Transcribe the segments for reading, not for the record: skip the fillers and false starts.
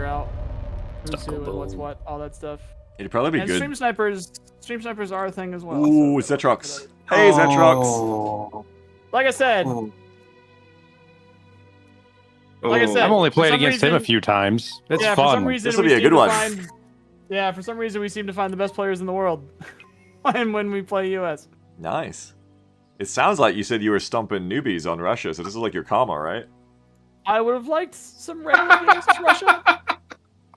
out who's who and what's what, all that stuff. It'd probably be And good. stream snipers are a thing as well. Ooh, so Zetrox. Hey, Zetrox. Oh. like I said, Oh. Like I said, I've only for played some against him a reason- few times. It's yeah, fun. for some reason This'll we be a seem good to one. find- yeah, for some reason we seem to find the best players in the world when we play US. Nice. It sounds like you said you were stomping newbies on Russia, so this is like your karma, right? I would have liked some regular games with Russia.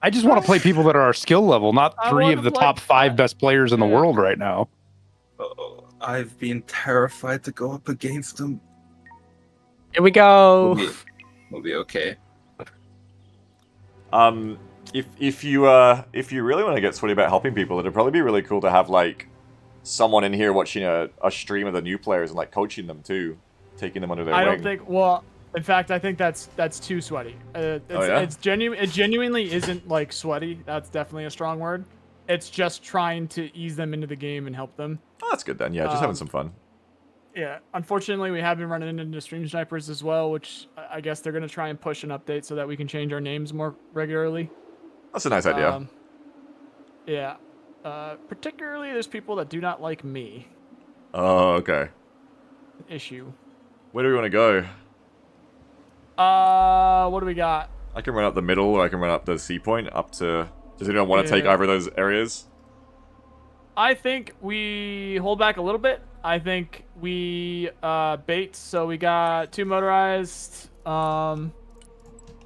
I just want to play people that are our skill level, not I 3 of would've the top liked 5 that. best players in the Yeah. world right now. Oh, I've been terrified to go up against them. Here we go. We'll be okay. If you really want to get sweaty about helping people, it'd probably be really cool to have like someone in here watching a stream of the new players and like coaching them too, taking them under their I wing. don't think. Well, in fact, I think that's too sweaty. yeah? It's genuine. It genuinely isn't like sweaty. That's definitely a strong word. It's just trying to ease them into the game and help them. Oh, that's good then. Yeah, just having some fun. Yeah, unfortunately, we have been running into stream snipers as well, which I guess they're going to try and push an update so that we can change our names more regularly. That's a nice idea. Yeah. Particularly, there's people that do not like me. Oh, okay. Issue. Where do we want to go? What do we got? I can run up the middle, or I can run up the sea point up to. Does anyone want to take Yeah. over those areas? I think we hold back a little bit. I think we bait. So we got 2 motorized. What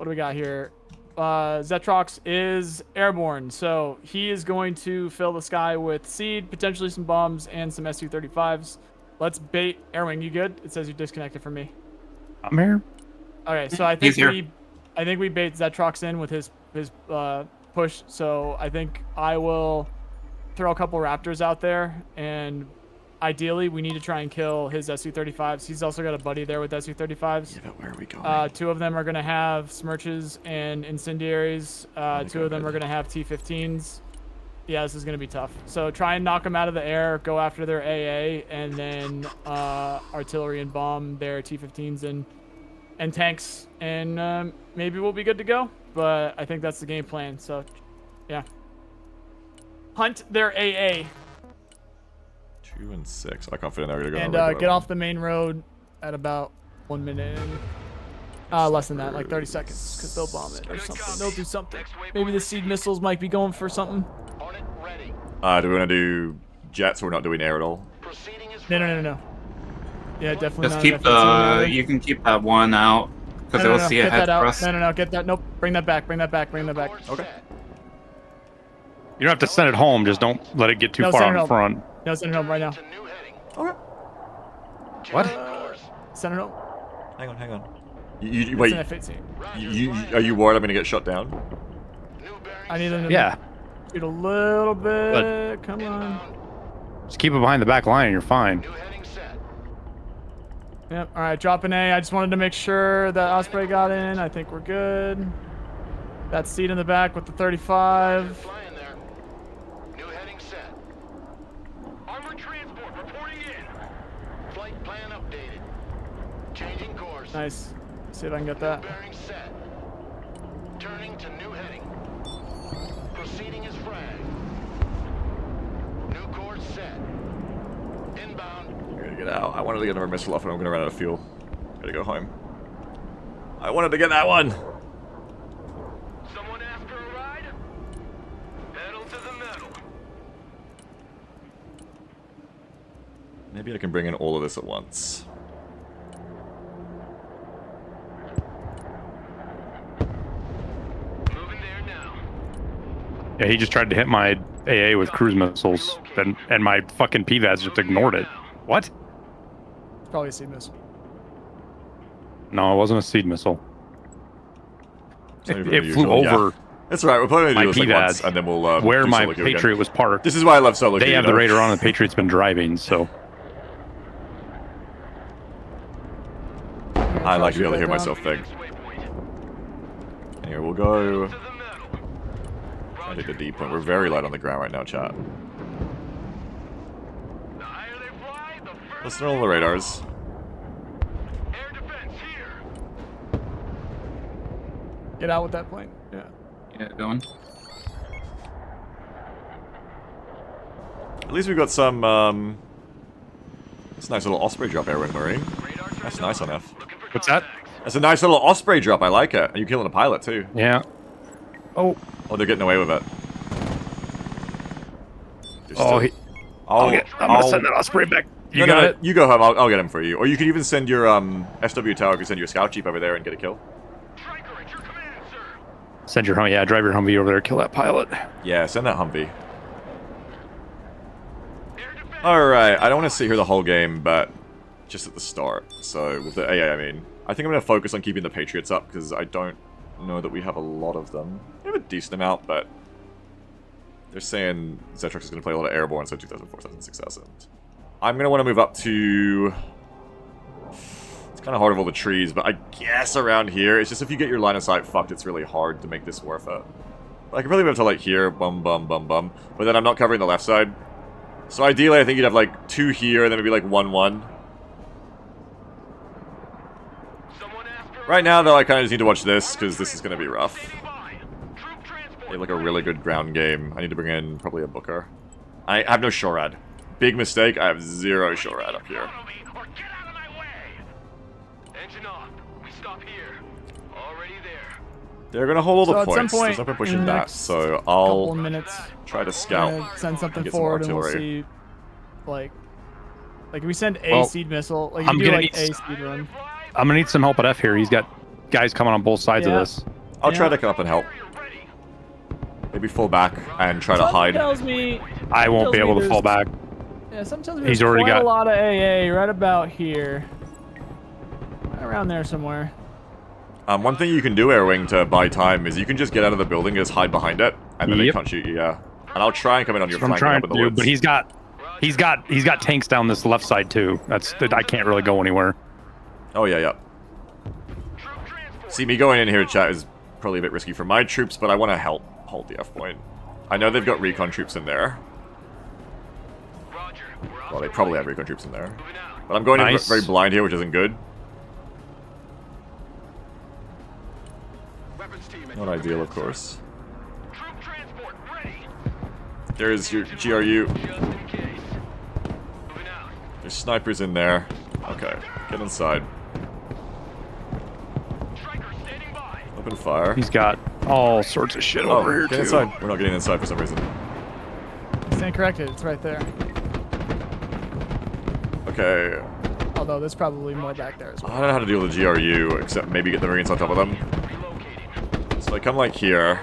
do we got here? Zetrox is airborne, so he is going to fill the sky with seed, potentially some bombs, and some Su-35s. Let's bait. Airwing, you good? It says you disconnected from me. I'm here. Okay, so I think He's here. we bait Zetrox in with his push. So I think I will throw a couple Raptors out there, and ideally we need to try and kill his Su-35s. He's also got a buddy there with Su-35s. Yeah, but where are we going? 2 of them are going to have Smirches and Incendiaries. 2 of them are going to have T-15s. Yeah, this is going to be tough. So try and knock them out of the air, go after their AA, and then artillery and bomb their T-15s and tanks, and maybe we'll be good to go. But I think that's the game plan. So, yeah. Hunt their AA. 2 and 6. I can't fit in there. We're gonna go And on a regular get one. off the main road at about 1 minute. Less than that, like 30 seconds, because they'll bomb it or something. They'll do something. Maybe the seed missiles might be going for something. Do we want to do jets? Or we're not doing air at all. No. Yeah, definitely Just not. keep the. You can keep that one out because No, they'll see get ahead that out. for us. No, get that. Nope. Bring that back. Bring that back. Okay. You don't have to send it home. Just don't let it get too No, far send in it home. front. No, send it home right now. Okay. What? Send it home. Hang on. It's Wait. an F-18. Are you worried I'm gonna get shut down? I need them to Yeah. shoot a little bit. Come on. Just keep it behind the back line and you're fine. Yep. All right, drop an A. I just wanted to make sure that Osprey got in. I think we're good. That seat in the back with the 35. New heading set. Armored transport reporting in. Flight plan updated. Changing course. Nice. See if I can get that. Bearing set. Turning to new heading. Proceeding as frag. New course set. Inbound. I gotta get out. I wanted to get another missile off, and I'm gonna run out of fuel. Gotta go home. I wanted to get that one. Someone after a ride? Pedal to the metal. Maybe I can bring in all of this at once. Moving there now. Yeah, he just tried to hit my AA with cruise missiles, and my fucking PVADs just ignored it. What? Probably a seed missile. No, it wasn't a seed missile. It's not even It flew unusual. Yeah. over That's right. We're probably my gonna do this like once, PVAD and then we'll where do my solo queue Patriot again. was parked. This is why I love solo queue. They have you the know? radar on, and the Patriot's been driving, so. I like to be able to hear myself think. Next waypoint. Anyway, we'll go. To the metal. I think the D point. We're very light on the ground right now, chat. The higher they fly, the further Listen to all the radars. air defense here. Get out with that plane. Yeah. Yeah, going. At least we've got some, it's a nice little Osprey drop, Airwing Marine. That's nice on F. What's that? That's a nice little Osprey drop, I like it. And you're killing a pilot, too. Yeah. Oh. Oh, they're getting away with it. They're Oh, still- I'm gonna send that Osprey back. You got it? You go home, I'll get him for you. Or you could even send your, SW Tower, could send your scout jeep over there and get a kill. Send your yeah, drive your Humvee over there, kill that pilot. Yeah, send that Humvee. Alright, I don't want to sit here the whole game, but just at the start. So, with the AA, I mean. I think I'm going to focus on keeping the Patriots up, because I don't know that we have a lot of them. We have a decent amount, but they're saying Zetrox is going to play a lot of Airborne, so 2004, 2006,000. I'm going to want to move up to... It's kind of hard with all the trees, but I guess around here, it's just if you get your line of sight fucked, it's really hard to make this worth it. I could probably move to like here, bum, bum, bum, bum, but then I'm not covering the left side. So ideally, I think you'd have like 2 here, and then maybe like 1, 1. Right now, though, I kind of just need to watch this, because this is going to be rough. They have like a really good ground game. I need to bring in probably a Booker. I have no Shorad. Big mistake, I have 0 Shorad up here. They're going to hold all the So at some points. point There's no point pushing in the that, next so Couple I'll of minutes. try to I'm scout. gonna send something get some forward and we'll artillery. see, like if we send a Well, seed missile, like I'm you do gonna like need a seed run. I'm gonna need some help at F here. He's got guys coming on both sides Yeah. of this. I'll try Yeah. to come up and help. Maybe fall back and try to Something hide. tells me, I won't be tells me able to fall there's- back. yeah, sometimes He's there's already quite got- a lot of AA right about here, right around there somewhere. One thing you can do, Airwing, to buy time is you can just get out of the building, just hide behind it, and then they Yep. can't shoot you. Yeah, and I'll try and come in on your That's what I'm flank trying up to in the do, woods. but he's got tanks down this left side too. I can't really go anywhere. Oh yeah, yeah. See, me going in here, chat, is probably a bit risky for my troops, but I want to help hold the F point. I know they've got recon troops in there. Well, they probably have recon troops in there. But I'm going in Nice. very blind here, which isn't good. Not ideal, of course. There's your GRU. There's snipers in there. Okay, get inside. Open fire. He's got all sorts of shit over here get too. inside. We're not getting inside for some reason. Stand corrected. It's right there. Okay, Although there's probably more back there as I well. don't know how to deal with the GRU, except maybe get the Marines on top of them. So I come like here.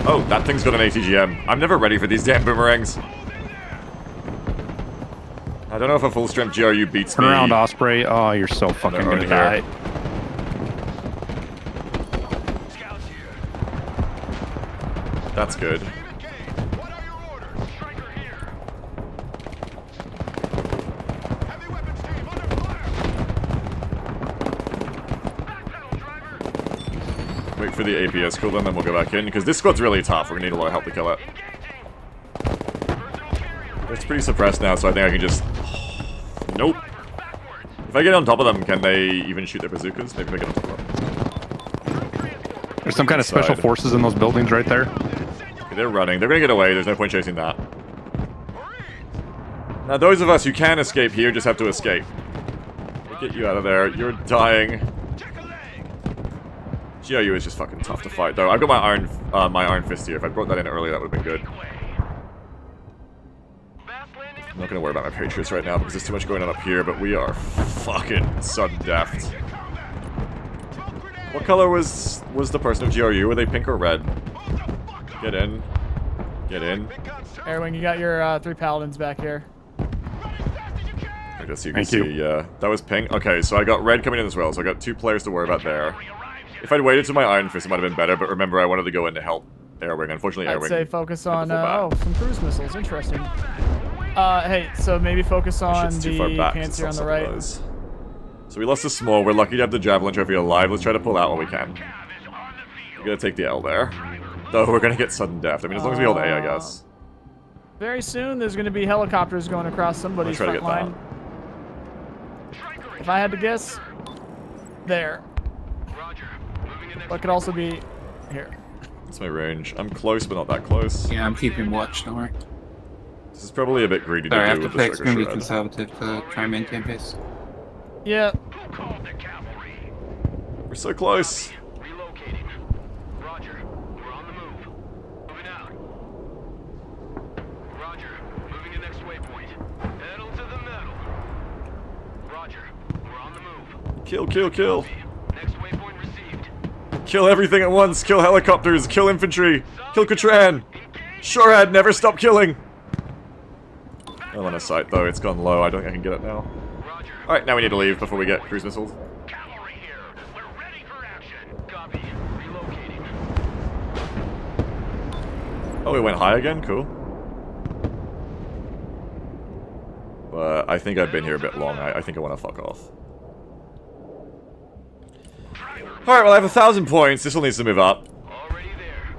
Oh, that thing's got an ATGM. I'm never ready for these damn boomerangs. I don't know if a full strength GRU beats Turn me. around, Osprey. Oh, you're so fucking They're gonna already die. here. That's good. Wait for the APS kill them, then we'll go back in, because this squad's really tough. We're gonna need a lot of help to kill it. It's pretty suppressed now, so I think I can just... Nope. If I get on top of them, can they even shoot their bazookas? Maybe if I get on top of them. There's some kind of special Inside. forces in those buildings right there. Okay, they're running. They're gonna get away. There's no point chasing that. Now, those of us who can escape here just have to escape. We'll get you out of there. You're dying. GRU is just fucking tough to fight, though. I've got my iron fist here. If I brought that in earlier, that would have been good. I'm not gonna worry about my Patriots right now because there's too much going on up here, but we are fucking sudden death. What color was the person of GRU? Were they pink or red? Get in. Get in. Airwing, you got your 3 paladins back here. I guess you can Thank you. see, that was pink. Okay, so I got red coming in as well, so I got 2 players to worry about there. If I'd waited to my Iron Fist, it might have been better, but remember, I wanted to go in to help Airwing. Unfortunately, I'd Airwing... say focus had to on, pull back. oh, some cruise missiles. Interesting. Hey, so maybe focus on Shit's the too far back. It's Panzer not on the some of right. those. So we lost the small. We're lucky to have the Javelin Trophy alive. Let's try to pull out while we can. We're gonna take the L there. Though we're gonna get sudden death. I mean, as long as we hold A, I guess. Very soon, there's going to be helicopters going across somebody's try to front get that. line. If I had to guess, there. Roger. Moving in next But could also be here. That's my range. I'm close, but not that close. Yeah, I'm keeping watch, don't worry. This is probably a bit greedy Sorry, I to have do to with the play Striker extremely Shred. conservative to try and maintain pace. Yeah. Who called the cavalry? We're so close. Relocating. Roger. We're on the move. Moving out. Roger. Moving to next waypoint. Pedal to the metal. Roger. We're on the move. Kill, kill, kill. Next waypoint received. Kill everything at once. Kill helicopters. Kill infantry. Kill Katran. Shorad, never stop killing. I'm on a site though. It's gone low. I don't think I can get it now. Roger. Alright, now we need to leave before we get cruise missiles. Cavalry here. We're ready for action. Copy. Relocating. Oh, we went high again? Cool. But I think I've been here a bit long. I think I want to fuck off. Alright, well I have 1,000 points. This one needs to move up. Already there.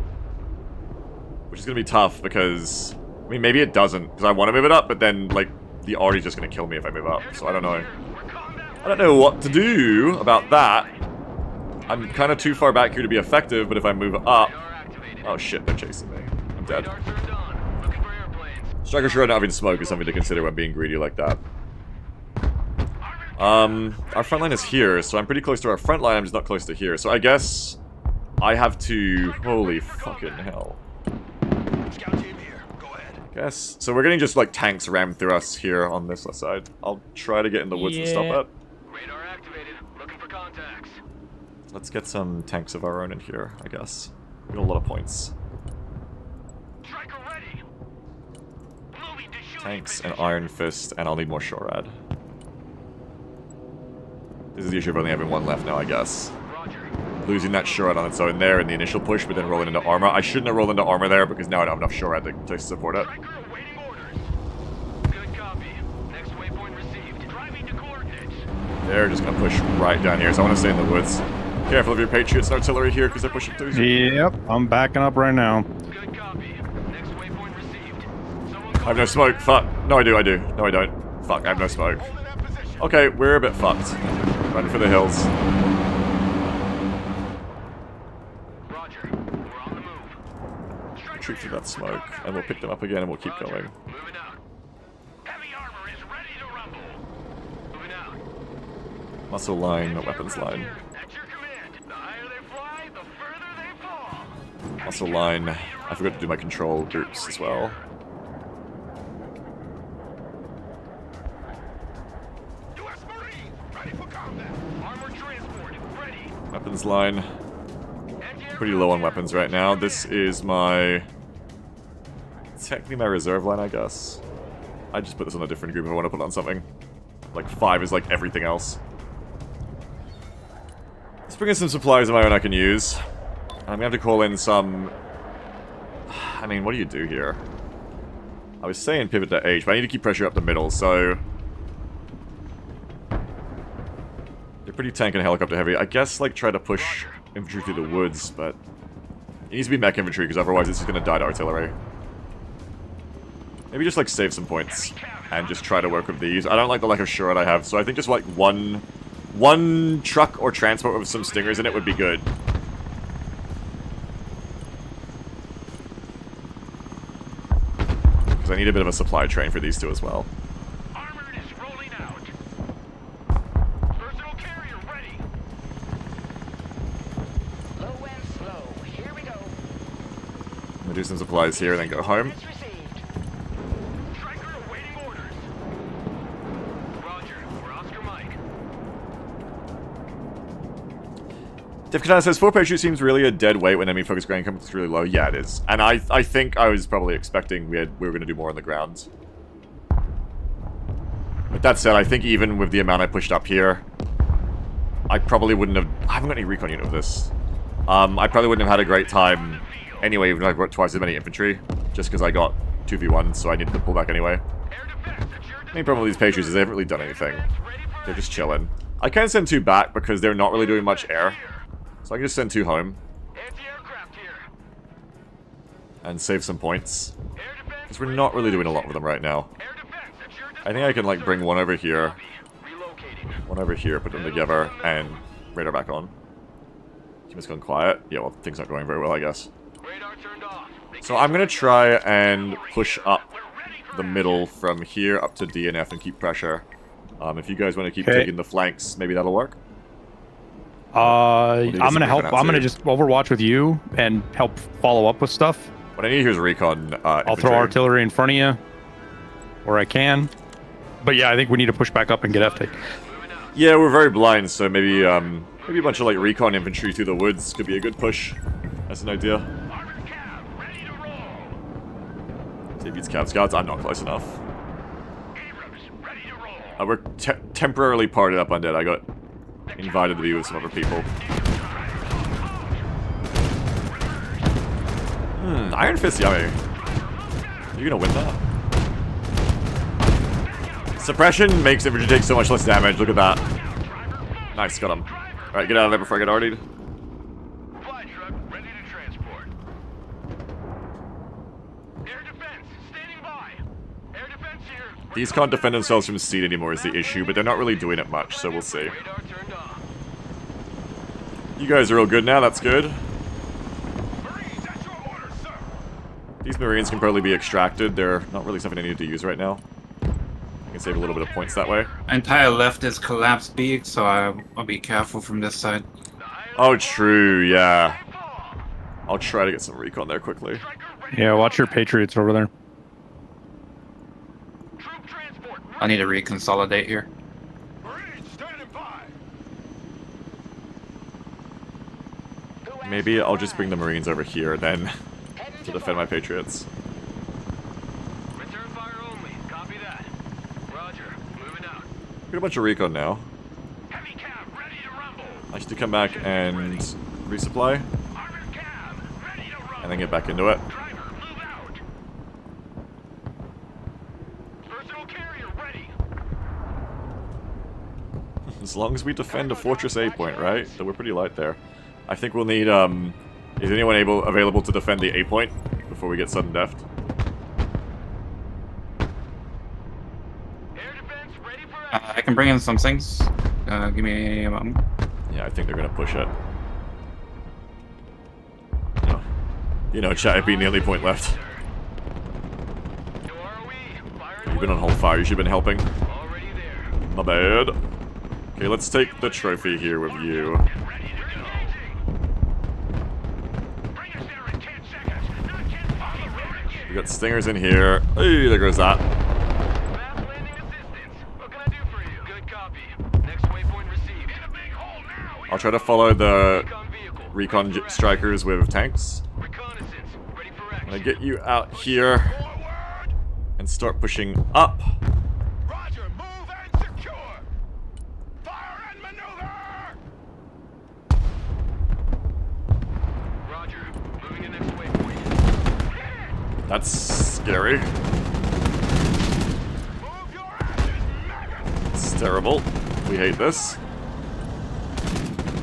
Which is going to be tough because... I mean, maybe it doesn't. Because I want to move it up, but then, like, the Ari's just going to kill me if I move up. So I don't know. We're combat. I don't know what to do about that. I'm kind of too far back here to be effective, but if I move up... Radar activated. Oh shit, they're chasing me. I'm dead. Radar turned on. Looking for airplanes. Striker Shred not having smoke is something to consider when being greedy like that. Our front line is here, so I'm pretty close to our front line, I'm just not close to here. So I guess I have to... Holy fucking hell. Scout team here. Go ahead. Guess. So we're getting just like tanks rammed through us here on this left side. I'll try to get in the woods and stop Yeah. that. Radar activated. Looking for contacts. Let's get some tanks of our own in here, I guess. We got a lot of points. Striker ready. Moving to shooting Tanks position. and Iron Fist, and I'll need more Shorad. This is the issue of only having one left now, I guess. Roger. Losing that Shorad on its own there in the initial push, but then rolling into armor. I shouldn't have rolled into armor there because now I don't have enough Shorad to support it. Striker awaiting orders. Good copy. Next waypoint received. Driving to coordinates. They're just gonna push right down here, so I want to stay in the woods. Careful of your Patriots and artillery here because they're pushing through. Yep, I'm backing up right now. Good copy. Next waypoint received. Someone I have no smoke. Fuck. No, I do. No, I don't. Fuck, I have no smoke. holding that position. Okay, we're a bit fucked. Run for the hills. Roger. We're on the move. Striker Retreat through here. that smoke, and we'll pick them up again, and we'll keep Roger. going. Moving out. Heavy armor is ready to rumble. Moving out. Muscle line, weapons line. At your command. The higher they fly, the further they fall. Muscle line. I forgot to do my control groups as well. U.S. Marines, ready for combat. Armored transport, ready. Weapons line. Pretty low on weapons right now. This is my... technically my reserve line, I guess. I just put this on a different group if I want to put it on something. Like 5 is like everything else. Let's bring in some supplies of my own I can use. I'm gonna have to call in some... I mean, what do you do here? I was saying pivot to H, but I need to keep pressure up the middle, so... They're pretty tank and helicopter heavy. I guess, like, try to push infantry through the woods, but... It needs to be mech infantry, because otherwise it's just gonna die to artillery. Maybe just, like, save some points, and just try to work with these. I don't like the lack of Shorad I have, so I think just, like, one truck or transport with some stingers in it would be good. Because I need a bit of a supply train for these two as well. Armored is rolling out. Personal carrier ready. Low and slow. Here we go. I'm gonna do some supplies here and then go home. It's received. Striker awaiting orders. Roger. We're Oscar Mike. Def Katana says, 4 Patriot seems really a dead weight when enemy focus ground comes really low. Yeah, it is. And I think I was probably expecting we were going to do more on the ground. But that said, I think even with the amount I pushed up here, I probably wouldn't have... I haven't got any recon unit with this. I probably wouldn't have had a great time anyway, even if I brought twice as many infantry, just because I got 2v1, so I needed to pull back anyway. Air defense at your The main problem with these Patriots is they haven't really done anything. They're just chilling. I can send 2 back because they're not really doing much air. So I can just send 2 home Anti-aircraft here. and save some points. Air defense Because we're not really doing a lot with them right now. Air defense at your I think I can like bring one over here, relocating. one over here, put them together, and radar back on. Team has gone quiet. Yeah, well, things aren't going very well, I guess. Radar turned off. So I'm gonna try and push up the middle from here up to DNF and keep pressure. If you guys want to keep Okay. taking the flanks, maybe that'll work. I'm you gonna guys help. looking at I'm gonna too? just overwatch with you and help follow up with stuff. What I need here is recon. I'll throw infantry. artillery in front of you where I can. But yeah, I think we need to push back up and get F take. Yeah, we're very blind, so maybe maybe a bunch of like recon infantry through the woods could be a good push. That's an idea. Armored cab, ready to roll. If it beats Cav Scouts, I'm not close enough. Abrams, ready to roll. We're temporarily parted up undead. I got invited to be with some other people. Iron Fist yummy. You're gonna win that. Suppression makes infantry take so much less damage. Look at that. Nice, got him. Alright, get out of there before I get artied. Fly truck, ready to transport. Air defense, standing by. Air defense here. These can't defend themselves from seed anymore is the issue, but they're not really doing it much, so we'll see. Radar turned off. You guys are all good now, that's good. Marines, at your orders, sir. These Marines can probably be extracted. They're not really something I need to use right now. I can save a little bit of points that way. Entire left is collapsed beak, so I'll be careful from this side. Oh, true, yeah. I'll try to get some recon there quickly. Yeah, watch your Patriots over there. Troop transport. I need to reconsolidate here. Marines, standing by. Maybe I'll just bring the Marines over here then to defend my Patriots. Return fire only. Copy that. Roger. Moving out. Got a bunch of recon now. Heavy cab, ready to rumble. I should come back and resupply, Armored cab, ready to rumble. and then get back into it. Driver, move out. Personal carrier ready. As long as we defend a Fortress A point, right? So we're pretty light there. I think we'll need, is anyone available to defend the A point before we get sudden death? Air defense ready for I can bring in some things. Give me a moment. Yeah, I think they're gonna push it. Oh. You know, chat, it'd be nearly point left. No ROE. Fire You've been on hold fire, you should have been helping. already there. My bad. Okay, let's take the trophy here with you. Ready to go. Bring us there in 10 seconds. Not 10 follow roads. We got stingers in here. Hey, there goes that. Fast landing assistance. What can I do for you? Good copy. Next waypoint received. In a big hole now. I'll try to follow the Recon vehicle. recon strikers with tanks. Reconnaissance. Ready for I'm action. gonna get you out here Forward. and start pushing up. Roger. Move and secure. Fire and maneuver. Roger. Moving to next waypoint. That's scary. Move your asses, maggots. It's terrible. We hate this.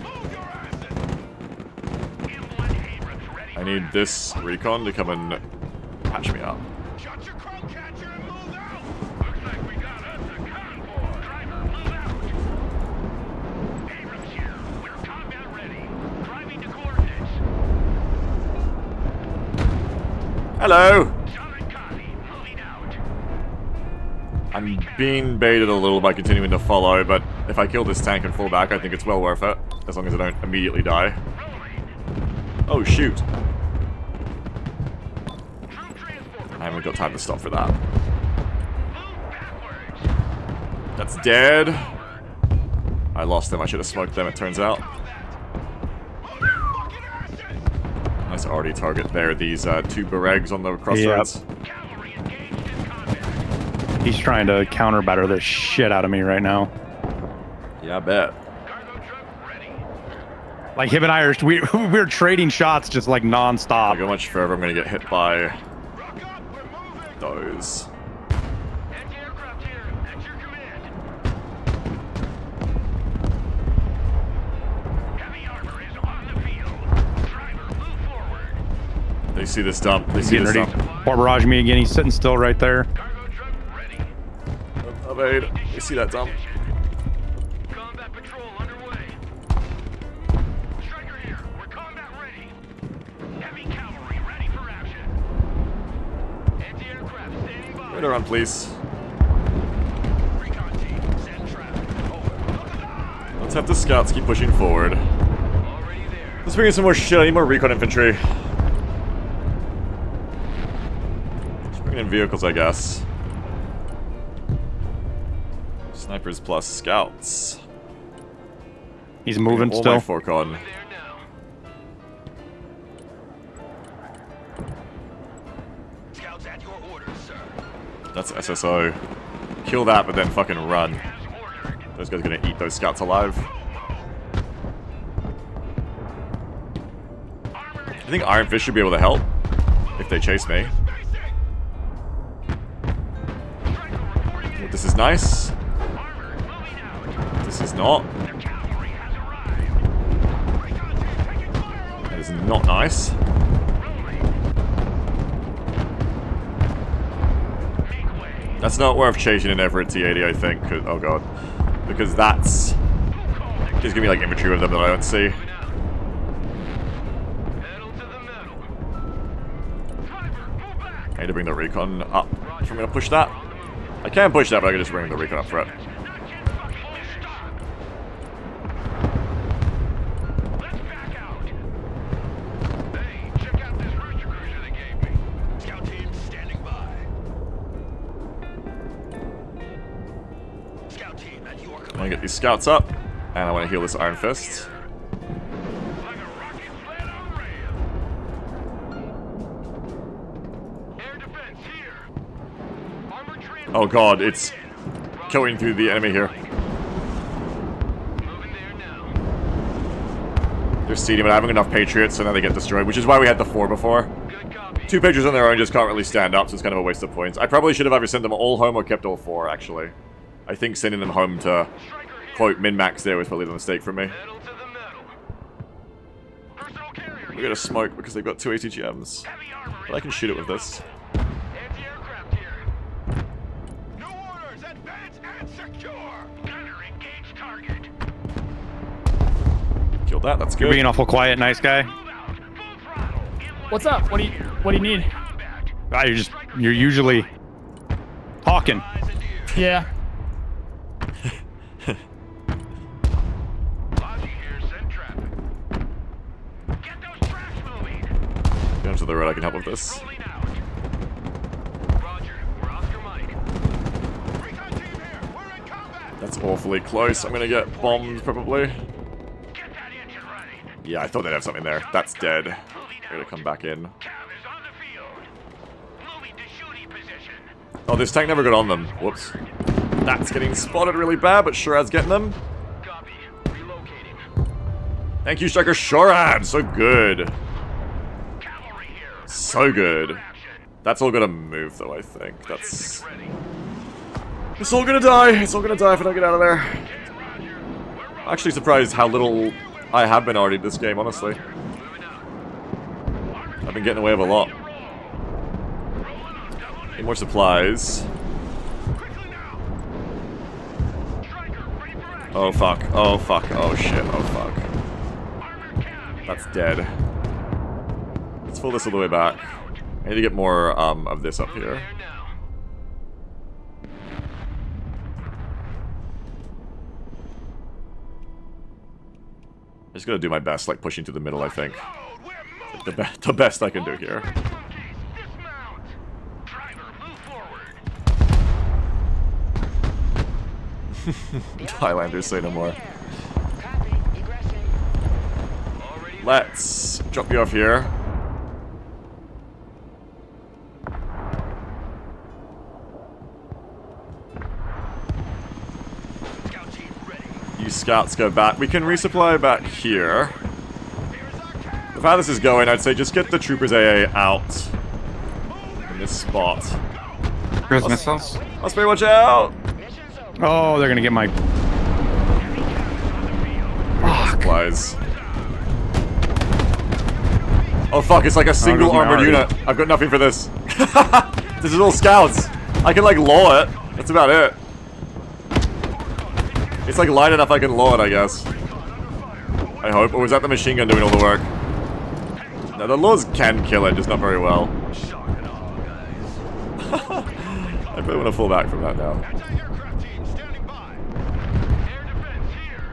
Move your asses. Inland Abrams ready. I need this recon to come and patch me up. Shut your crow catcher and move out. Looks like we got us a convoy. Driver, move out. Abrams here. We're combat ready. Driving to coordinates. Hello! Solid copy. Moving out. I'm being baited a little by continuing to follow, but if I kill this tank and fall back, I think it's well worth it. As long as I don't immediately die. Rolling. Oh, shoot. Troop transport. I haven't got time to stop for that. Move backwards. That's dead. I lost them. I should have smoked them, it turns out. Move your fucking asses. Nice already target there. These two Beregs on the crossroads. Cavalry engaged in combat. He's trying to counter batter the shit out of me right now. Yeah, I bet. Cargo truck ready. Like him and I are, we're trading shots just like I nonstop. go much further, I'm gonna get hit by Rock up. We're moving. those. Anti-aircraft here. At your command. Heavy armor is on the field. Driver, move forward. They see this dump. They see Getting this ready. dump. Barbarage me again. He's sitting still right there. Cargo truck ready. Evade. They see that dump. Combat patrol underway. Striker here. We're combat ready. Heavy cavalry ready for action. Anti-aircraft standing by. Right around, please. Recon team, send traffic. Over. Let's have the scouts keep pushing forward. Already there. Let's bring in some more shit. I need more recon infantry. Let's bring in vehicles, I guess. Snipers plus scouts. He's moving All still. my Forcon. There now. Scouts at your orders, sir. That's SSO. Kill that, but then fucking run. As ordered. Those guys are gonna eat those scouts alive. I think Iron Fist should be able to help if they chase me. This is nice. This is not. That is not nice. That's not worth chasing an Everett T-80, I think. Oh god. Because that's just gonna be like infantry with them that I don't see. I need to bring the recon up if I'm gonna push that. I can push that, but I can just bring the recon up for it. Let's back out. Hey, check out this rooster cruiser they gave me. Scout team standing by. Scout team at your I want to command. get these scouts up, and I want to heal this Iron Fist. Like a rocket sled on rail. Air defense here. Armored transport. Oh god, it's going through the enemy here. Moving there now. They're seeding, but having enough Patriots, so now they get destroyed, which is why we had the 4 before. Good copy. 2 Patriots on their own just can't really stand up, so it's kind of a waste of points. I probably should have either sent them all home or kept all 4, actually. I think sending them home to, Striker here. quote, min-max there was probably the mistake for me. Metal to the metal. Personal carrier We're here. gonna smoke because they've got 2 ATGMs. Heavy armor. But I can shoot it with this. Anti-aircraft here. New orders. Advance and secure. Gunner engage target. Killed that, that's You're good. being awful quiet, nice guy. Move out. Full throttle. Inlet What's up? What do you need? combat. Ah, you're usually talking. Eyes and ears. Yeah. Logi here. Send traffic. Get those tracks moving. Get onto the road, I can help with this. Rolling out. Roger. We're Oscar Mike. Recon team here. We're in combat. That's awfully close. I'm gonna get bombed, probably. Get that engine running. Yeah, I thought they'd have something there. That's dead. Moving I'm gonna out. come back in. Cav is on the field. Moving to shooting position. Oh, this tank never got on them. Whoops. That's getting spotted really bad, but Shirad's getting them. Copy. Relocating. Thank you, Striker Shorad. So good. Cavalry here. So good. Action. That's all gonna move, though, I think. That's... Ready. It's all gonna die. It's all gonna die if I don't get out of there. Roger. We're I'm actually surprised how little I have been already this game, honestly. moving out. I've been getting away with a lot. Roll. Rolling on double Need more supplies. Quickly now. Striker, ready for action. Oh, fuck. Oh, fuck. Oh, shit. Oh, fuck. Armored Cav here. That's dead. Let's pull this all the way back. I need to get more of this up here. There now. I'm just gonna do my best, like pushing to the middle, I think. Load. We're moving. The best I can do here. Monkeys, dismount. Driver, move forward. Highlanders say no more. Copy. Egressing. Already Let's drop you off here. Scout team ready. You scouts go back. We can resupply back here. Here's our Cav. With how this is going, I'd say just get the troopers AA out in this spot. Cruise missiles. Let's be watch out! Mission's over. Oh, they're gonna get my. Heavy Cav is on the field. Supplies. Oh fuck, it's like a single there's an armored army. unit. I've got nothing for this. This is all scouts. I can like law it. That's about it. It's like light enough I can law it, I guess. I hope. Or was that the machine gun doing all the work? No, the laws can kill it, just not very well. I really want to fall back from that now. Anti-aircraft team standing by. Air defense here.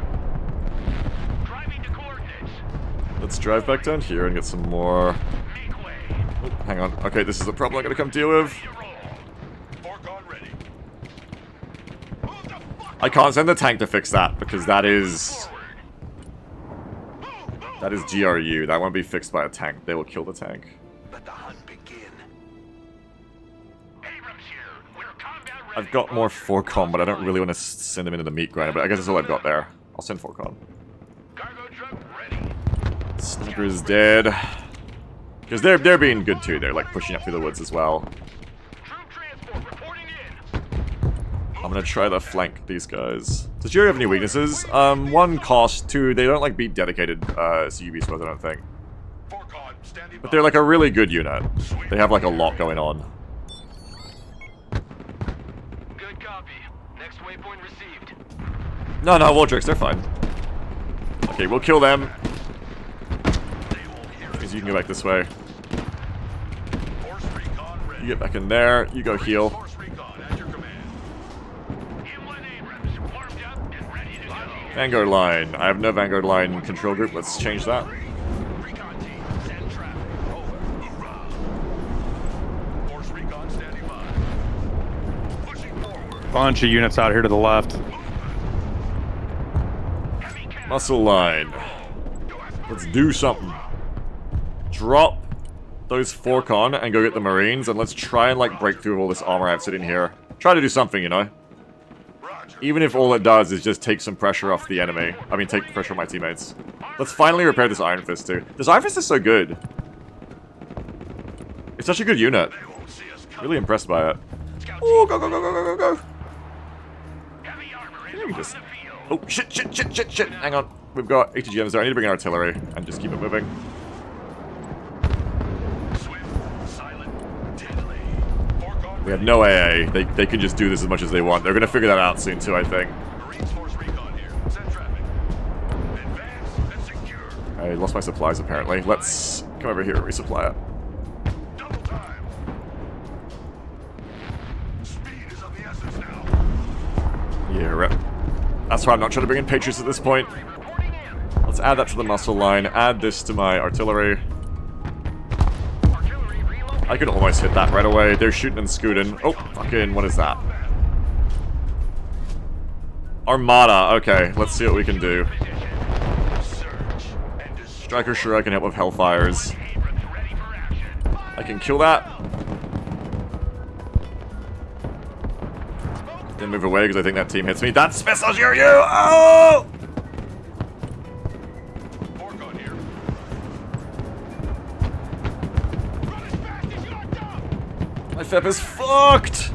Driving to coordinates. Let's drive back down here and get some more. Make way. Oh, hang on. Okay, this is a problem I gotta come deal with. Fork ready. Move the fuck I can't send the tank to fix that because that is GRU. That won't be fixed by a tank. They will kill the tank. Let the hunt begin. Abrams here. We're combat ready. I've got more Forcon, but I don't really want to send them into the meat grinder. But I guess that's all I've got there. I'll send Forcon. Cargo truck ready. Sniper's dead. Because they're being good too. They're like pushing up through the woods as well. Troop transport reporting in. I'm gonna try to flank these guys. Does Jerry have any weaknesses? One, cost. Two, they don't like beat dedicated CUB squads, I don't think. Fork standing But they're like a really good unit. They have like a lot going on. Good copy. Next waypoint received. No, Waldrix, they're fine. Okay, we'll kill them. Because you can go back this way. Force recon ready. You get back in there. You go heal. Force recon at your command. Inland Abrams warmed up and ready to go. Vanguard line. I have no Vanguard line control group. Let's change that. Recon team, send traffic. Over. Hoorah. Force recon standing by. Pushing forward. Bunch of units out here to the left. Heavy cannon. Muscle line. Let's do something. Drop those Forcon and go get the Marines, and let's try and like break through all this armor I have sitting here. Try to do something, you know? Roger. Even if all it does is just take some pressure off the enemy. I mean, take pressure off my teammates. Let's finally repair this Iron Fist too. This Iron Fist is so good. It's such a good unit. They won't see us coming. Really impressed by it. Scout Oh, go, go, go, go, go, go, go. heavy armor Yeah, is we on just- the field. Oh, shit. Hang on. We've got ATGMs there. I need to bring in artillery and just keep it moving. Swift, silent, deadly. Fork on We have no AA. They can just do this as much as they want. They're going to figure that out soon too, I think. Marines force recon here. Send traffic. Advance and secure. I lost my supplies apparently. Let's come over here and resupply it. Double time. Speed is of the essence now. Yeah, rip. That's why I'm not trying to bring in Patriots at this point. Reporting in. Let's add that to the muscle line. Add this to my artillery. Artillery reload. I can almost hit that right away. They're shooting and scooting. Oh, fucking, what is that? Armada. Okay, let's see what we can do. Search and destroy. Striker sure I can help with Hellfires. Abrams ready for action. I can kill that. Then move away because I think that team hits me. That's Special GRU! Oh! Fork on here. Run as fast as you're done. My FEP is fucked!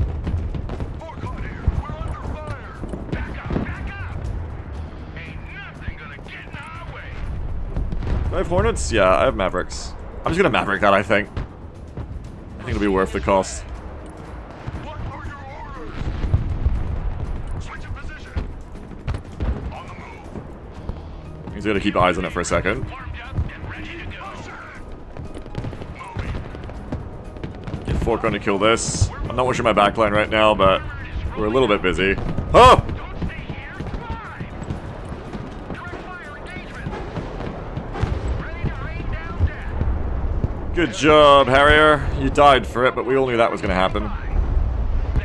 Fork on here. We're under fire. Back up, back up. Ain't nothing gonna get in our way. Do I have Hornets? Yeah, I have Mavericks. I'm just gonna Maverick that, I think. I think it'll be worth the cost. What are your orders? Switch of position. On the move. He's gonna keep eyes on it for a second. Warmed up and ready to go. Moving. Get Forcon to kill this. I'm not watching my backline right now, but we're a little bit busy. Oh! Don't stay here. Climb. Direct fire engagement. Ready to rain down death. Good job, Harrier. You died for it, but we all knew that was gonna happen. The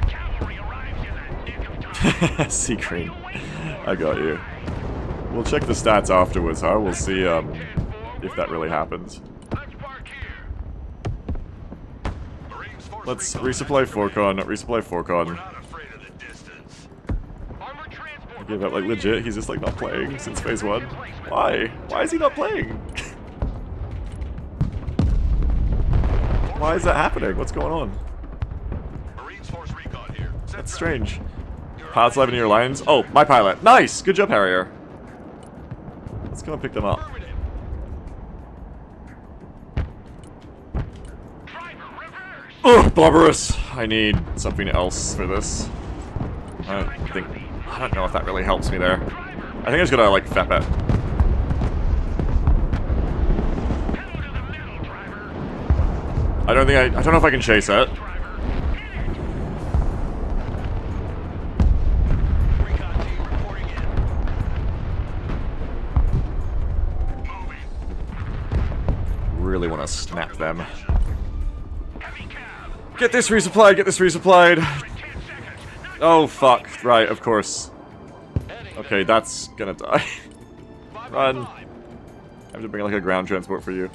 cavalry arrives in the nick of time. Sea Cream. I got you. We'll check the stats afterwards, huh? We'll see if that really happens. Let's park here. Marines force Let's recon. resupply Forcon. Resupply Forcon. We're not afraid of the distance. Armored transport. Give up, like, legit. He's just, like, not playing since phase 1. Why? Why is he not playing? Why is that happening? What's going on? Marines force recon here. Send That's traffic. strange. Pilots live in your lines. Oh, my pilot. Nice! Good job, Harrier. Let's go and pick them up. Affirmative. barbarous. I need something else for this. I don't know if that really helps me there. I think I just gotta like FEP it. I don't know if I can chase it. Really want to snap them. Get this resupplied, get this resupplied. Oh fuck, right, of course. Okay, that's gonna die. Run. I have to bring like a ground transport for you.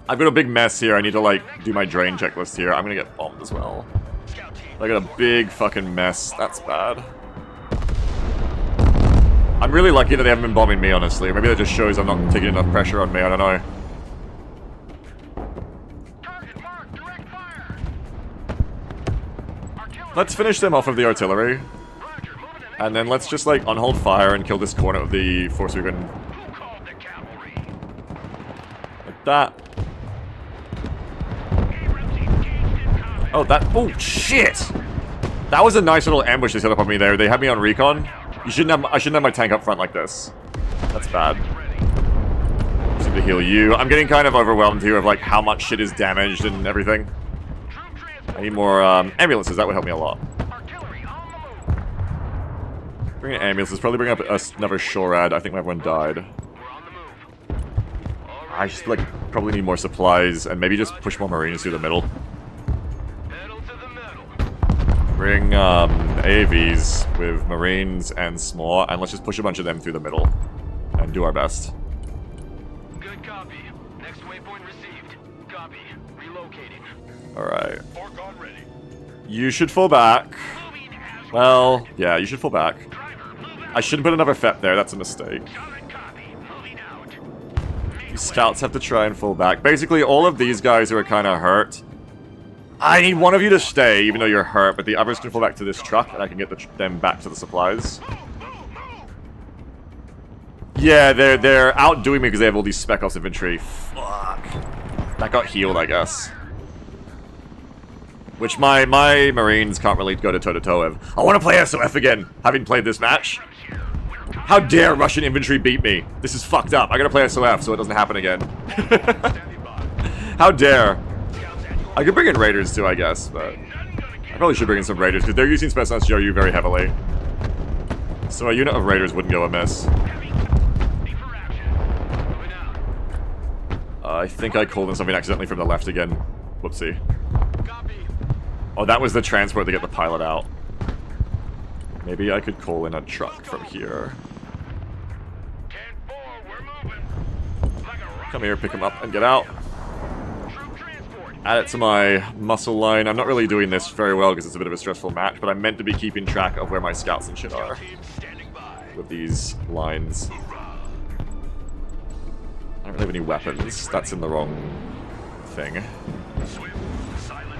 I've got a big mess here. I need to like do my drain checklist here. I'm gonna get bombed as well. I got a big fucking mess. That's bad. I'm really lucky that they haven't been bombing me, honestly. Maybe that just shows I'm not taking enough pressure on me. I don't know. Let's finish them off of the artillery. And then let's just like on-hold fire and kill this corner of the force weapon. Like that. Oh, oh shit! That was a nice little ambush they set up on me there. They had me on recon. I shouldn't have my tank up front like this. That's bad. Just need to heal you. I'm getting kind of overwhelmed here of like how much shit is damaged and everything. I need more ambulances. That would help me a lot. Bring in ambulances. Probably bring up another SHORAD. I think everyone died. I just like probably need more supplies and maybe just push more Marines through the middle. Bring AAVs with Marines and SMOR, and let's just push a bunch of them through the middle and do our best. Good copy. Next waypoint received. Copy. Relocating. Alright. Foregone ready. You should fall back. Well, yeah, you should fall back. I shouldn't put another FEP there, that's a mistake. These scouts have to try and fall back. Basically, all of these guys who are kind of hurt, I need one of you to stay, even though you're hurt, but the others can fall back to this truck, and I can get them back to the supplies. Yeah, they're outdoing me because they have all these Spec Ops infantry. Fuck. That got healed, I guess. Which my Marines can't really go to toe-to-toe with. I want to play SOF again, having played this match. How dare Russian infantry beat me? This is fucked up. I gotta play SOF so it doesn't happen again. How dare. I could bring in Raiders too, I guess, but I probably should bring in some Raiders because they're using Special GRU very heavily. So a unit of Raiders wouldn't go amiss. I think I called in something accidentally from the left again. Whoopsie. Oh, that was the transport to get the pilot out. Maybe I could call in a truck from here. Come here, pick him up, and get out. Add it to my muscle line. I'm not really doing this very well because it's a bit of a stressful match, but I'm meant to be keeping track of where my scouts and shit are with these lines. I don't really have any weapons. That's in the wrong thing.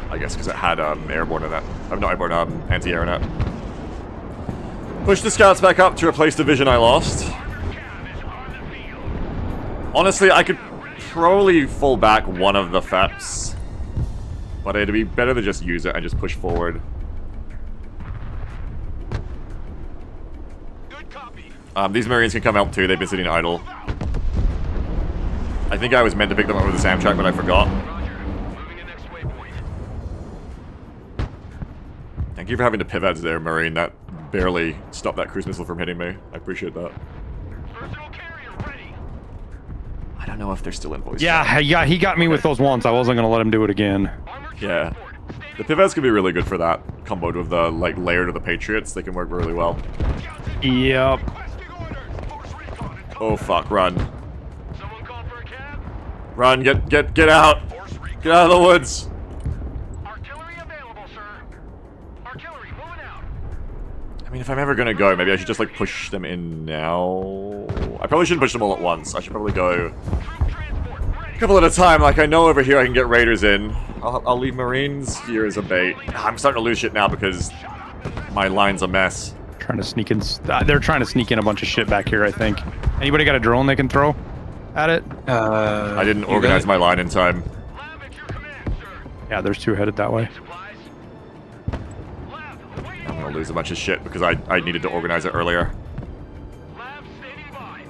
I guess because it had airborne in it. Not airborne, anti-air in it. Push the scouts back up to replace the vision I lost. Honestly, I could probably fall back one of the FEPs. But it'd be better to just use it and just push forward. These Marines can come help too, they've been sitting idle. I think I was meant to pick them up with the Samtrac, but I forgot. Thank you for having the pivots there, Marine. That barely stopped that cruise missile from hitting me. I appreciate that. I don't know if they're still in voice. Yeah, he got me with those once. I wasn't gonna let him do it again. Yeah. The pivots could be really good for that, comboed with the like layer to the Patriots. They can work really well. Yep. Oh fuck, run. Run, get out! Get out of the woods! Artillery available, sir. Artillery moving out. I mean, if I'm ever gonna go, maybe I should just like push them in now. I probably shouldn't push them all at once. I should probably go a couple at a time. Like I know over here I can get Raiders in. I'll leave Marines here as a bait. I'm starting to lose shit now because my line's a mess. Trying to sneak in. They're trying to sneak in a bunch of shit back here, I think. Anybody got a drone they can throw at it? I didn't organize my line in time. Yeah, Yeah, there's 2 headed that way. Supplies? Lab, waiting I'm gonna order. lose a bunch of shit because I needed to organize it earlier. Lab standing by.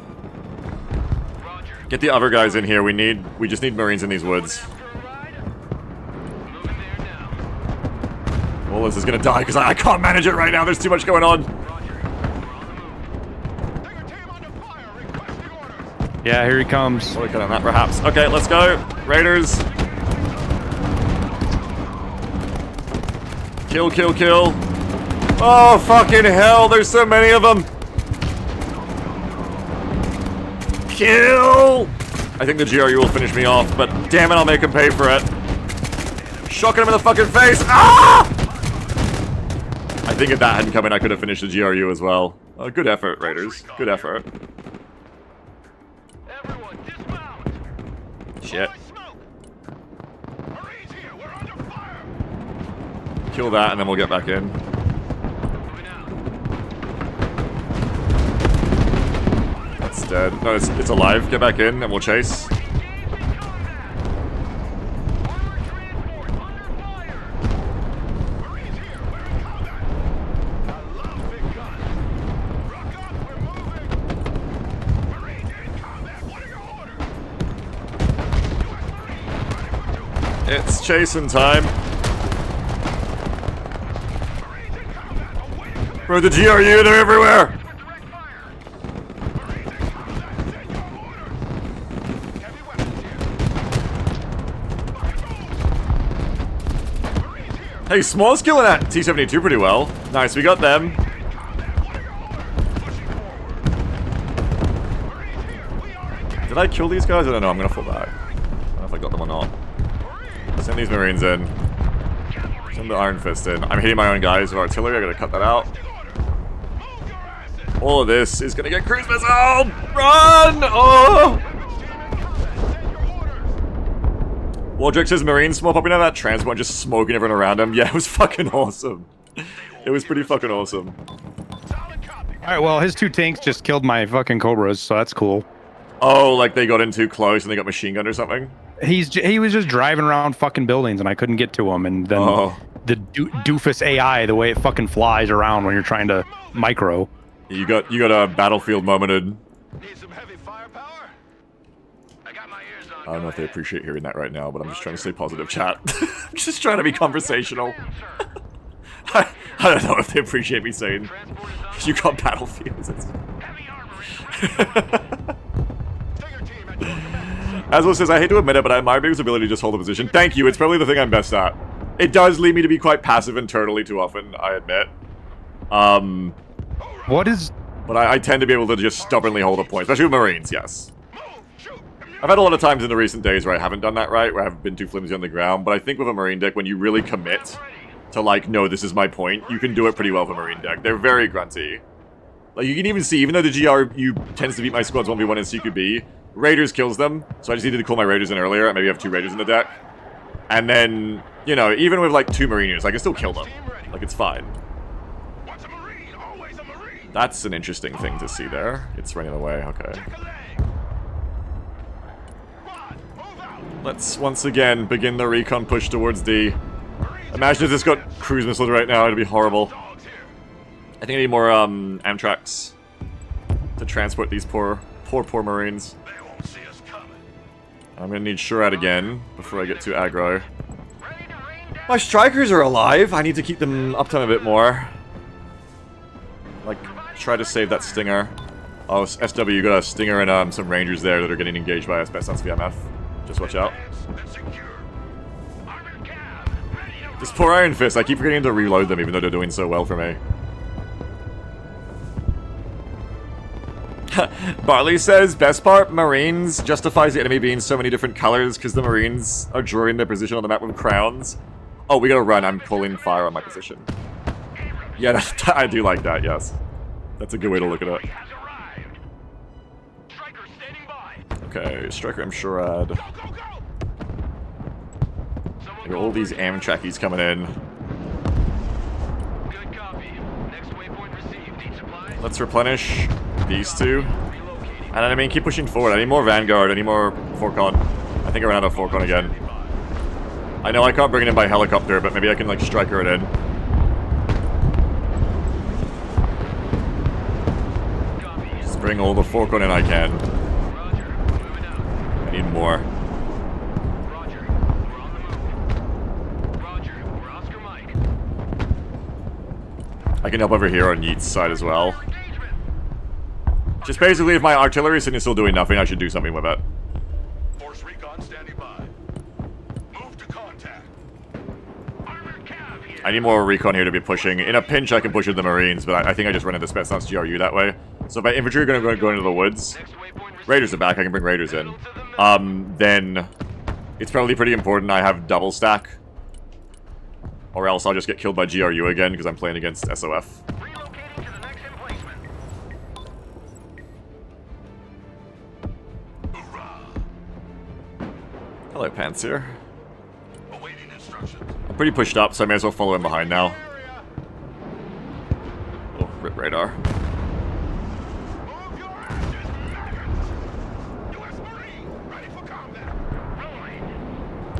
Roger. Get the other guys in here. We just need Marines in these woods. After a ride? Moving there now. Wallace is gonna die because I can't manage it right now. There's too much going on. Roger. We're on the move. Tiger team under fire. Requesting orders. Yeah, here he comes. We'll look at that perhaps. Okay, let's go. Raiders. Kill, kill, kill. Oh, fucking hell. There's so many of them. Kill. I think the GRU will finish me off, but damn it, I'll make him pay for it. Shocking him in the fucking face. Ah! I think if that hadn't come in, I could have finished the GRU as well. Good effort, Raiders. Good effort. Everyone, dismount. Shit. Holy smoke. Marines here. We're under fire. Kill that, and then we'll get back in. Moving out. It's dead. No, it's alive. Get back in, and we'll chase. Engage in combat. Armored transport under fire. Marines here. We're in combat. I love big guns. Rock up. We're moving. Marines in combat. What are your orders? U.S. Marines ready for duty. It's chasing time. Marines in combat. Awaiting command. Bro, the GRU, they're everywhere. For direct fire. Marines in combat. Send your orders. Heavy weapons here. Fucking move. Marines here. Hey, Small's killing that T-72 pretty well. Nice, we got them. In combat. What are your orders? Pushing forward. Marines here. We are engaged. Did I kill these guys? I don't know. I'm gonna fall back. I don't know if I got them or not. Send these Marines in. Send the Iron Fist in. I'm hitting my own guys with artillery. I gotta cut that out. Move your asses. All of this is gonna get cruise missile. Run! Oh! Waldrick says Marines small popping out of that transport and just smoking everyone around him. Yeah, it was fucking awesome. It was pretty fucking awesome. Solid copy. All right, well, his 2 tanks just killed my fucking Cobras, so that's cool. Oh, like they got in too close and they got machine gunned or something? He was just driving around fucking buildings, and I couldn't get to him. And then Oh. the doofus AI, the way it fucking flies around when you're trying to micro. You got a battlefield momented. Need some heavy firepower? I got my ears on. I don't know if they appreciate hearing that right now, but I'm just trying to stay positive, chat. I'm just trying to be conversational. I don't know if they appreciate me saying Transport is on. you got battlefields. It's- Heavy armory. Tiger team at your command. Aswell says, I hate to admit it, but I admire Big's ability to just hold a position. Thank you, it's probably the thing I'm best at. It does lead me to be quite passive internally too often, I admit. What is... But I tend to be able to just stubbornly hold a point, especially with Marines, yes. Move. Shoot. I've had a lot of times in the recent days where I haven't done that right, where I've been too flimsy on the ground, but I think with a Marine deck, when you really commit to like, no, this is my point, you can do it pretty well for Marine deck. They're very grunty. Like, you can even see, even though the GRU tends to beat my squads 1v1 in CQB, Raiders kills them, so I just needed to call my Raiders in earlier, and maybe have 2 Raiders in the deck. And then, you know, even with like 2 Marines, I can still kill them. Like, it's fine. What's a Marine? Always a Marine. That's an interesting thing to see there. It's running away, okay. Take a leg. Squad, move out. Let's once again begin the recon push towards D. Imagine if this got cruise missiles right now, it'd be horrible. Dogs here. I think I need more Amtraks to transport these poor Marines. They won't see us coming. I'm gonna need Shurad again before I get too aggro. Ready to rain down. My strikers are alive. I need to keep them uptime a bit more. Like, try to save that Stinger. Oh, SW, you got a Stinger and some Rangers there that are getting engaged by Asbestos VMF. Just watch out. And secure. Armored cab. Ready to This poor Iron Fist, I keep forgetting to reload them even though they're doing so well for me. Barley says, best part, Marines justifies the enemy being so many different colors because the Marines are drawing their position on the map with crowns. Oh, we gotta run. I'm calling fire on my position. Yeah, I do like that, yes. That's a good way to look at it. has arrived. Striker standing by. Okay, Striker M. Shurad. Go, go, go. Look at all these Amtrakies coming in. Good copy. Next waypoint received. Need supplies. Let's replenish these 2. Relocating. And I mean, keep pushing forward. I need more Vanguard. I need more Forcon. I think I ran out of Forcon again. I know I can't bring it in by helicopter, but maybe I can, like, striker it in. Just bring all the Forkon in I can. I need more. I can help over here on Yeet's side as well. Just basically, if my artillery is still doing nothing, I should do something with it. Force recon standing by. Move to contact. Armored cav here. I need more recon here to be pushing. In a pinch, I can push with the Marines, but I think I just run into Spetsnaz GRU that way. So if my infantry are going to go into the woods, Raiders are back, I can bring Raiders in. Then it's probably pretty important I have double stack. Or else I'll just get killed by GRU again because I'm playing against SOF. Relocating to the next emplacement. Hello, Panzer. Awaiting instructions. I'm pretty pushed up, so I may as well follow him behind now. Oh, rip radar. Move your asses, maggots. U.S. Marine, ready for combat. Rolling.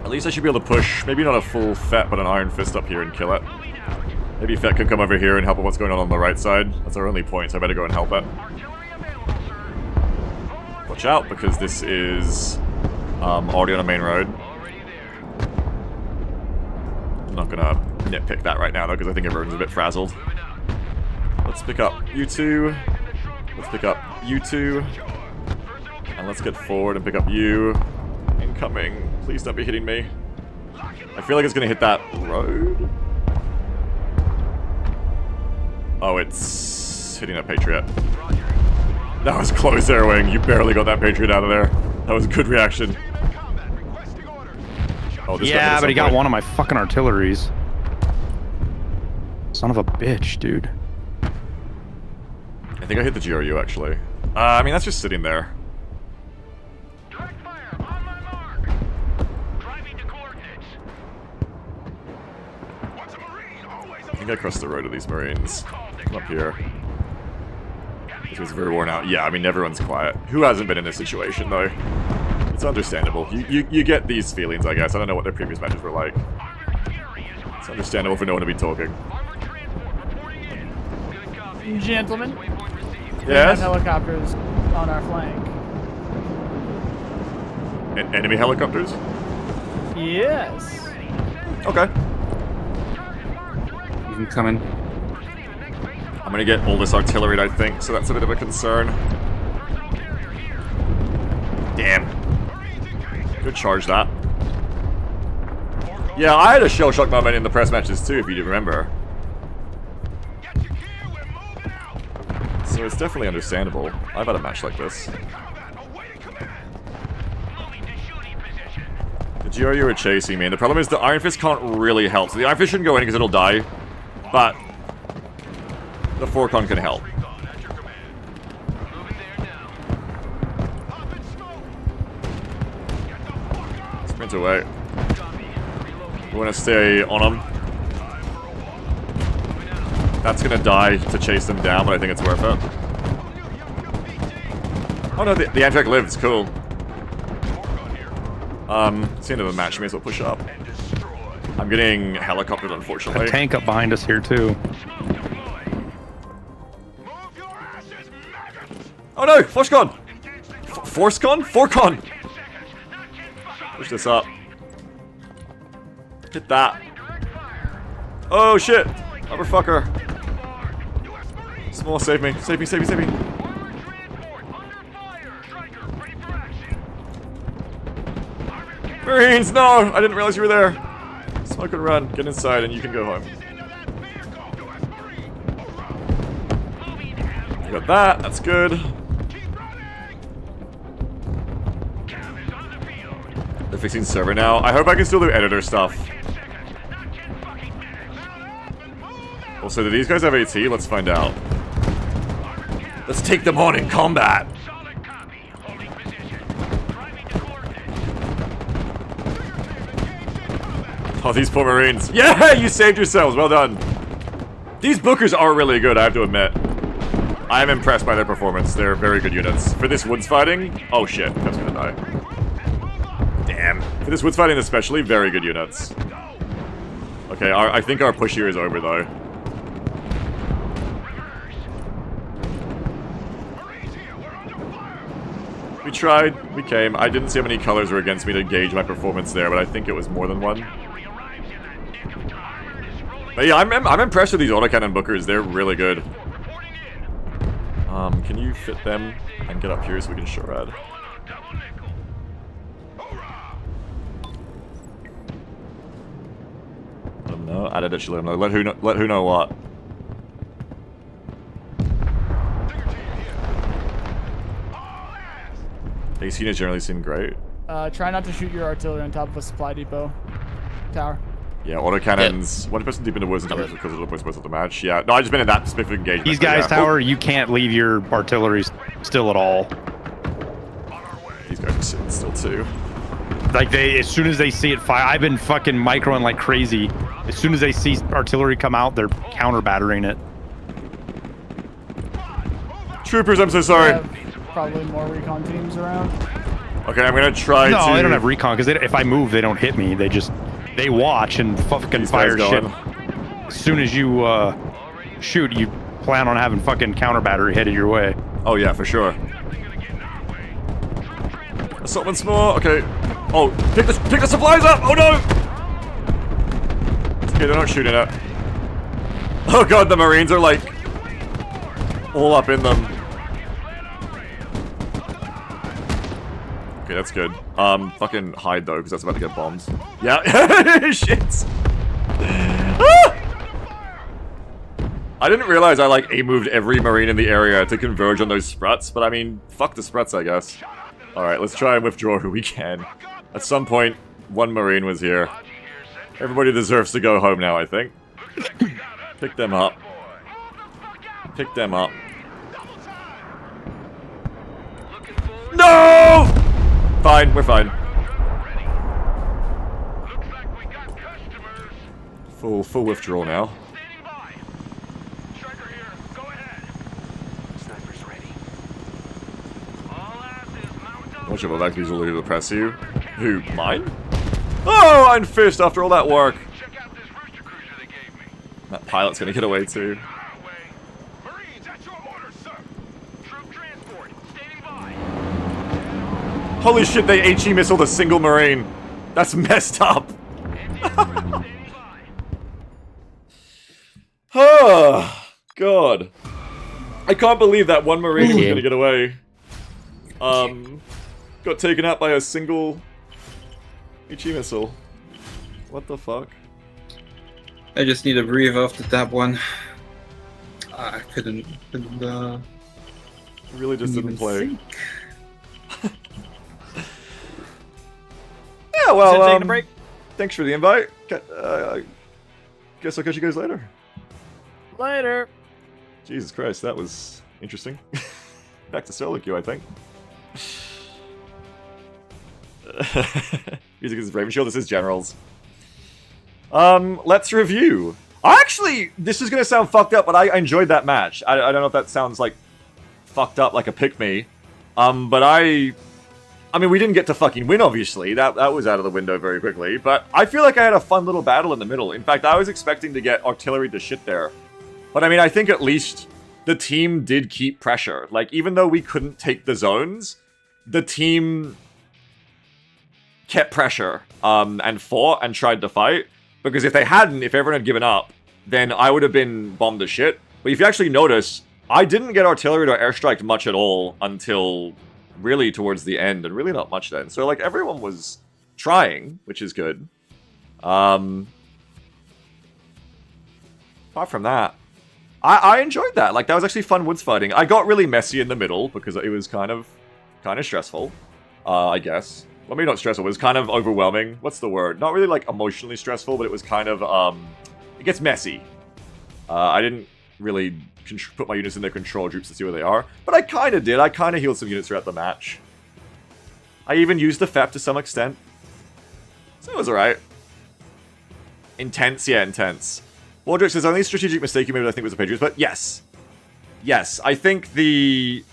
At least I should be able to push, maybe not a full Fett, but an Iron Fist up here and kill it. Moving out. Maybe Fett can come over here and help with what's going on the right side. That's our only point, so I better go and help it. Artillery available, sir. Watch out, because this is already on a main road. Already there. I'm not gonna nitpick that right now, though, because I think everyone's a bit frazzled. Moving out. Let's pick up you two. Let's pick up you two. And let's get forward and pick up you. Incoming. Please don't be hitting me. I feel like it's gonna hit that road. Oh, it's hitting a Patriot. That was close, Airwing. You barely got that Patriot out of there. That was a good reaction. Oh, this Yeah, but he got one of my fucking artilleries. Son of a bitch, dude. I think I hit the GRU, actually. I mean, that's just sitting there. Direct fire, on my mark. Driving to coordinates. What's a Marine? Always I think I crossed the road with these Marines. Come up here. This was very worn out. Yeah, I mean, everyone's quiet. Who hasn't been in this situation, though? It's understandable. You get these feelings, I guess. I don't know what their previous matches were like. It's understandable for no one to be talking. Gentlemen, we have Yes? helicopters on our flank. Enemy helicopters? Yes. Okay. You can come in. I'm gonna get all this artillery, I think, so that's a bit of a concern. Damn. Good charge, that. Yeah, I had a shell shock moment in the press matches too, if you do remember. So it's definitely understandable. I've had a match like this. The GRU are chasing me, and the problem is the Iron Fist can't really help. So the Iron Fist shouldn't go in because it'll die, but the Forkon can help. Sprint away. We want to stay on them. That's gonna die to chase them down, but I think it's worth it. Oh no, the Amtrak lives. Cool. It's the end of the match. We may as well push up. I'm getting helicoptered, unfortunately. A tank up behind us here too. Oh no! Forcecon! Forcecon? Forcon! Push this up. Hit that. Oh shit! Motherfucker. Small, save me. Save me, save me, save me. Marines, no! I didn't realize you were there. Smoke and run. Get inside and you can go home. You got that. That's good. They're fixing server now. I hope I can still do editor stuff. Also, do these guys have AT? Let's find out. Let's take them on in combat. Oh, these poor Marines. Yeah, you saved yourselves. Well done. These Bookers are really good, I have to admit. I am impressed by their performance. They're very good units. For this woods fighting, oh shit, that's gonna die. Damn. For this woods fighting especially, very good units. Okay, I think our push here is over, though. We tried, we came. I didn't see how many colors were against me to gauge my performance there, but I think it was more than one. But yeah, I'm impressed with these autocannon bookers. They're really good. Can you fit them and get up here so we can charade? Let them know. I did actually let them know. Let who know what. These units generally seem great. Try not to shoot your artillery on top of a supply depot tower. Yeah, autocannons. One person deep in the woods and because of the points both of the match. Yeah, no, I just been in that specific engagement. These guys, yeah. tower, you can't leave your artillery still at all. These guys are sitting still too. Like as soon as they see it fire, I've been fucking microing like crazy. As soon as they see artillery come out, they're counter battering it. Troopers, I'm so sorry. Probably more recon teams around. Okay, I'm gonna try to... No, they don't have recon, because if I move, they don't hit me. They watch and fucking fire shit. As soon as you shoot, you plan on having fucking counter battery headed your way. Oh yeah, for sure. Assaultment's more, okay. Oh, pick the supplies up! Oh no! Okay, they're not shooting it. Oh god, the Marines are like... all up in them. Okay, that's good. Fucking hide though, because that's about to get bombed. Yeah, shit! Ah! I didn't realize I like A-moved every Marine in the area to converge on those Spruts, but I mean, fuck the Spruts, I guess. Alright, let's try and withdraw who we can. At some point, one Marine was here. Everybody deserves to go home now, I think. Pick them up. Pick them up. No! Fine, we're fine. Full withdrawal now. Watch out, that usually to press you. Who, mine? Oh, I'm fished after all that work. That pilot's gonna get away too. Holy shit, they HE missiled a single Marine. That's messed up. Oh, God. I can't believe that one Marine was gonna get away. Got taken out by a single HE missile. What the fuck? I just need to breathe after that one. I couldn't Really just didn't play. think. Yeah, well, taking a break? thanks for the invite. Guess I'll catch you guys later. Later. Jesus Christ, that was interesting. Back to solo queue, I think. Music is Raven Shield, this is Generals. Let's review. This is gonna sound fucked up, but I enjoyed that match. I don't know if that sounds like fucked up like a pick-me. But I mean, we didn't get to fucking win, obviously. That was out of the window very quickly. But I feel like I had a fun little battle in the middle. In fact, I was expecting to get artillery to shit there. But I mean, I think at least the team did keep pressure. Like, even though we couldn't take the zones, the team kept pressure and fought and tried to fight. Because if they hadn't, if everyone had given up, then I would have been bombed to shit. But if you actually notice, I didn't get artillery or airstrike much at all until really towards the end, and really not much then. So, like, everyone was trying, which is good. Apart from that, I enjoyed that. Like, that was actually fun woods fighting. I got really messy in the middle because it was kind of stressful, I guess. Well, maybe not stressful, it was kind of overwhelming. What's the word? Not really, like, emotionally stressful, but it was kind of, it gets messy. I didn't really put my units in their control groups to see where they are, but I kind of did. I kind of healed some units throughout the match. I even used the FEP to some extent. So it was alright. Intense, yeah, intense. Waldrich says, only strategic mistake you made, I think, was the Patriots, but yes. Yes, I think the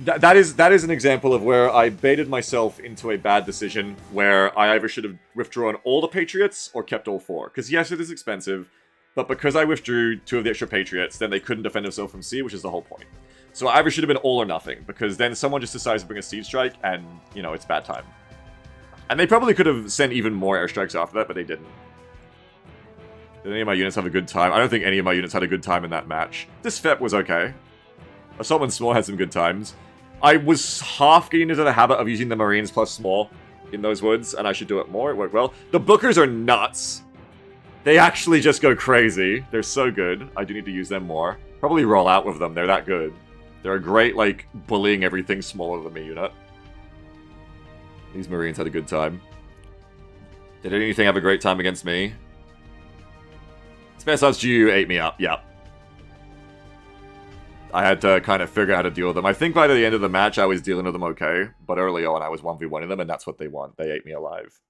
that is an example of where I baited myself into a bad decision where I either should have withdrawn all the Patriots or kept all 4. Because yes, it is expensive, but because I withdrew 2 of the extra Patriots, then they couldn't defend themselves from sea, which is the whole point. So I either should have been all or nothing, because then someone just decides to bring a siege strike, and, you know, it's bad time. And they probably could have sent even more airstrikes after that, but they didn't. Did any of my units have a good time? I don't think any of my units had a good time in that match. This FEP was okay. Assault and Small had some good times. I was half getting into the habit of using the Marines plus Small in those woods, and I should do it more. It worked well. The Bookers are nuts. They actually just go crazy. They're so good. I do need to use them more. Probably roll out with them. They're that good. They're a great, like, bullying everything smaller than me unit. These Marines had a good time. Did anything have a great time against me? Spare Subs G ate me up. Yep. I had to kind of figure out how to deal with them. I think by the end of the match, I was dealing with them okay. But early on, I was 1v1ing them, and that's what they want. They ate me alive.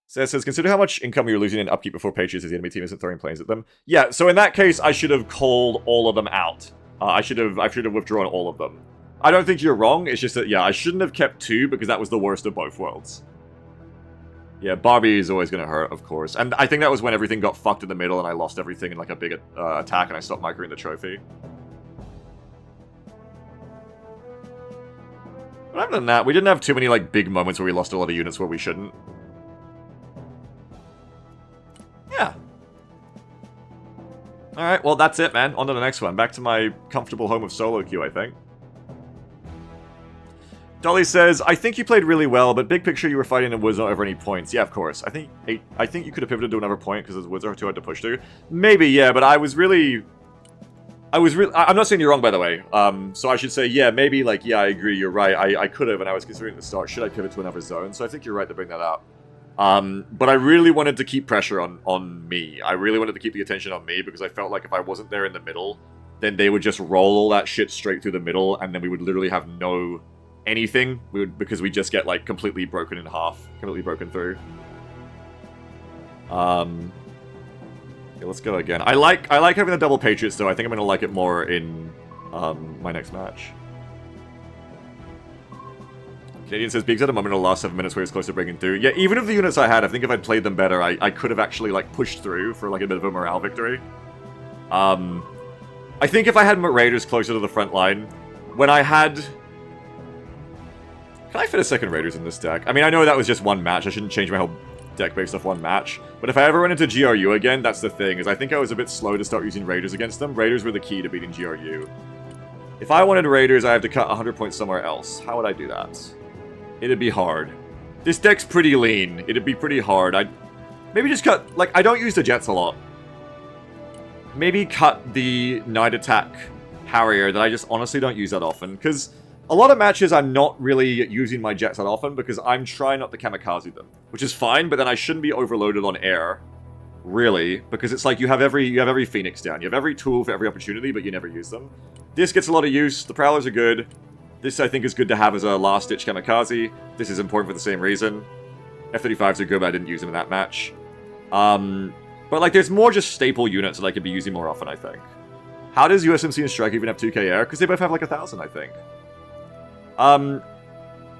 Says, consider how much income you're losing in upkeep before Patriots as the enemy team isn't throwing planes at them. Yeah, so in that case, I should have called all of them out. I should have withdrawn all of them. I don't think you're wrong. It's just that, yeah, I shouldn't have kept 2 because that was the worst of both worlds. Yeah, Barbie is always going to hurt, of course. And I think that was when everything got fucked in the middle and I lost everything in like a big attack and I stopped microing the trophy. But other than that, we didn't have too many like big moments where we lost a lot of units where we shouldn't. Yeah. Alright, well that's it, man. On to the next one. Back to my comfortable home of solo queue, I think. Dolly says, I think you played really well, but big picture you were fighting in woods not over any points. Yeah, of course. I think you could have pivoted to another point because the woods are too hard to push to. Maybe, yeah, but I'm not saying you're wrong, by the way. So I should say, yeah, maybe, like, yeah, I agree, you're right. I could have, and I was considering at the start, should I pivot to another zone? So I think you're right to bring that up. But I really wanted to keep pressure on me. I really wanted to keep the attention on me because I felt like if I wasn't there in the middle, then they would just roll all that shit straight through the middle, and then we would literally have no anything. Because we just get, like, completely broken in half. Completely broken through. Yeah, let's go again. I like having the double Patriots, though. I think I'm going to like it more in my next match. Canadian says, Biggs had a moment in the last 7 minutes where he was close to breaking through. Yeah, even of the units I had, I think if I'd played them better, I could have actually, like, pushed through for, like, a bit of a morale victory. I think if I had Raiders closer to the front line, when I had... Can I fit a second Raiders in this deck? I mean, I know that was just one match. I shouldn't change my whole deck based off one match. But if I ever run into GRU again, that's the thing, is I think I was a bit slow to start using Raiders against them. Raiders were the key to beating GRU. If I wanted Raiders, I have to cut 100 points somewhere else. How would I do that? It'd be hard. This deck's pretty lean. It'd be pretty hard. I'd maybe just cut... Like, I don't use the Jets a lot. Maybe cut the Night Attack Harrier that I just honestly don't use that often. Because a lot of matches I'm not really using my Jets that often because I'm trying not to kamikaze them. Which is fine, but then I shouldn't be overloaded on air. Really. Because it's like you have every Phoenix down. You have every tool for every opportunity, but you never use them. This gets a lot of use. The Prowlers are good. This, I think, is good to have as a last-ditch kamikaze. This is important for the same reason. F-35s are good, but I didn't use them in that match. But, like, there's more just staple units that I could be using more often, I think. How does USMC and Strike even have 2k air? Because they both have, like, 1,000, I think.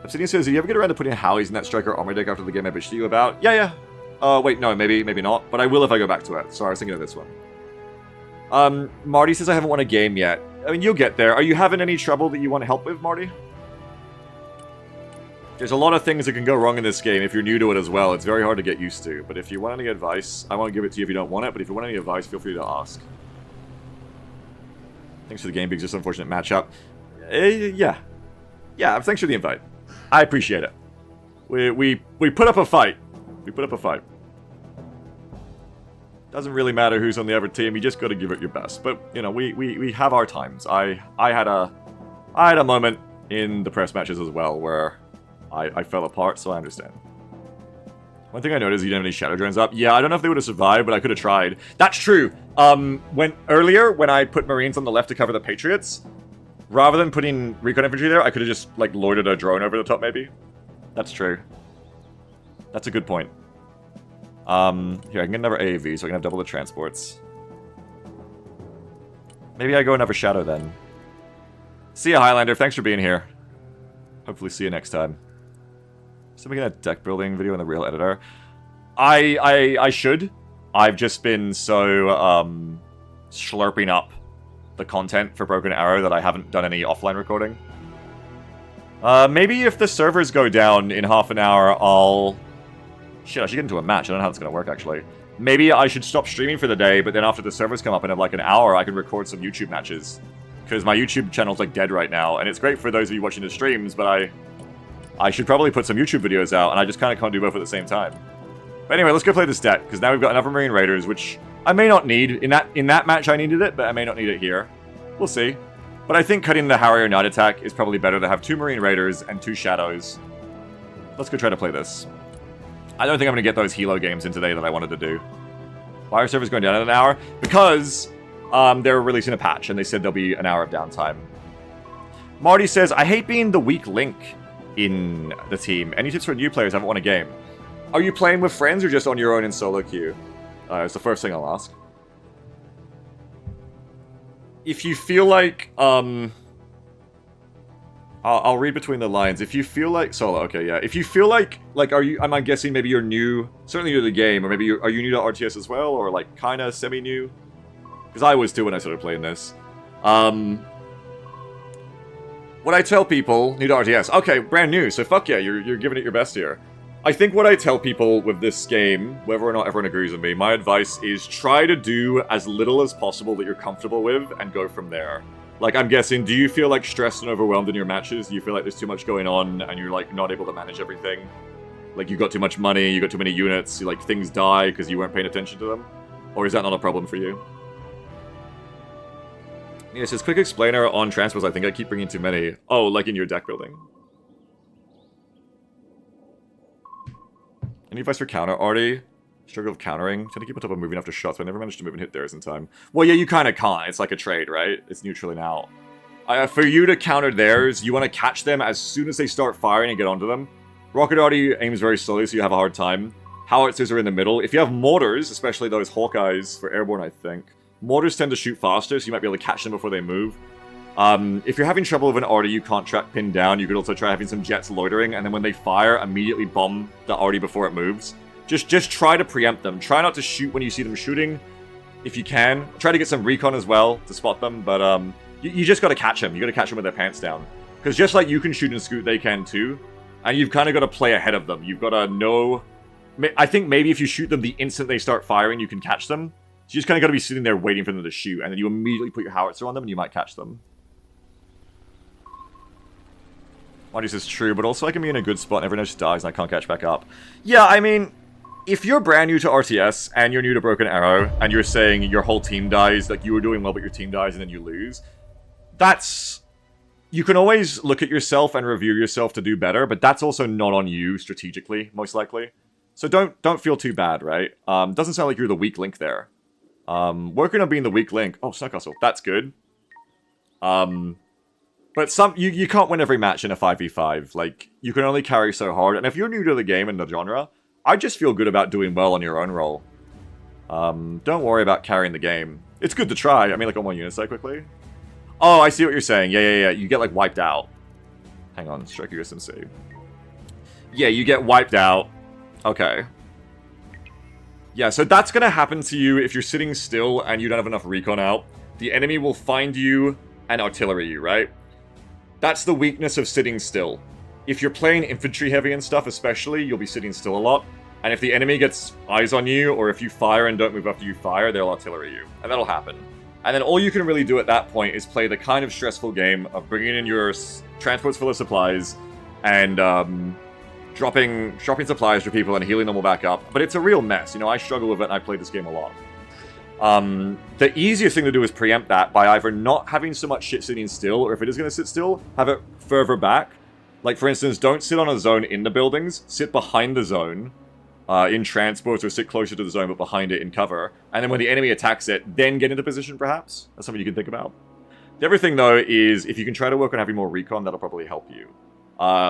Obsidian says, do you ever get around to putting Howleys in that Striker armor deck after the game I bitched to you about? Yeah. Wait, no, maybe not. But I will if I go back to it. Sorry, I was thinking of this one. Marty says I haven't won a game yet. I mean, you'll get there. Are you having any trouble that you want help with, Marty? There's a lot of things that can go wrong in this game if you're new to it as well. It's very hard to get used to. But if you want any advice, I won't give it to you if you don't want it. But if you want any advice, feel free to ask. Thanks for the game, Biggs. Just an unfortunate matchup. Yeah. Yeah, thanks for the invite. I appreciate it. We put up a fight. We put up a fight. Doesn't really matter who's on the other team. You just got to give it your best. But you know, we have our times. I had a moment in the press matches as well where I fell apart. So I understand. One thing I noticed, you didn't have any shadow drones up. Yeah, I don't know if they would have survived, but I could have tried. That's true. When I put Marines on the left to cover the Patriots, rather than putting recon infantry there, I could have just like loitered a drone over the top. Maybe. That's true. That's a good point. Here, I can get another AAV, so I can have double the transports. Maybe I go another Shadow then. See ya, Highlander. Thanks for being here. Hopefully see you next time. So making a deck building video in the real editor. I should. I've just been so slurping up the content for Broken Arrow that I haven't done any offline recording. Maybe if the servers go down in half an hour, I'll... Shit, I should get into a match. I don't know how it's going to work, actually. Maybe I should stop streaming for the day, but then after the servers come up in like an hour, I can record some YouTube matches. Because my YouTube channel's like dead right now, and it's great for those of you watching the streams, but I should probably put some YouTube videos out, and I just kind of can't do both at the same time. But anyway, let's go play this deck, because now we've got another Marine Raiders, which I may not need. In that match I needed it, but I may not need it here. We'll see. But I think cutting the Harrier Night Attack is probably better to have 2 Marine Raiders and 2 Shadows. Let's go try to play this. I don't think I'm going to get those Hilo games in today that I wanted to do. Why are servers going down in an hour? Because they're releasing a patch, and they said there'll be an hour of downtime. Marty says, I hate being the weak link in the team. Any tips for new players who haven't won a game? Are you playing with friends or just on your own in solo queue? It's the first thing I'll ask. If you feel like, I'll read between the lines. If you feel like, solo, okay, yeah. If you feel like am I guessing maybe you're new, certainly new to the game, or maybe are you new to RTS as well, or like kinda semi-new? Because I was too when I started playing this. What I tell people, new to RTS, okay, brand new, so fuck yeah, you're giving it your best here. I think what I tell people with this game, whether or not everyone agrees with me, my advice is try to do as little as possible that you're comfortable with and go from there. Like, I'm guessing, do you feel like stressed and overwhelmed in your matches? Do you feel like there's too much going on and you're like not able to manage everything? Like you got too much money, you got too many units, like things die because you weren't paying attention to them? Or is that not a problem for you? Yes, his quick explainer on transports, I think I keep bringing too many. Oh, like in your deck building. Any advice for counter, Artie? Struggle of countering. Tend to keep on top of moving after shots, but I never managed to move and hit theirs in time. Well, yeah, you kind of can't. It's like a trade, right? It's neutral and out. For you to counter theirs, you want to catch them as soon as they start firing and get onto them. Rocket Artie aims very slowly, so you have a hard time. Howitzers are in the middle. If you have mortars, especially those Hawkeyes for airborne, I think, mortars tend to shoot faster, so you might be able to catch them before they move. If you're having trouble with an Artie you can't track pin down, you could also try having some jets loitering, and then when they fire, immediately bomb the Artie before it moves. Just try to preempt them. Try not to shoot when you see them shooting, if you can. Try to get some recon as well to spot them, but you just gotta catch them. You gotta catch them with their pants down. Because just like you can shoot and scoot, they can too. And you've kind of got to play ahead of them. You've got to know... I think maybe if you shoot them the instant they start firing, you can catch them. So you just kind of got to be sitting there waiting for them to shoot, and then you immediately put your howitzer on them, and you might catch them. Marty says true, but also I can be in a good spot and everyone just dies and I can't catch back up. Yeah, I mean... If you're brand new to RTS, and you're new to Broken Arrow, and you're saying your whole team dies, like you were doing well but your team dies and then you lose, that's... You can always look at yourself and review yourself to do better, but that's also not on you strategically, most likely. So don't feel too bad, right? Doesn't sound like you're the weak link there. Working on being the weak link. Oh, Snow Castle, that's good. But you can't win every match in a 5v5. Like, you can only carry so hard, and if you're new to the game and the genre... I just feel good about doing well on your own roll. Don't worry about carrying the game. It's good to try. I mean, like, on one unit side quickly. Oh, I see what you're saying. Yeah. You get, like, wiped out. Hang on. Strike USMC. Yeah, you get wiped out. Okay. Yeah, so that's going to happen to you if you're sitting still and you don't have enough recon out. The enemy will find you and artillery you, right? That's the weakness of sitting still. If you're playing infantry heavy and stuff especially, you'll be sitting still a lot. And if the enemy gets eyes on you, or if you fire and don't move after you fire, they'll artillery you. And that'll happen. And then all you can really do at that point is play the kind of stressful game of bringing in your transports full of supplies and dropping supplies for people and healing them all back up. But it's a real mess. You know, I struggle with it and I play this game a lot. The easiest thing to do is preempt that by either not having so much shit sitting still, or if it is going to sit still, have it further back. Like, for instance, don't sit on a zone in the buildings, sit behind the zone in transports, or sit closer to the zone but behind it in cover. And then when the enemy attacks it, then get into position, perhaps? That's something you can think about. The other thing, though, is if you can try to work on having more recon, that'll probably help you.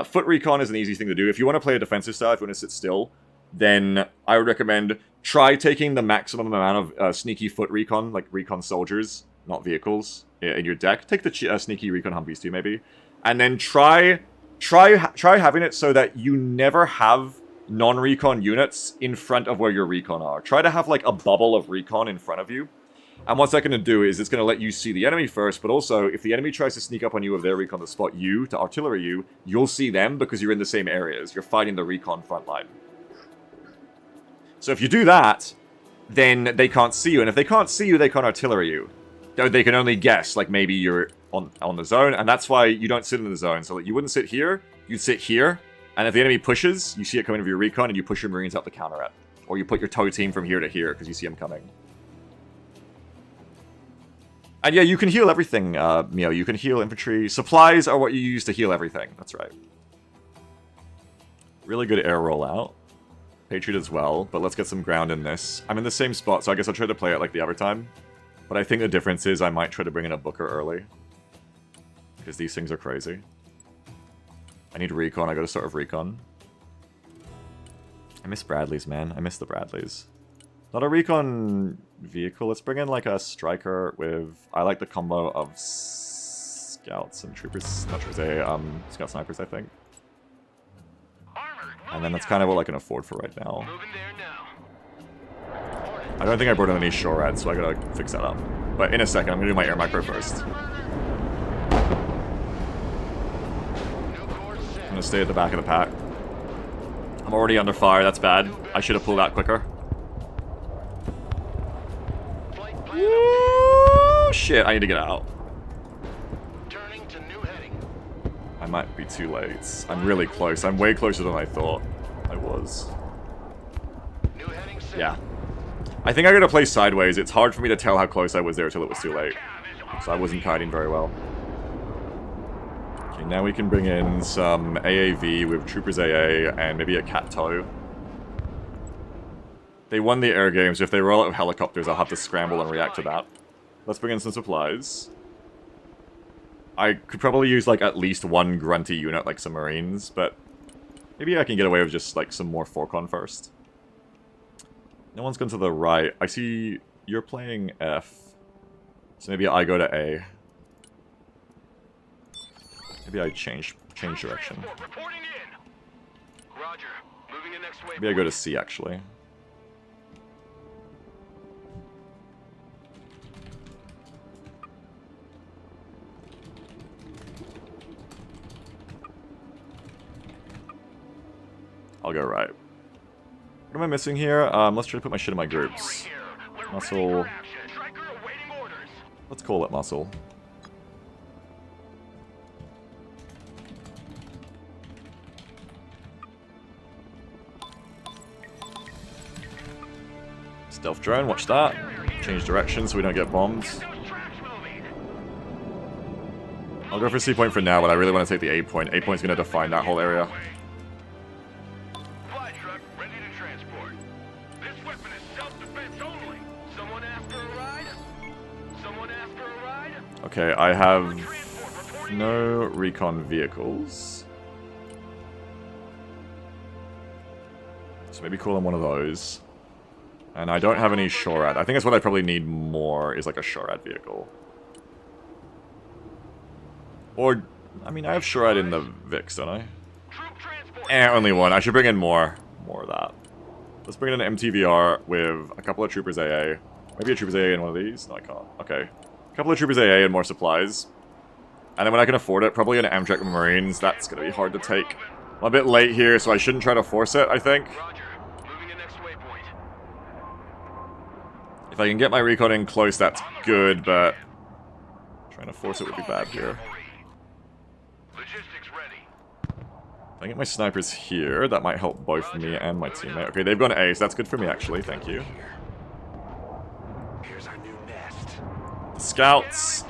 Foot recon is an easy thing to do. If you want to play a defensive style, if you want to sit still, then I would recommend try taking the maximum amount of sneaky foot recon, like recon soldiers, not vehicles, in your deck. Take the sneaky recon Humvees too, maybe. And then try having it so that you never have non-recon units in front of where your recon are. Try to have like a bubble of recon in front of you. And what's that going to do is it's going to let you see the enemy first, but also if the enemy tries to sneak up on you with their recon to spot you, to artillery you, you'll see them because you're in the same areas. You're fighting the recon front line. So if you do that, then they can't see you. And if they can't see you, they can't artillery you. They can only guess, like maybe you're on the zone, and that's why you don't sit in the zone. So you wouldn't sit here, you'd sit here, and if the enemy pushes, you see it coming with your recon, and you push your Marines out to counter it. Or you put your tow team from here to here, because you see them coming. And yeah, you can heal everything, Mio. You can heal infantry. Supplies are what you use to heal everything. That's right. Really good air rollout. Patriot as well, but let's get some ground in this. I'm in the same spot, so I guess I'll try to play it like the other time. But I think the difference is I might try to bring in a Booker early. Because these things are crazy. I need recon, I gotta start with recon. I miss Bradleys, man. I miss the Bradleys. Not a recon vehicle. Let's bring in like a striker with... I like the combo of scouts and troopers. Not troopers, scout snipers, I think. And then that's kind of what I can afford for right now. I don't think I brought in any SHORAD, so I gotta fix that up. But in a second, I'm gonna do my air macro first. I'm gonna stay at the back of the pack. I'm already under fire, that's bad. I should have pulled out quicker. Ooh, shit, I need to get out. I might be too late. I'm really close. I'm way closer than I thought I was. Yeah. I think I gotta play sideways. It's hard for me to tell how close I was there until it was too late. So I wasn't kiting very well. Okay, now we can bring in some AAV with Troopers AA and maybe a Cat Tow. They won the air game, so if they roll out with helicopters, I'll have to scramble and react to that. Let's bring in some supplies. I could probably use like at least one grunty unit, like some Marines, but maybe I can get away with just like some more Forcon first. No one's gone to the right. I see you're playing F, so maybe I go to A. Maybe I change direction. Maybe I go to C actually. I'll go right. What am I missing here? Let's try to put my shit in my groups. Muscle. Let's call it muscle. Stealth drone, watch that. Change direction so we don't get bombed. I'll go for C point for now, but I really want to take the A point. A point's going to define that whole area. Okay, I have no recon vehicles. So maybe call them one of those. And I don't have any SHORAD. I think that's what I probably need more, is like a SHORAD vehicle. Or, I mean, I have SHORAD in the VIX, don't I? Only one. I should bring in more. More of that. Let's bring in an MTVR with a couple of Troopers AA. Maybe a Troopers AA in one of these? No, I can't. Okay. A couple of Troopers AA and more supplies. And then when I can afford it, probably an Amtrak with Marines. That's going to be hard to take. I'm a bit late here, so I shouldn't try to force it, I think. If I can get my recon in close, that's good, but trying to force it would be bad here. If I get my snipers here, that might help both me and my teammate. Okay, they've gone A, so that's good for me, actually. Thank you. The scouts.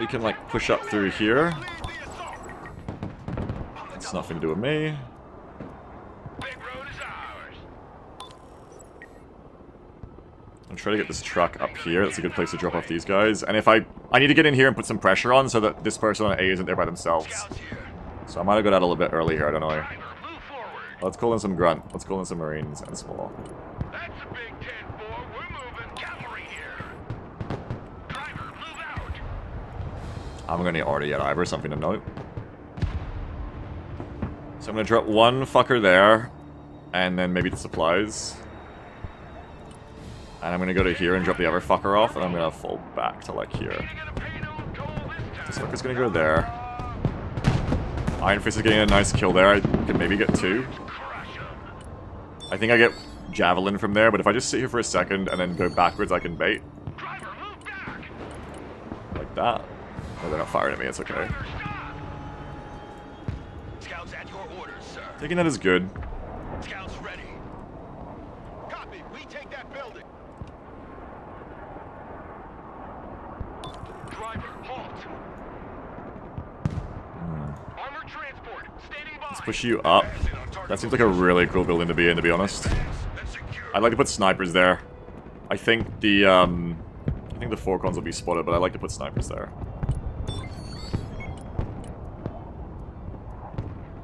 We can, like, push up through here. That's nothing to do with me. I'm trying to get this truck up here. That's a good place to drop off these guys. And if I need to get in here and put some pressure on so that this person on A isn't there by themselves. So I might have got out a little bit early here. I don't know. Let's call in some grunt. Let's call in some Marines and small. I haven't got any arty yet either, something to note. So I'm gonna drop one fucker there, and then maybe the supplies. And I'm gonna go to here and drop the other fucker off, and I'm gonna fall back to like here. This fucker's gonna go there. Iron Fist is getting a nice kill there. I can maybe get 2. I think I get Javelin from there, but if I just sit here for a second and then go backwards, I can bait. Like that. Oh, they're not firing at me, it's okay. Scouts at your orders, sir. Taking that is good. Scouts ready. Copy. We take that building. Driver, halt. Armored transport, standing by. Let's push you up. That seems like a really cool building to be in, to be honest. I'd like to put snipers there. I think the Forcons will be spotted, but I like to put snipers there.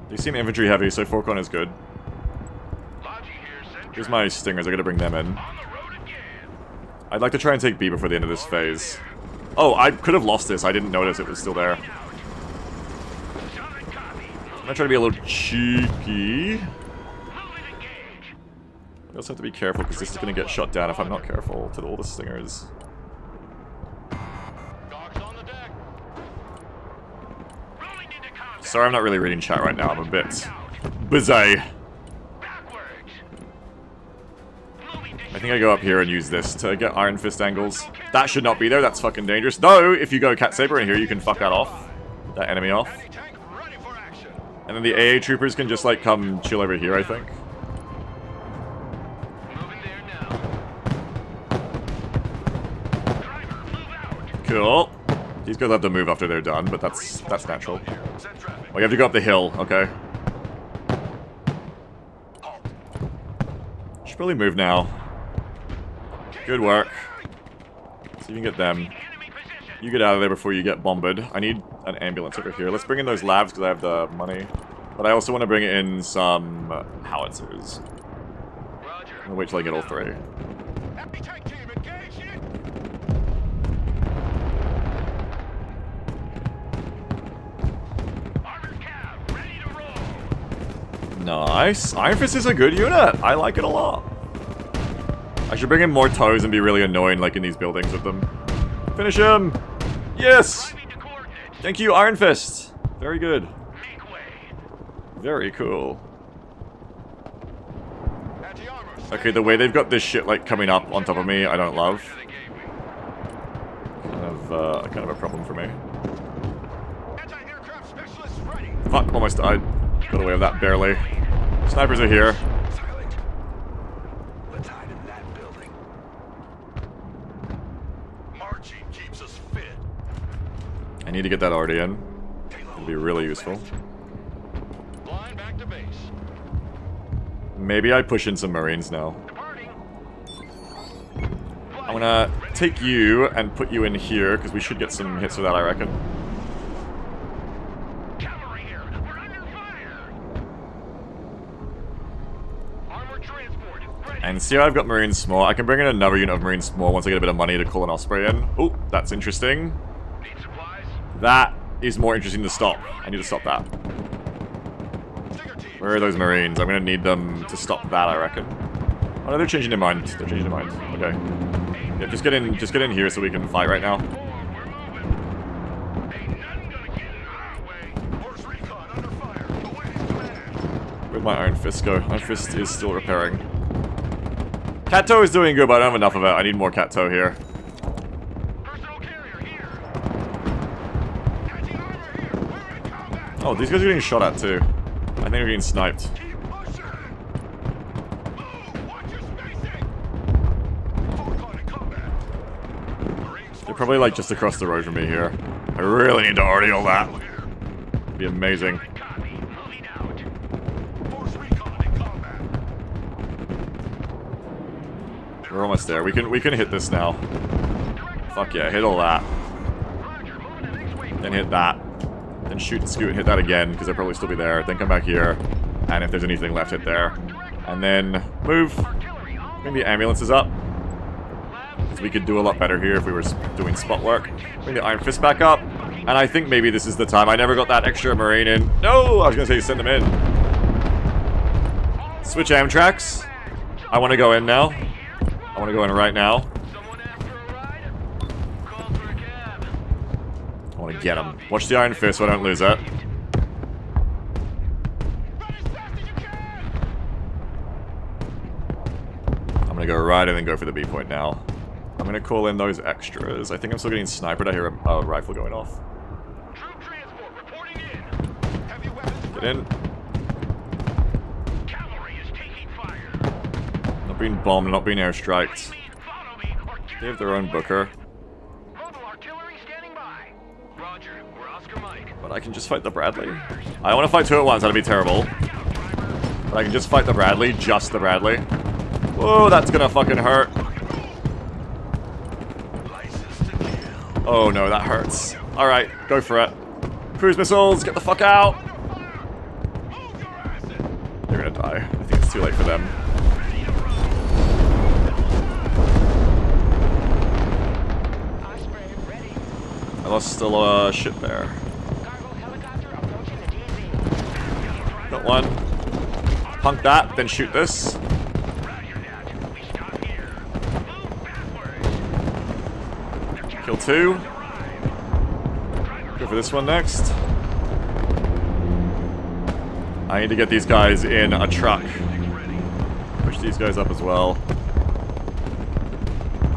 They seem infantry heavy, so Forcon is good. Here's my stingers, I gotta bring them in. I'd like to try and take B before the end of this phase. Oh, I could have lost this, I didn't notice it was still there. I'm gonna try to be a little cheeky. I also have to be careful because this is gonna get shot down if I'm not careful to all the stingers. Sorry, I'm not really reading chat right now. I'm a bit busy. I think I go up here and use this to get Iron Fist angles. That should not be there. That's fucking dangerous. Though, if you go Cat Saber in here, you can fuck that off. That enemy off. And then the AA troopers can just, like, come chill over here, I think. Cool. These guys have to move after they're done, but that's natural. Oh, you have to go up the hill, okay. Should probably move now. Good work. So you can get them. You get out of there before you get bombarded. I need an ambulance over here. Let's bring in those labs because I have the money. But I also want to bring in some howitzers. I'm gonna wait till I get all 3. Nice. Iron Fist is a good unit. I like it a lot. I should bring in more toes and be really annoying like in these buildings with them. Finish him! Yes! Thank you, Iron Fist. Very good. Very cool. Okay, the way they've got this shit like coming up on top of me, I don't love. Kind of a problem for me. Fuck, almost died. Got away with that barely. Snipers are here. Let's hide in that building. Marching keeps us fit. I need to get that already in. It'll be really useful. Flying back to base. Maybe I push in some Marines now. I'm gonna take you and put you in here, because we should get some hits with that, I reckon. Cavalry here. We're under fire. Armored transport. Ready. And see how I've got Marines small? I can bring in another unit of Marines small once I get a bit of money to call an Osprey in. Oh, that's interesting. Need supplies? That is more interesting to stop. I need to stop that. Where are those Marines? I'm gonna need them to stop that, I reckon. Oh no, they're changing their mind. They're changing their mind. Okay. Yeah, just get in here so we can fight right now. Where'd my Iron Fist go? Iron Fist is still repairing. Kato is doing good, but I don't have enough of it. I need more Kato here. Oh, these guys are getting shot at too. I think they're getting sniped. They're probably like just across the road from me here. I really need to already all that. It'd be amazing. We're almost there. We can hit this now. Fuck yeah, hit all that. Then hit that. Then shoot and scoot and hit that again, because they'll probably still be there. Then come back here. And if there's anything left, hit there. And then move. Bring the ambulances up. Because we could do a lot better here if we were doing spot work. Bring the Iron Fist back up. And I think maybe this is the time. I never got that extra Marine in. No, I was going to say send them in. Switch Amtraks. I want to go in now. I want to go in right now. I want to get him. Watch the Iron Fist so I don't lose it. I'm going to go right and then go for the B point now. I'm going to call in those extras. I think I'm still getting sniped. I hear a rifle going off. Troop transport reporting in. Heavy weapons. Get in. Cavalry is taking fire. Not being bombed, not being airstriked. Follow me or They have their own Booker. Mobile artillery standing by. Roger, we're Oscar Mike. But I can just fight the Bradley. I don't want to fight two at once, that'd be terrible. But I can just fight the Bradley, just the Bradley. Whoa, that's gonna fucking hurt. Oh no, that hurts. Alright, go for it. Cruise missiles, get the fuck out! They're gonna die. I think it's too late for them. Osprey ready. I lost a lot of shit there. Cargo helicopter approaching the DZ. Got one. Punk that, then shoot this. Kill two. Go for this one next. I need to get these guys in a truck. Push these guys up as well.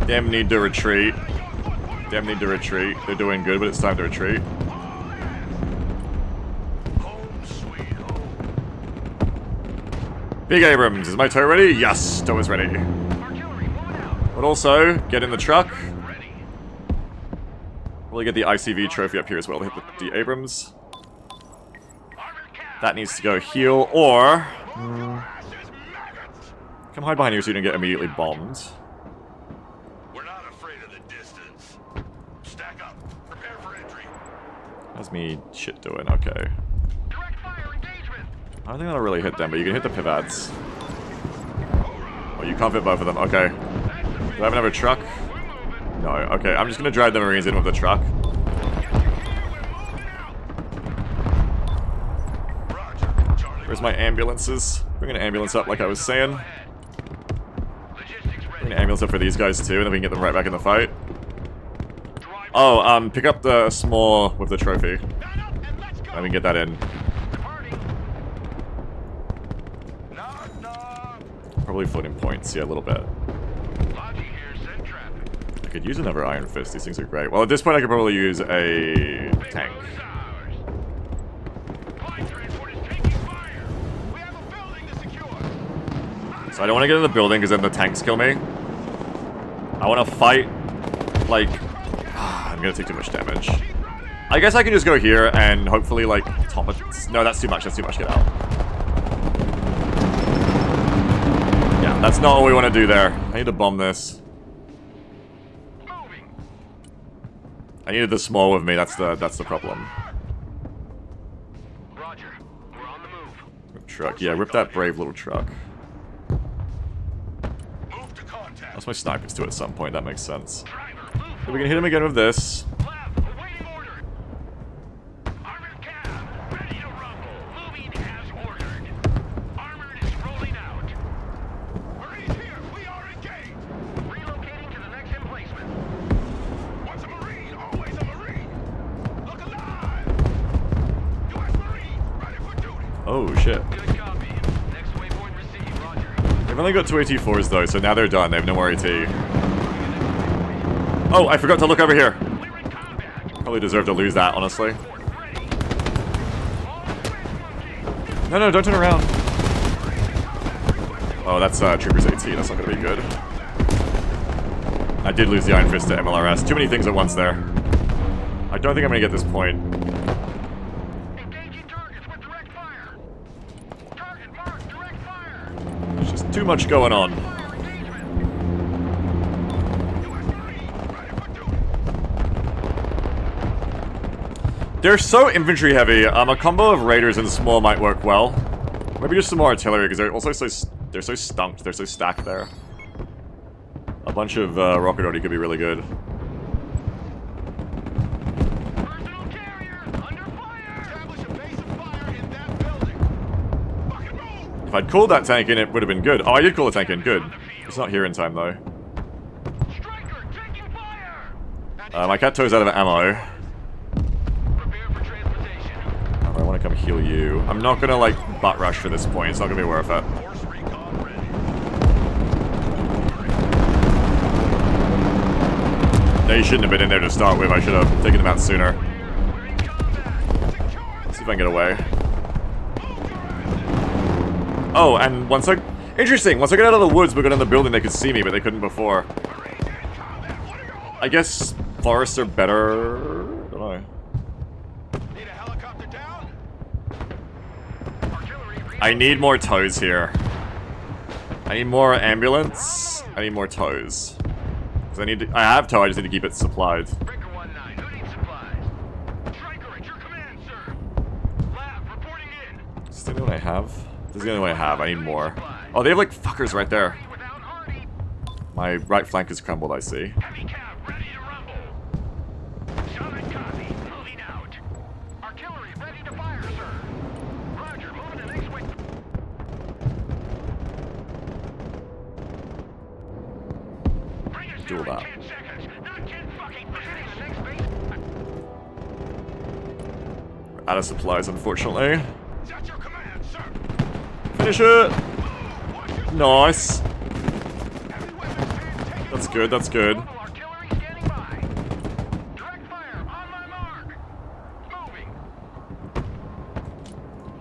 Them need to retreat. Them need to retreat. They're doing good, but it's time to retreat. Big Abrams, is my tow ready? Yes, tow is ready. But also, get in the truck. Really get the ICV trophy up here as well. Hit the Abrams. That needs to go heal, or... come hide behind here so you don't get immediately bombed. We're not afraid of the distance. Stack up. Prepare for entry. How's me shit doing? Okay. Direct fire engagement. I don't think that'll really hit them, but you can hit the pivots. Oh, you can't fit both of them. Okay. Do I have another truck? No. Okay, I'm just gonna drive the Marines in with the truck. Where's my ambulances? Bring an ambulance up like I was saying. Bring an ambulance up for these guys too, and then we can get them right back in the fight. Oh, pick up the small with the trophy. And we can get that in. Probably floating points, yeah, a little bit. I could use another Iron Fist, these things are great. Well, at this point I could probably use a tank. So I don't want to get in the building because then the tanks kill me. I want to fight, like... I'm going to take too much damage. I guess I can just go here and hopefully, like, top it. No, that's too much, get out. Yeah, that's not what we want to do there. I need to bomb this. I needed the small with me, that's the problem. Roger. We're on the move. Truck, yeah, rip that brave little truck. Move to contact. That's my snipers to it at some point, that makes sense. So we can hit him again with this. Lab, awaiting order. Armored cab, ready to rumble. Moving as ordered. Armored is rolling out. Marines here, we are engaged. Relocating to the next emplacement. Once a Marine, always a Marine. Look alive. U.S. Marine, ready for duty. Oh, shit. Good copy. Next waypoint received, roger. They've only got 2 AT4s though, so now they're done, they have no more AT. Oh, I forgot to look over here. Probably deserve to lose that, honestly. No, don't turn around. Oh, that's Troopers AT, that's not gonna be good. I did lose the Iron Fist to MLRS. Too many things at once there. I don't think I'm gonna get this point. Engaging targets with direct fire. Target marked, direct fire. There's just too much going on. They're so infantry heavy. A combo of raiders and small might work well. Maybe just some more artillery because they're also so stumped. They're so stacked there. A bunch of rocket order could be really good. Personal care. If I'd called that tank in, it would have been good. Oh, I did call the tank in. Good. It's not here in time, though. Striker, taking fire! My cat toe's out of ammo. Prepare for transportation. I want to come heal you. I'm not gonna, like, butt rush for this point. It's not gonna be worth it. Force recon ready. They shouldn't have been in there to start with. I should have taken them out sooner. We're in combat. Secure. Let's see if I can get away. Oh, and once I... Interesting! Once I got out of the woods but got in the building, they could see me, but they couldn't before. I guess forests are better... I don't know. Need a helicopter down? Artillery. I need more toes here. I need more ambulance. I need more toes. Because I need to... I have toe, I just need to keep it supplied. Breaker 1-9, who needs supplies? Striker, at your command, sir. Lab, reporting in. Is this the only one I have? This is the only one I have. I need more. Oh, they have like fuckers right there. Without Hardy. My right flank is crumbled, I see. Heavy cab, ready to rumble. Solid copy, moving out. Artillery, ready to fire, sir. Roger, moving the next way. Bring us Do there in that. 10 seconds. Not 10 fucking minutes. The next base. Out of supplies, unfortunately. That's your command, sir. Finish it! Watch your Nice. heavy weapons hand taken. That's good, that's good. Mobile artillery standing by. Direct fire on my mark. Moving.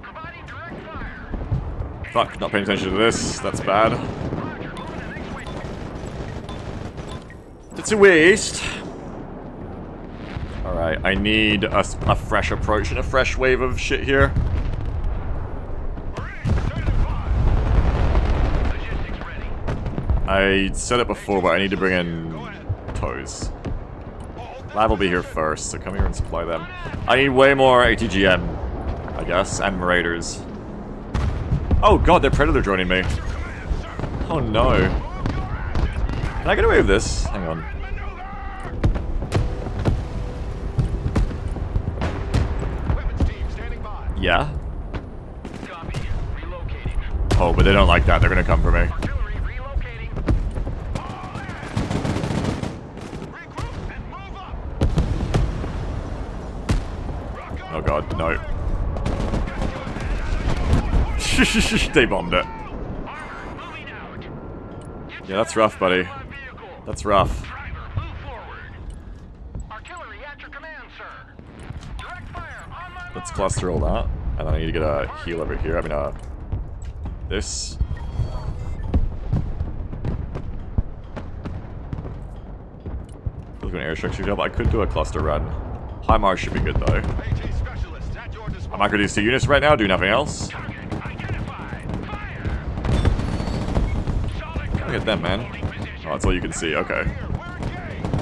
Providing direct fire. Fuck, not paying attention to this. That's bad. Roger, moving the next way. It's a waste. Alright, I need a fresh approach and a fresh wave of shit here. Marine, certified. Logistics ready. I said it before, but I need to bring in toes. Lav will be here first, so come here and supply them. I need way more ATGM, I guess, and Raiders. Oh god, they're Predator joining me. Oh no. Can I get away with this? Hang on. Weapons team standing by. Yeah? Copy. Relocating. Oh, but they don't like that. They're gonna come for me. Artillery relocating. Regroup and move up. Rock up. Oh god, no. They bombed it. Moving out. Yeah, that's rough, buddy. My vehicle. That's rough. Driver, move forward. Artillery at your command, sir. Direct fire on my Let's mark. cluster all that. And then I need to get a heal over here. I mean, this. Look at an airstrike shoot up. I could do a cluster run. High Mars should be good though. AT specialists at your disposal. I'm not gonna do 2 units right now, do nothing else. Identified. Fire. Solid Look at them, man. Oh, that's all you can see. Okay. We're engaged.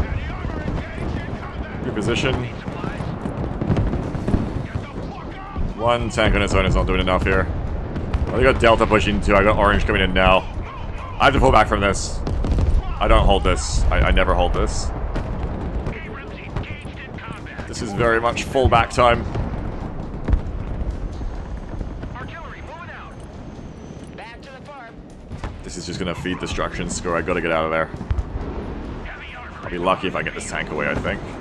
Any armor engaged in combat. Good position. Supplies. Get the fuck out. One tank on its own is not doing enough here. I got Delta pushing too. I got Orange coming in now. I have to pull back from this. I don't hold this. I never hold this. Engaged in combat. This is very much full back time. Artillery moving out. Back to the farm. This is just gonna feed destruction score. I gotta get out of there. Heavy armor. I'll be lucky if I get this tank away, I think. We're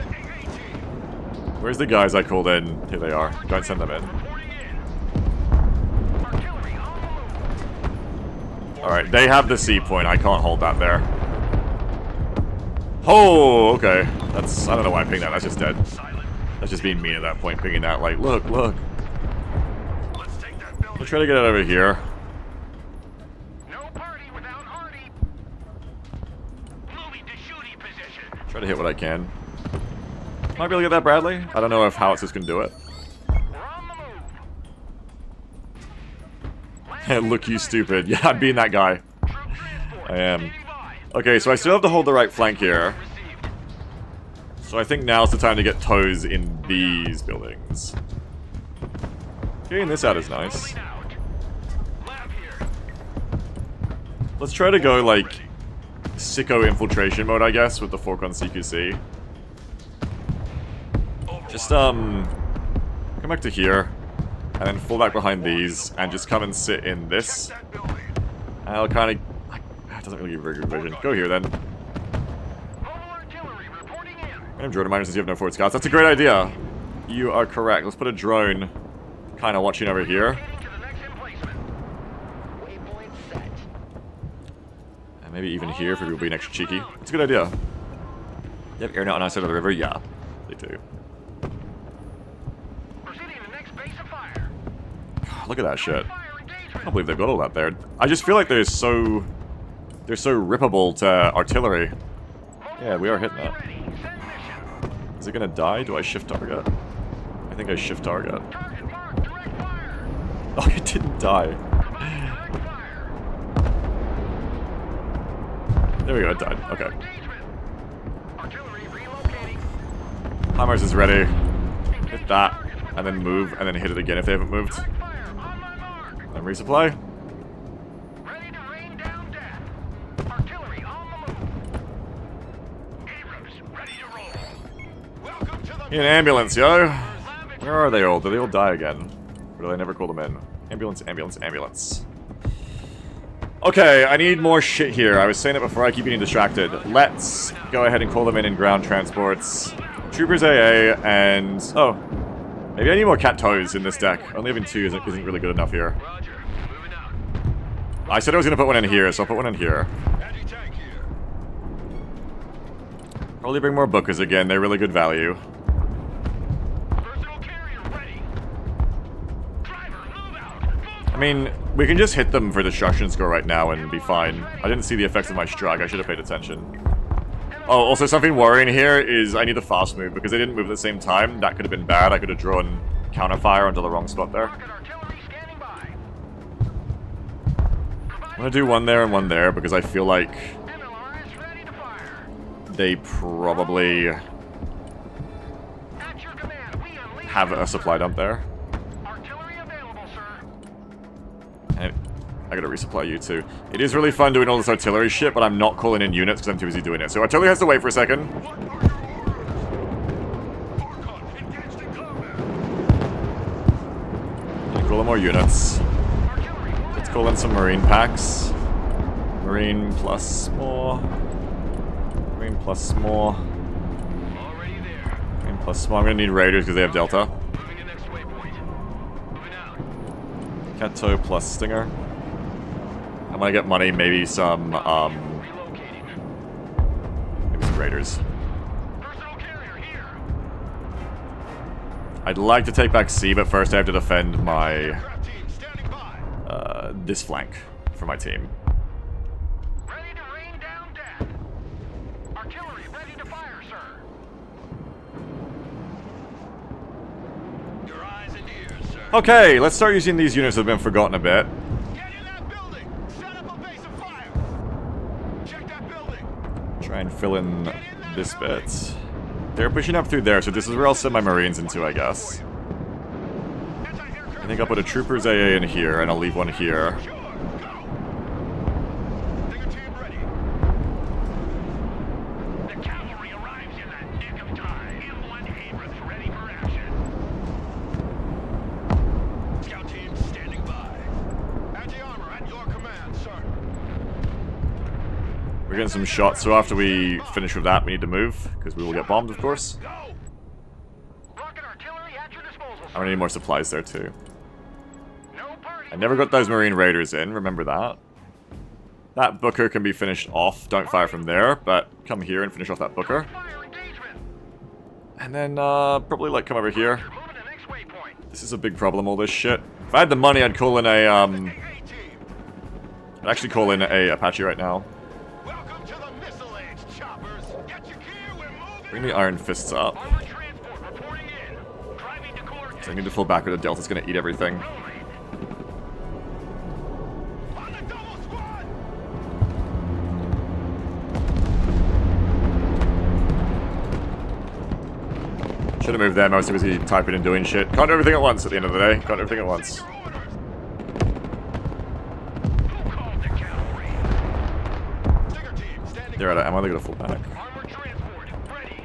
the AAT. Where's the guys I called in? Here they are. Don't send them in. Reporting in. Artillery on the move. Alright, they have the C point. I can't hold that there. Oh, okay. That's... I don't know why I pinged that. That's just dead. Silent. That's just being mean at that point, pinging that like, look, look. Let's take that building. I'll try to get out over here. No party without Hardy. Moving to shooting position. Try to hit what I can. Might be able to get that Bradley? I don't know if Howitzers can do it. We're on the move. Look, you stupid. Yeah, I'm being that guy. Troop transport. I am. Standing by. Okay, so I still have to hold the right flank here. Received. So I think now's the time to get toes in these buildings. Getting this out is nice. Moving out. Lab here. Let's try to go, like, sicko infiltration mode, I guess, with the Fork on CQC. Just, come back to here. and then fall back behind these, and just come and sit in this. And I'll kind of... It doesn't really give very good vision. Go here, then. Random drone reminder since you have no forward scouts. That's a great idea. You are correct. Let's put a drone kind of watching over here. And maybe even here for people being extra cheeky. It's a good idea. You have air net on our side of the river? Yeah, they do. Look at that shit. I can't believe they've got all that there. I just feel like they're so rippable to artillery. Yeah, we are hitting that. Is it gonna die? Do I shift target? I think I shift target. Oh, it didn't die. There we go, it died. Okay. HIMARS is ready. Hit that, and then move, and then hit it again if they haven't moved. And resupply. In ambulance, yo. Where are they all? Do they all die again? Or do I never call them in? Ambulance, ambulance, ambulance. Okay, I need more shit here. I was saying it before, I keep getting distracted. Let's go ahead and call them in ground transports. Troopers AA and... Oh. Maybe I need more cat toes in this deck. Only having 2 isn't really good enough here. I said I was going to put one in here, so I'll put one in here. Probably bring more bookers again. They're really good value. I mean, we can just hit them for destruction score right now and be fine. I didn't see the effects of my strike. I should have paid attention. Oh, also something worrying here is I need the fast move because they didn't move at the same time. That could have been bad. I could have drawn counterfire onto the wrong spot there. I'm gonna do one there and one there because I feel like they probably have a supply dump there. And I gotta resupply you too. It is really fun doing all this artillery shit, but I'm not calling in units because I'm too busy doing it. So artillery has to wait for a second. Call in more units. Let's call in some marine packs. Marine plus more. Marine plus more. Marine plus more. I'm gonna need raiders because they have delta. Kato plus Stinger. I'm gonna get money, maybe some raiders. I'd like to take back C, but first I have to defend my this flank for my team. Ready to rain down death. Artillery ready to fire, sir. Your eyes and ears, sir. Okay, let's start using these units that have been forgotten a bit. Get in that building. Set up a base of fire. Check that building. Try and fill in this bit. They're pushing up through there, so this is where I'll send my Marines into, I guess. I think I'll put a Troopers AA in here, and I'll leave one here. The cavalry arrives in that nick of time. M1 Abrams ready for action. Scout team standing by. Anti-armor at your command, sir. We're getting some shots, so after we finish with that, we need to move, because we will get bombed, of course. Go. Rocket artillery at your disposal, I'm sir. gonna need more supplies there, too. No party. I never got those Marine Raiders in, remember that. That Booker can be finished off, don't fire from there, but come here and finish off that Booker. Fire engagement. And then, probably, like, come over here. Moving to next waypoint. This is a big problem, all this shit. If I had the money, I'd call in a, A-team. I'd actually call in a Apache right now. Welcome to the Missile Age, choppers. Get your gear, we're moving. Bring the Iron Fists up. Armored transport reporting in. Driving to coordinates. So I need to fall back or the Delta's gonna eat everything. On the double squad. Should have moved there, mostly busy typing and doing shit. Can't do everything at once at the end of the day. Can't do everything at once. Who called the cavalry? Stinger team standing. They're out of ammo, they got a full panic. Armored transport ready.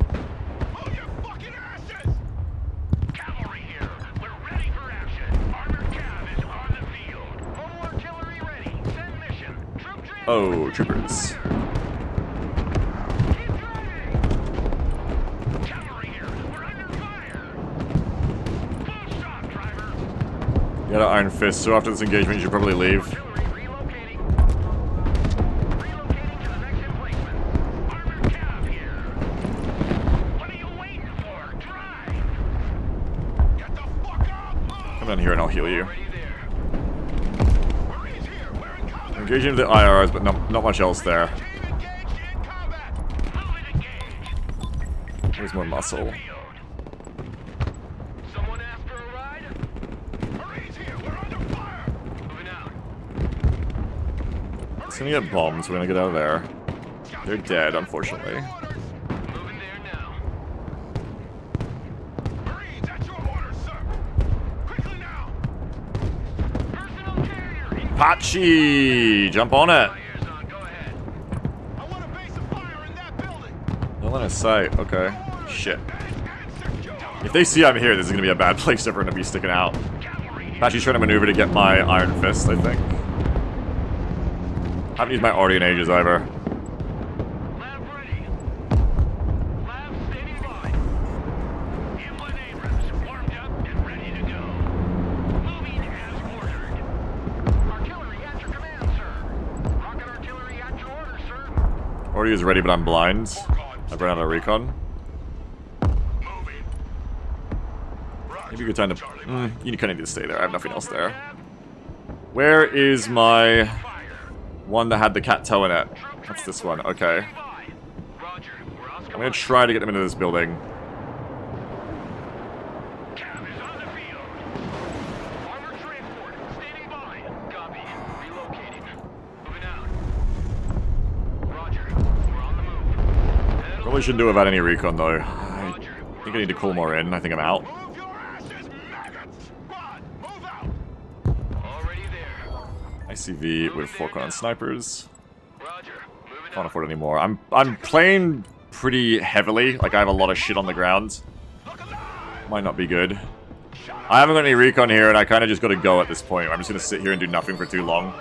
Move your fucking asses. Cavalry here. We're ready for action. Oh, troopers. You got an Iron Fist, so after this engagement you should probably leave. Come down here and I'll heal you. Engaging the IRs, but not much else there. There's more muscle. It's gonna get bombed, so we're gonna get out of there. They're dead, unfortunately. Apache! Jump on it! No line of sight, okay. Shit. If they see I'm here, this is gonna be a bad place for them to be sticking out. Apache's trying to maneuver to get my Iron Fist, I think. I haven't used my Arty in ages either. Arty is ready, but I'm blind. I've run out of recon. Maybe a good time to... you kind of need to stay there. I have nothing else there. Where is my... one that had the cat toe in it? That's this one. Okay. I'm gonna try to get them into this building. Probably shouldn't do without any recon though. I think I need to call more in. I think I'm out. ICV with 4 con snipers. Can't afford any more. I'm playing pretty heavily. Like I have a lot of shit on the ground. Might not be good. I haven't got any recon here, and I kind of just got to go at this point. I'm just gonna sit here and do nothing for too long.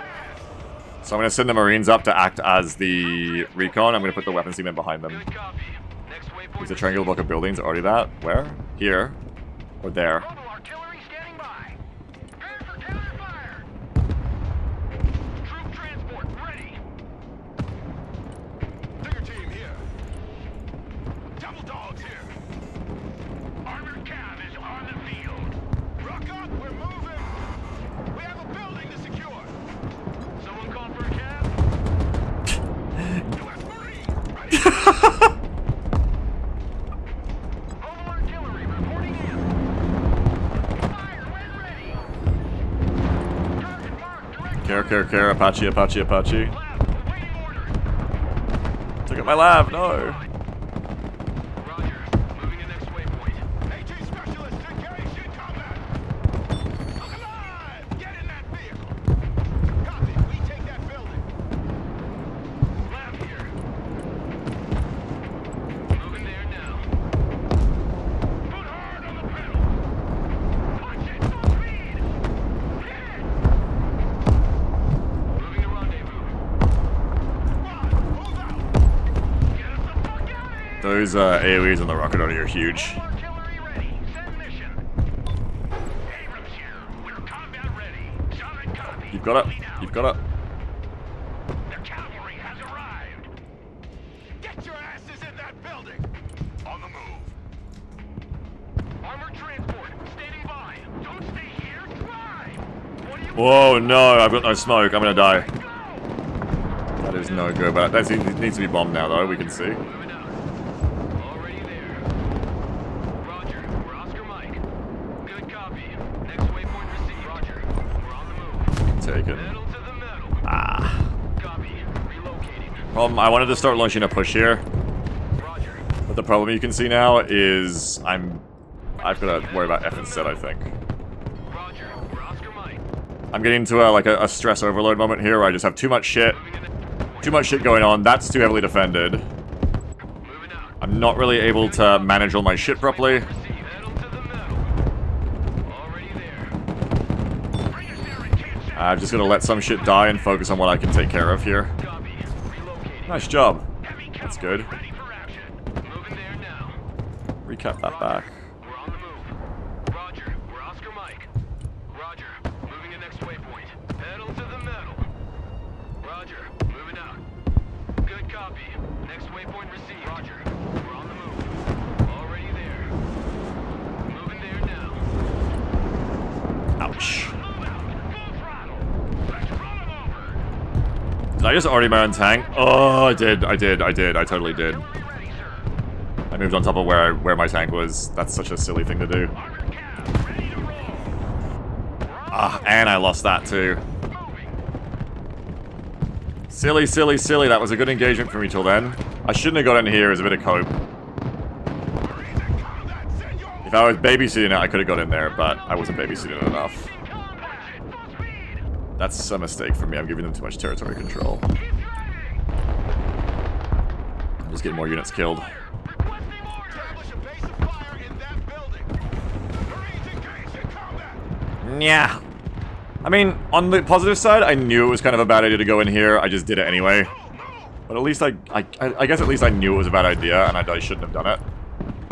So I'm going to send the Marines up to act as the recon. I'm going to put the weapons team in behind them. There's a triangular block of buildings. Already that. Where? Here. Or there. Care, Apache. Took at my lab, no. Those AoEs on the rocket arty are huge. You've got it. You've got it. The cavalry has arrived. Get your asses in that building. On the move. Armored transport standing by. Don't stay here. Drive. Whoa, no! I've got no smoke. I'm gonna die. That is no good. But that needs to be bombed now, though. We can see. I wanted to start launching a push here, but the problem you can see now is I've got to worry about F instead. I think I'm getting into a stress overload moment here where I just have too much shit going on. That's too heavily defended. I'm not really able to manage all my shit properly. I'm just gonna let some shit die and focus on what I can take care of here. Nice job. Heavy That's cavalry good. ready for action. Moving there now. Recap that back. We're on the move. Roger, we're Oscar Mike. Roger, moving to next waypoint. Pedal to the metal. Roger, moving out. Good copy. Next waypoint received. Roger, we're on the move. Already there. Moving there now. Ouch. Move out. Full throttle. Let's run them over. Did I just already my own tank? Oh, I did. I totally did. Artillery ready, sir. I moved on top of where my tank was. That's such a silly thing to do. Armored cab, ready to roll. Ah, and I lost that too. Moving. Silly, silly, silly. That was a good engagement for me till then. I shouldn't have got in here as a bit of cope. Marines in combat, senor. If I was babysitting it, I could have got in there, but I wasn't babysitting it enough. Full speed. That's a mistake for me. I'm giving them too much territory control. Keep driving. I'm just getting more units killed. Requesting order. Establish a base of fire in that building. Marines engaged in combat. Yeah. I mean, on the positive side, I knew it was kind of a bad idea to go in here. I just did it anyway. But at least I guess at least I knew it was a bad idea, and I shouldn't have done it.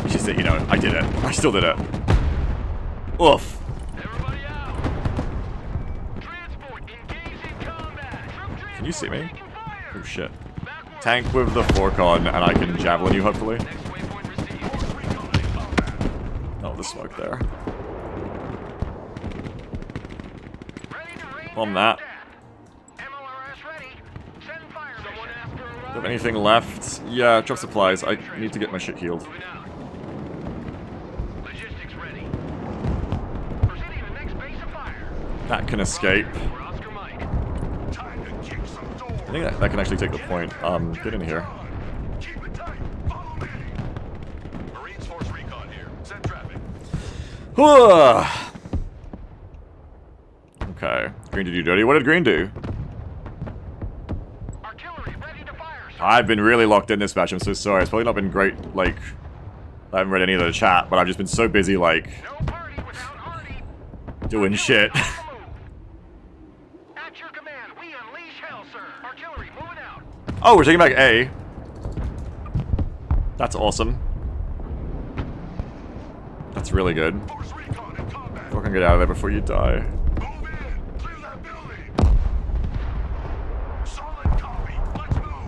It's just that, you know, I did it. I still did it. Oof. Everybody out. Transport engaged in combat. Troop Can you see me? taking fire. Oh shit. Backward. Tank with the fork on, and I can javelin you, hopefully. Next waypoint received. Force recon in combat. Oh, the smoke there. Ready to rain Bomb down that. death. MLRS ready. Send fire. Someone ask for a Do I ride. have anything left? Yeah, drop supplies. I need to get my shit healed. Moving out. Logistics ready. Proceeding to next base of fire. That can escape. We're Oscar Mike. Time to kick some doors. I think that can actually take the point. Get in here. Keep it tight. Follow me. Marines Force Recon here. Send traffic. Okay. Green did you dirty. What did Green do? Artillery ready to fire. Sir. I've been really locked in this match. I'm so sorry. It's probably not been great, like... I haven't read any of the chat, but I've just been so busy, like, No party without Hardy. doing shit. On the move. At your command, we unleash hell, sir. Artillery moving out. Oh, we're taking back A. That's awesome. That's really good. Force Recon in combat. Fucking get out of there before you die. Move in. Clear that building. Solid copy. Let's move.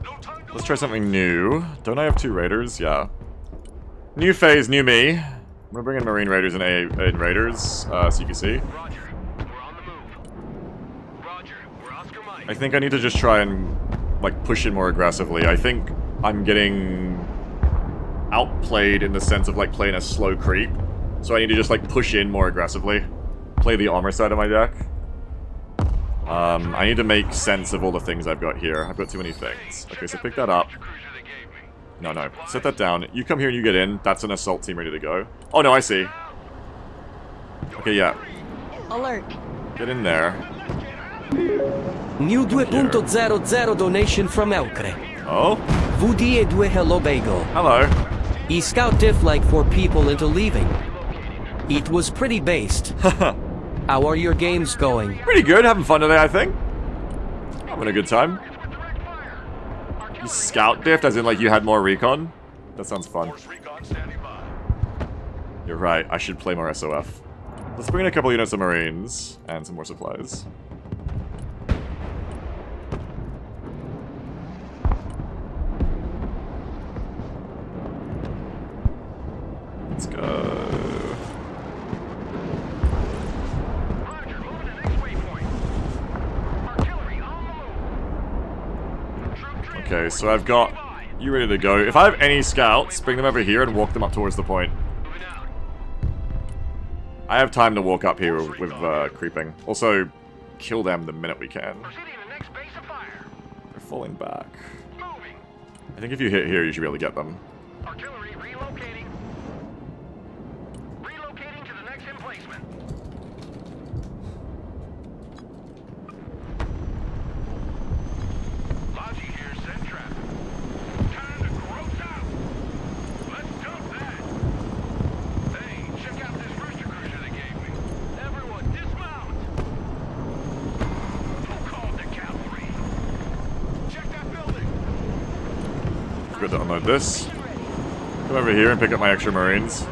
No time to Let's try something new. Don't I have 2 raiders? Yeah. New phase, new me. I'm gonna bring in Marine Raiders and Raiders, so you can see. Roger. We're on the move. Roger. We're Oscar Mike. I think I need to just try and, like, push in more aggressively. I think I'm getting outplayed in the sense of, like, playing a slow creep. So I need to just, like, push in more aggressively. Play the armor side of my deck. I need to make sense of all the things I've got here. I've got too many things. Okay, so pick that up. Cruiser they gave me. No. Set that down. You come here and you get in. That's an assault team ready to go. Oh, no, I see. Okay, yeah. Alert. Get in there. New 2.00 donation from Elcre. Oh, VDE2 hello bagel. hello. E scout diff like 4 people into leaving. It was pretty based. How are your games going? Pretty good. Having fun today, I think. Having a good time. You scout diffed, as in, like, you had more recon? That sounds fun. Force Recon standing by. You're right. I should play more SOF. Let's bring in a couple units of Marines and some more supplies. Let's go. Roger. Moving to next waypoint. Artillery on the move. Troop Okay, so I've got you ready to go. If I have any scouts, bring them over here and walk them up towards the point. moving out. I have time to walk up here with creeping. Also, kill them the minute we can. Proceeding to next base of fire. They're falling back. Moving. I think if you hit here, you should be able to get them. Artillery relocating. Relocating to the next emplacement. Logi here, send traffic. Time to gross out. Let's dump that. Hey, check out this rooster cruiser they gave me. Everyone dismount. Who called the cavalry? got to unload this. Come over here and pick up my extra Marines.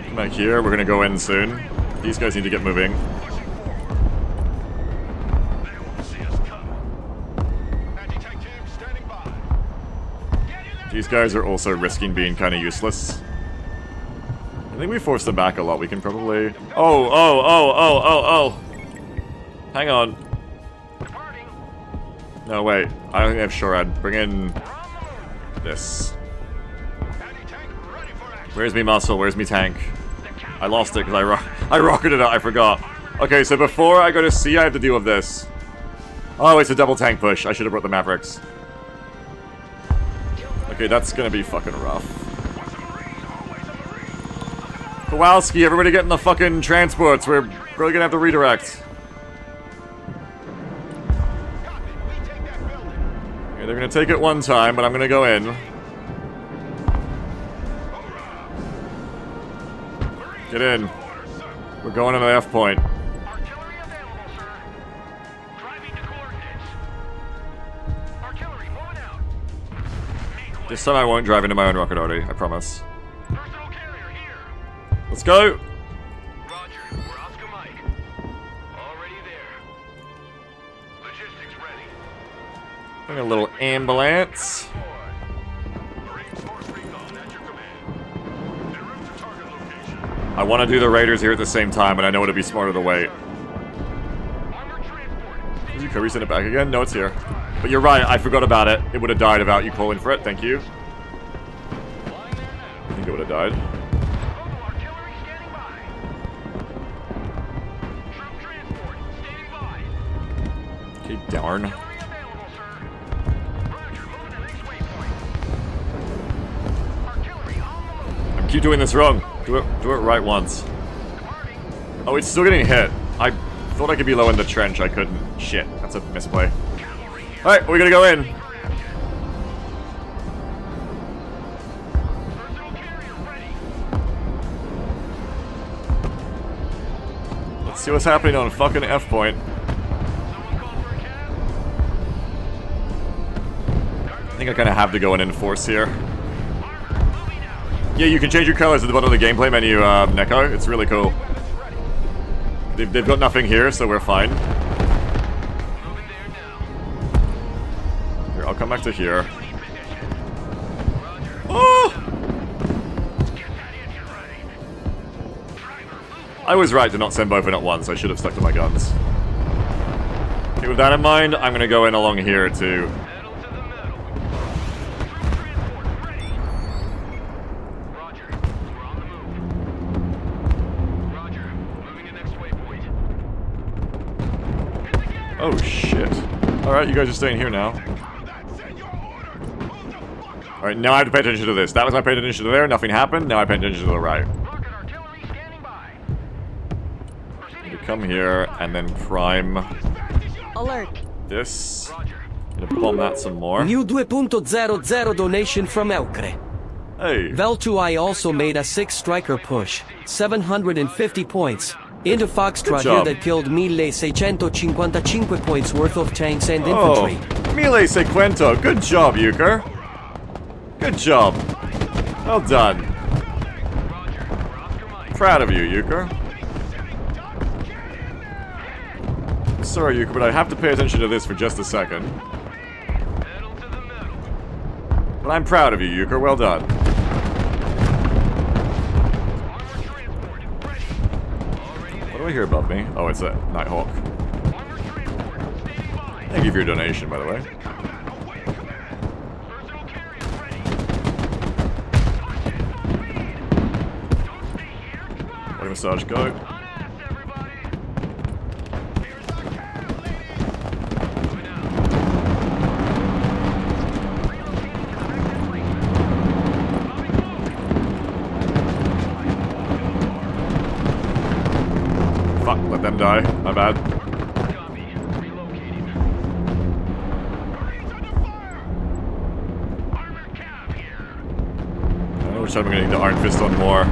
Come back here, we're gonna go in soon. These guys need to get moving. These guys are also risking being kind of useless. I think we forced them back a lot. We can probably... Oh! Hang on. No, wait. I don't think they have Shorad. Bring in... this. Where's me muscle? Where's me tank? I lost it because I rocketed it. I forgot. Okay, so before I go to sea, I have to deal with this. Oh, it's a double tank push. I should have brought the Mavericks. Okay, that's gonna be fucking rough. Kowalski, everybody get in the fucking transports. We're really gonna have to redirect. Okay, they're gonna take it one time, but I'm gonna go in. Get in. We're going to the F point. Artillery available, sir. Driving to coordinates. Artillery moving out. This time I won't drive into my own rocket artery, I promise. Personal carrier here. Let's go! Roger. We're Oscar Mike. Already there. Logistics ready. Bring a little ambulance. Marines Force Recon at your command. En route to target location. I want to do the Raiders here at the same time, but I know it'd be smarter to wait. Armored transport. Did you Kirby send it back again? No, it's here. But you're right, I forgot about it. It would have died without you calling for it, thank you. I think it would have died. Artillery standing by. Troop transport standing by. Okay, darn. Artillery available, sir. Roger, moving to next waypoint. Artillery on the move. I keep doing this wrong. Do it right once. Oh, it's still getting hit. I thought I could be low in the trench, I couldn't. Shit, that's a misplay. Alright, we gotta go in. Personal carrier ready. Let's see what's happening on fucking F point. Someone call for a cab. I think I kind of have to go in and force here. Armor moving out. Yeah, you can change your colors at the bottom of the gameplay menu, Neko. It's really cool. They've got nothing here, so we're fine. Moving there now. Here, I'll come back to here. Oh! I was right to not send both in at once. I should have stuck to my guns. Okay, with that in mind, I'm gonna go in along here too. Metal to the metal. Troop transport ready. Roger. We're on the move. Roger. Moving to next waypoint. Hit the gas. Oh shit. Alright, you guys are staying here now. Alright, now I have to pay attention to this. That was my pay attention to there, nothing happened. Now I pay attention to the right. Rocket artillery standing by. You come here and then prime Alert. this. Gonna bomb that some more. New 2.00 donation from Elcre. Hey. Vel2I also made a 6-striker push, 750 points, into Foxtrot here job. that killed 1655 points worth of tanks and Oh, infantry. Mille Sequento. Good job, Euchre. Good job. Well done. Proud of you, Euchre. Sorry, Euchre, but I have to pay attention to this for just a second. Metal to the metal. But I'm proud of you, Euchre. Well done. Armored transport ready. Already What there. do I hear above me? Oh, it's a Nighthawk. Armored transport standing by. Thank you for your donation, by the way. Personal carrier ready. Don't stay here. Let me massage go. On ass, everybody. Here's our cab. Moving out. Relocating to effective fleet. Fuck, let them die. My bad. Copy. Relocating. Marines under fire. Armored cab here. I know which time I'm gonna need the Iron Fist on more.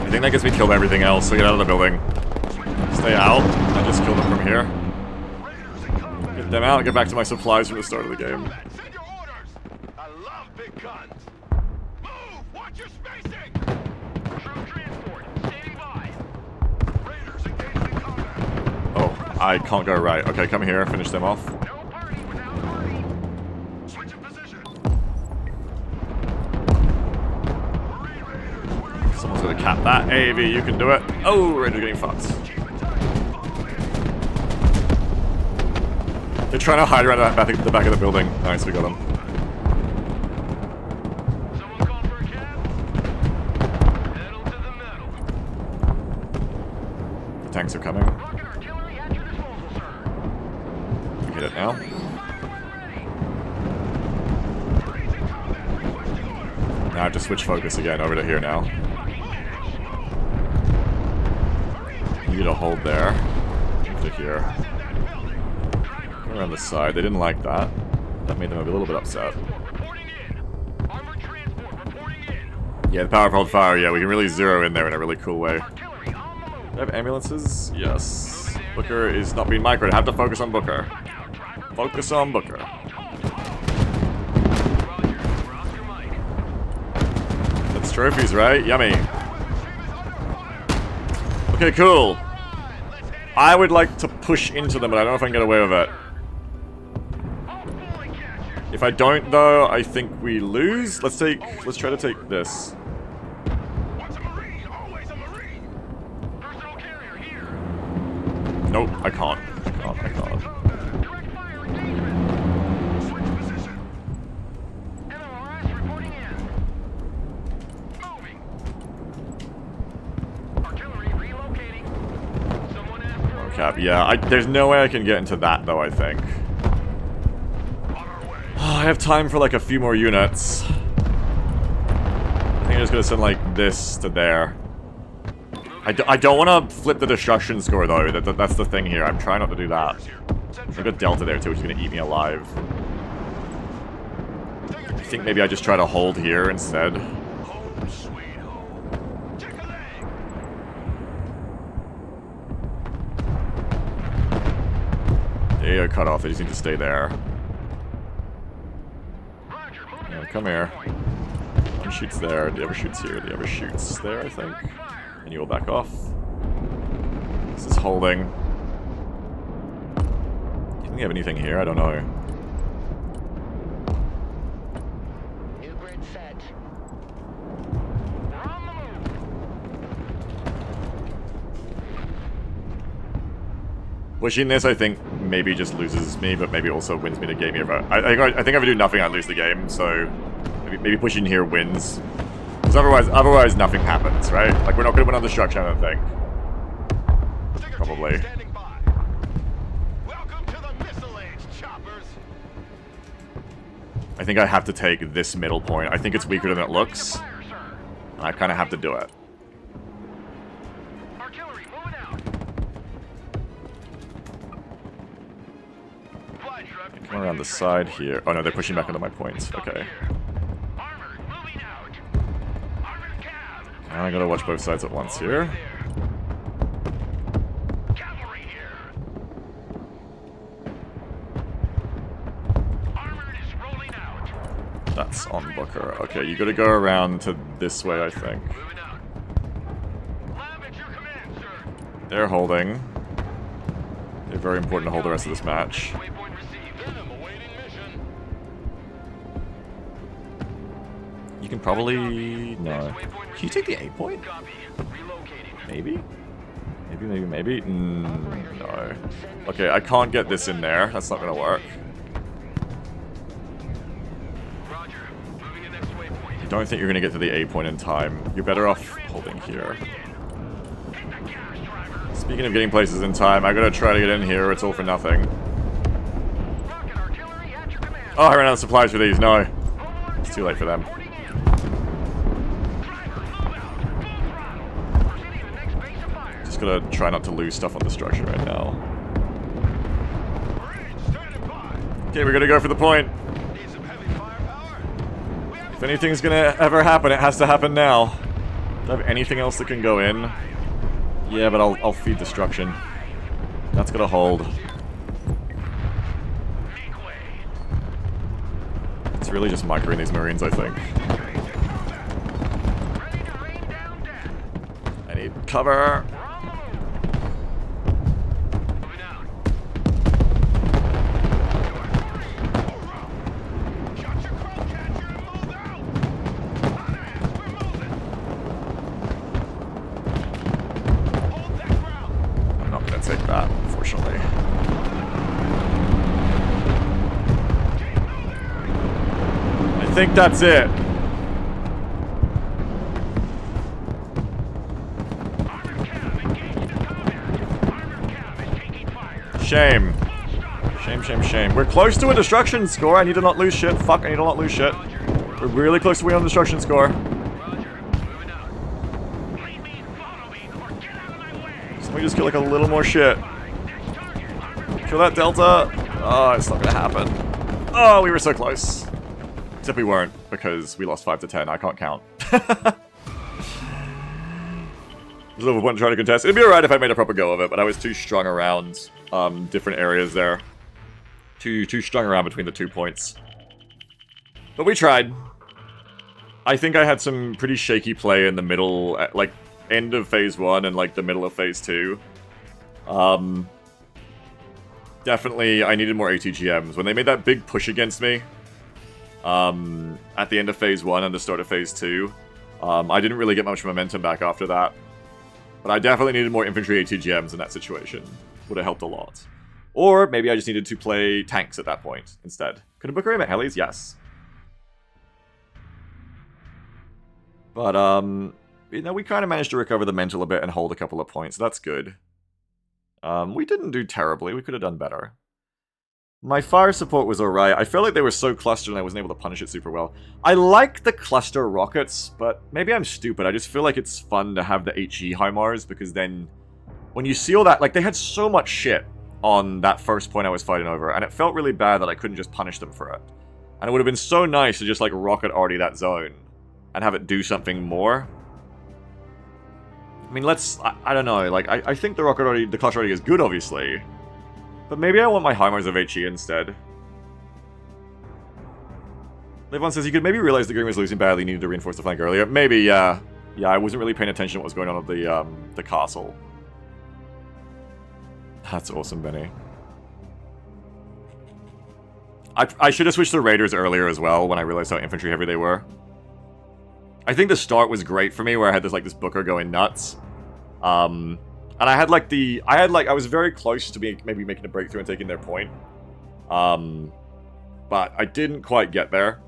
I think that gets me killed by everything else, so get out of the building. Stay out and just kill them from here. Get them out and get back to my supplies from the start of the game. Send your orders. I love big guns. Move. Watch your spacing. Troop transport. Standing by. Raiders engaged in combat. Oh, I can't go right. Okay, come here, finish them off. No party without party. Switch in position. Marine Raiders, we're in Someone's gonna cap that. AAV, you can do it. Oh, Raider's getting fucked. They're trying to hide around the back of the building. Nice, we got them. Someone called for a cab? Pedal to the metal. The tanks are coming. Rocket artillery at your disposal, sir. We hit it now. Fire when ready. Raising combat. Requesting order. Now I have to switch focus again over to here now. You need to hold there. Move to here. Go around the side. They didn't like that. That made them a little bit upset. Reporting in. Armored transport reporting in. Yeah, the power hold fire. Yeah, we can really zero in there in a really cool way. Artillery on the move. Do I have ambulances? Yes. Booker is not being microed. I have to focus on Booker. Focus on Booker. Roger. We're off your mic. That's trophies, right? Yummy. Okay, cool. I would like to push into them, but I don't know if I can get away with it. If I don't, though, I think we lose. Let's try to take this. Once a Marine, always a Marine. Personal carrier here. Nope, I can't. I can't. Direct fire engagement. Switch position. MLRS reporting in. Moving. Artillery relocating. Someone asked for a Cap, yeah. There's no way I can get into that, though, I think. on our way. I have time for like a few more units. I think I'm just gonna send like this to there. I don't want to flip the destruction score though. That's the thing here. I'm trying not to do that. I've got Delta there too, which is gonna eat me alive. I think maybe I just try to hold here instead. Home sweet home. Check a leg. There you go, cut off. They just need to stay there. Roger. Moving Yeah, to come here. One shoots there. The other shoots here. The other shoots there, I think. And you will back off. This is holding. Do you think we have anything here? I don't know. New grid set. We're on the move. Pushing this, I think, maybe just loses me, but maybe also wins me the game here. I think if I do nothing, I lose the game, so maybe pushing here wins. Because otherwise nothing happens, right? Like, we're not going to win on destruction, I don't think. Probably. Standing by. Welcome to the missile age, choppers. I think I have to take this middle point. I think it's weaker than it looks, Fire, sir. and I kind of have to do it. Artillery moving out. Fly truck. Come around the side here. Oh no, they're pushing back into my points. Okay. Armored moving out. Armored cab. I gotta watch both sides at once here. Cavalry here. Armored is rolling out. That's on Booker. Okay, you gotta go around to this way, I think. Moving out. Lab at your command, sir. They're holding. They're very important to hold the rest of this match. Waypoint received. I'm awaiting mission. You can probably... no. Can you take the A point? Copy. Relocating. Maybe? Maybe? No. Okay, I can't get this in there. That's not gonna work. Roger. Moving to next waypoint. I don't think you're gonna get to the A point in time. You're better off holding here. Take the cash, driver. Speaking of getting places in time, I gotta try to get in here. It's all for nothing. Rocket artillery at your command. Oh, I ran out of supplies for these. No. It's too late for them. Reporting in. Driver, move out. Full throttle. Proceeding to next base of fire. Just gotta try not to lose stuff on destruction right now. Marines standing by. Okay, we're gonna go for the point. Need some heavy firepower? We have If anything's gonna ever happen, it has to happen now. Do I have anything else that can go in? Yeah, but I'll feed destruction. That's gonna hold. It's really just microing these Marines, I think. I need cover. I'm not gonna take that, unfortunately. I think that's it. Shame. Shame, shame, shame. We're close to a destruction score. I need to not lose shit. Fuck, I need to not lose shit. We're really close to winning on the destruction score. Somebody just get like a little more shit. Kill that Delta. Oh, it's not gonna happen. Oh, we were so close. Except we weren't, because we lost 5 to 10. I can't count. There's a little point trying to contest. It'd be alright if I made a proper go of it, but I was too strung around different areas there. Too strung around between the 2 points. But we tried. I think I had some pretty shaky play in the middle, like, end of Phase 1 and, like, the middle of Phase 2. Definitely, I needed more ATGMs. When they made that big push against me, at the end of Phase 1 and the start of Phase 2, I didn't really get much momentum back after that. But I definitely needed more infantry ATGMs in that situation. Would have helped a lot. Or maybe I just needed to play tanks at that point instead. Could a Booker aim at helis? Yes. But, you know, we kind of managed to recover the mental a bit and hold a couple of points. So that's good. We didn't do terribly. We could have done better. My fire support was alright. I felt like they were so clustered and I wasn't able to punish it super well. I like the cluster rockets, but maybe I'm stupid. I just feel like it's fun to have the HE HIMARS, because then when you see all that, like, they had so much shit on that first point I was fighting over, and it felt really bad that I couldn't just punish them for it. And it would have been so nice to just, like, rocket already that zone and have it do something more. I mean, I don't know, like, I think the cluster already is good, obviously. But maybe I want my HIMARS of HE instead. Levon says he could maybe realize the Grim was losing badly, needed to reinforce the flank earlier. Maybe, yeah. Yeah, I wasn't really paying attention to what was going on at the castle. That's awesome, Benny. I should have switched to Raiders earlier as well when I realized how infantry heavy they were. I think the start was great for me, where I had this Booker going nuts. And I was very close to maybe making a breakthrough and taking their point. But I didn't quite get there.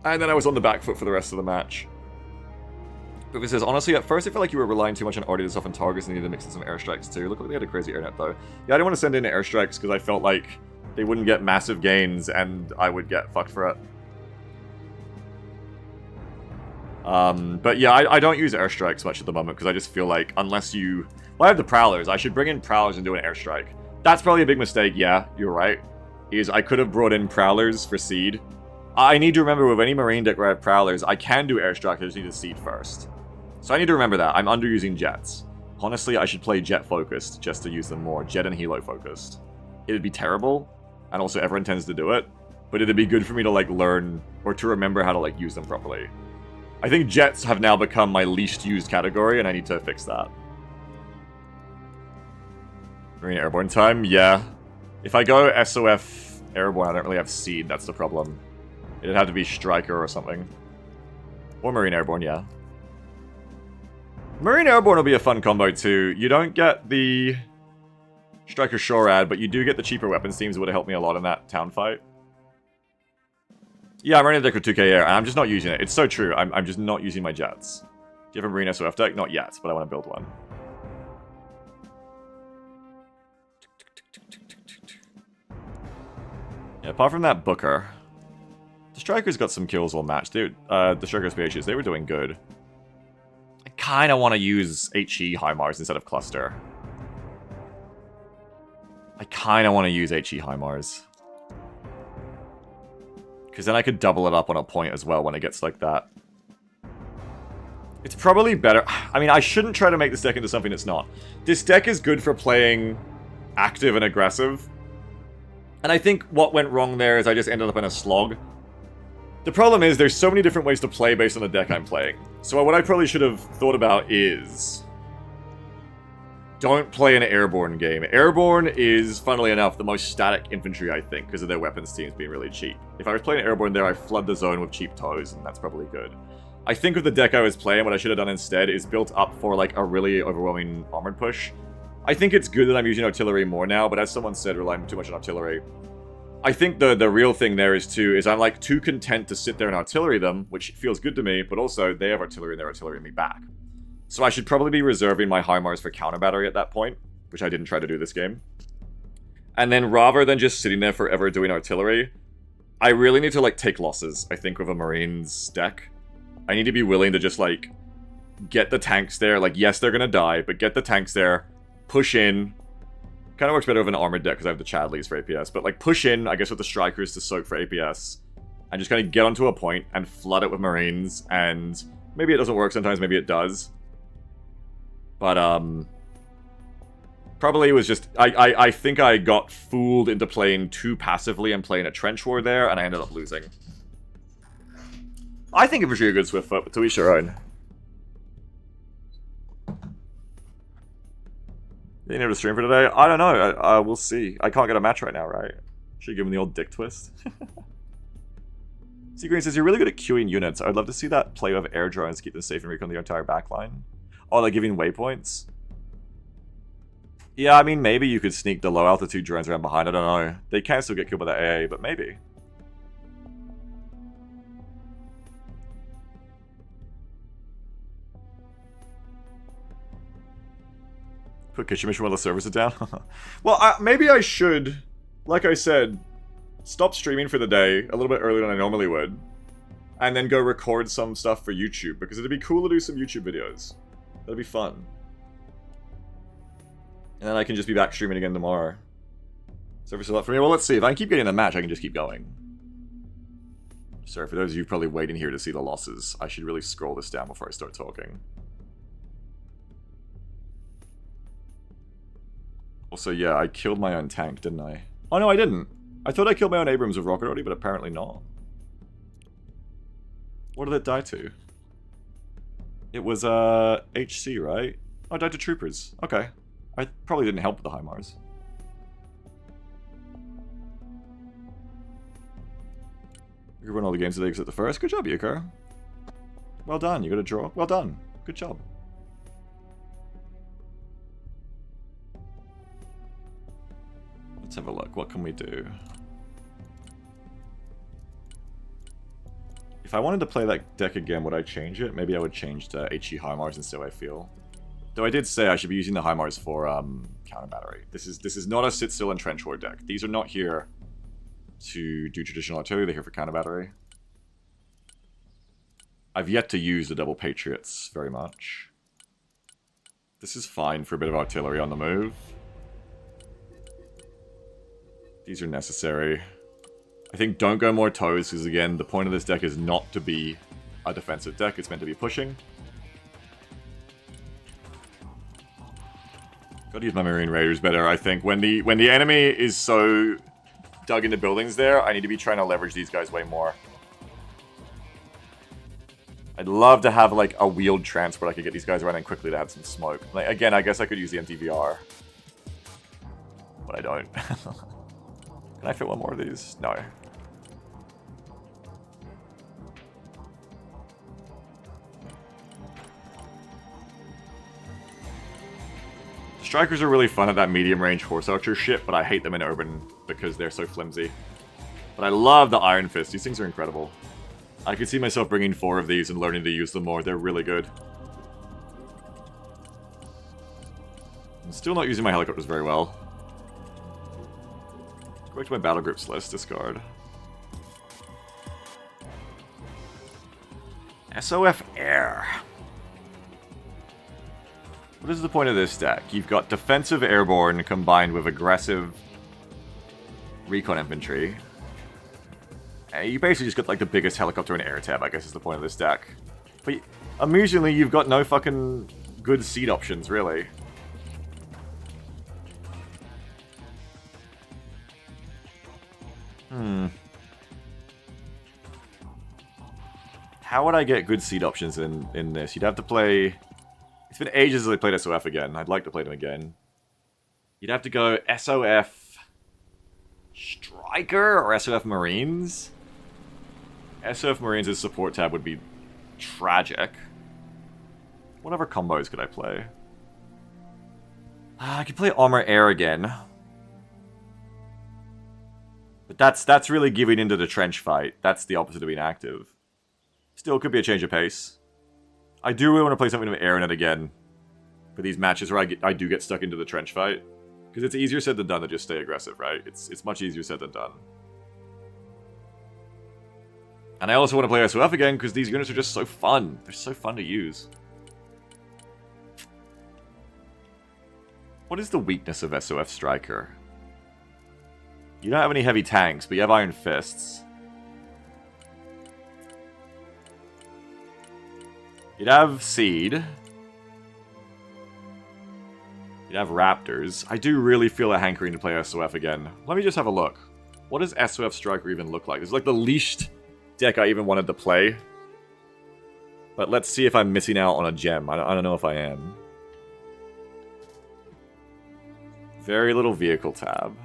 And then I was on the back foot for the rest of the match. Booker says, honestly, at first I felt like you were relying too much on arty to soften targets and needed to mix in some airstrikes too. Look like they had a crazy airnet though. Yeah, I didn't want to send in airstrikes because I felt like they wouldn't get massive gains and I would get fucked for it. But yeah, I don't use airstrikes much at the moment because I just feel like unless you... Well, I have the Prowlers. I should bring in Prowlers and do an airstrike. That's probably a big mistake, yeah, you're right. I could have brought in Prowlers for seed. I need to remember with any Marine deck where I have Prowlers, I can do airstrike, I just need to seed first. So I need to remember that. I'm underusing jets. Honestly, I should play jet focused just to use them more. Jet and helo focused. It'd be terrible, and also everyone tends to do it, but it'd be good for me to like learn or to remember how to like use them properly. I think jets have now become my least used category, and I need to fix that. Marine airborne time? Yeah. If I go SOF airborne, I don't really have seed, that's the problem. It'd have to be Striker or something. Or Marine airborne, yeah. Marine airborne will be a fun combo too. You don't get the Striker Shorad, but you do get the cheaper weapons teams. It would have helped me a lot in that town fight. Yeah, I'm running a deck with 2k air, and I'm just not using it. It's so true. I'm just not using my jets. Do you have a Marine SOF deck? Not yet, but I want to build one. Yeah, apart from that Booker, the Strikers got some kills all match. Dude, the Striker SPHs, they were doing good. I kind of want to use HE HIMARS instead of Cluster. I kind of want to use HE HIMARS. Because then I could double it up on a point as well when it gets like that. It's probably better. I mean, I shouldn't try to make this deck into something it's not. This deck is good for playing active and aggressive. And I think what went wrong there is I just ended up in a slog. The problem is there's so many different ways to play based on the deck I'm playing. So what I probably should have thought about is... don't play an Airborne game. Airborne is, funnily enough, the most static infantry, I think, because of their weapons teams being really cheap. If I was playing Airborne there, I flood the zone with cheap toes, and that's probably good. I think with the deck I was playing, what I should have done instead is built up for, like, a really overwhelming armored push. I think it's good that I'm using artillery more now, but as someone said, relying too much on artillery. I think the real thing there is I'm, like, too content to sit there and artillery them, which feels good to me, but also they have artillery and they're artillerying me back. So I should probably be reserving my HIMARS for counter battery at that point, which I didn't try to do this game. And then rather than just sitting there forever doing artillery, I really need to, like, take losses, I think, with a Marines deck. I need to be willing to just, like, get the tanks there. Like, yes, they're gonna die, but get the tanks there, push in. Kind of works better with an armored deck because I have the Chadleys for APS, but, like, push in, I guess, with the Strikers to soak for APS, and just kind of get onto a point and flood it with Marines, and maybe it doesn't work sometimes, maybe it does. But, probably it was just, I think I got fooled into playing too passively and playing a trench war there, and I ended up losing. I think infantry are good Swiftfoot, but to each their own. You need to stream for today? I don't know, we'll see. I can't get a match right now, right? Should give him the old dick twist. C Green says, you're really good at queuing units. I'd love to see that play with air drones, keep them safe and recon the entire backline. Oh, like giving waypoints? Yeah, I mean, maybe you could sneak the low altitude drones around behind, I don't know. They can still get killed by the AA, but maybe. Put Kitchen Mission while the servers are down? Well, maybe I should, like I said, stop streaming for the day a little bit earlier than I normally would. And then go record some stuff for YouTube, because it'd be cool to do some YouTube videos. That'd be fun. And then I can just be back streaming again tomorrow. Server still up for me? Well, let's see. If I can keep getting the match, I can just keep going. Sorry, for those of you probably waiting here to see the losses, I should really scroll this down before I start talking. Also, yeah, I killed my own tank, didn't I? Oh, no, I didn't. I thought I killed my own Abrams with rocket already, but apparently not. What did it die to? It was, HC, right? Oh, it died to troopers. Okay. I probably didn't help with the HIMARS. You could win all the games today except the first. Good job, Yuko. Well done. You got a draw. Well done. Good job. Let's have a look. What can we do? If I wanted to play that deck again, would I change it? Maybe I would change to HE HIMARS instead, I feel. Though I did say I should be using the HIMARS for counter battery. This is not a sit still and trench war deck. These are not here to do traditional artillery, they're here for counter battery. I've yet to use the double Patriots very much. This is fine for a bit of artillery on the move. These are necessary. I think don't go more toes, because again, the point of this deck is not to be a defensive deck, it's meant to be pushing. Gotta use my Marine Raiders better, I think. When the enemy is so dug into buildings there, I need to be trying to leverage these guys way more. I'd love to have, like, a wheeled transport I could get these guys running quickly to have some smoke. Like, again, I guess I could use the MTVR. But I don't. Can I fit one more of these? No. Strikers are really fun at that medium range horse archer shit, but I hate them in urban because they're so flimsy. But I love the Iron Fist. These things are incredible. I could see myself bringing 4 of these and learning to use them more. They're really good. I'm still not using my helicopters very well. Go back to my battle groups list. Discard. SOF Air. What is the point of this deck? You've got defensive airborne combined with aggressive recon infantry. And you basically just got like the biggest helicopter and air tab, I guess is the point of this deck. But Amusingly, you've got no fucking good seed options, really. How would I get good seed options in this? You'd have to play... It's been ages since I played SOF again. I'd like to play them again. You'd have to go SOF Striker or SOF Marines? SOF Marines' as support tab would be tragic. What other combos could I play? I could play Armor Air again. But that's really giving into the trench fight. That's the opposite of being active. Still, could be a change of pace. I do really want to play something with air in it again. For these matches where I do get stuck into the trench fight. Because it's easier said than done to just stay aggressive, right? It's much easier said than done. And I also want to play SOF again because these units are just so fun. They're so fun to use. What is the weakness of SOF Striker? You don't have any heavy tanks, but you have Iron Fists. You'd have Seed. You'd have Raptors. I do really feel a hankering to play SOF again. Let me just have a look. What does SOF Striker even look like? It's like the least deck I even wanted to play. But let's see if I'm missing out on a gem. I don't know if I am. Very little vehicle tab.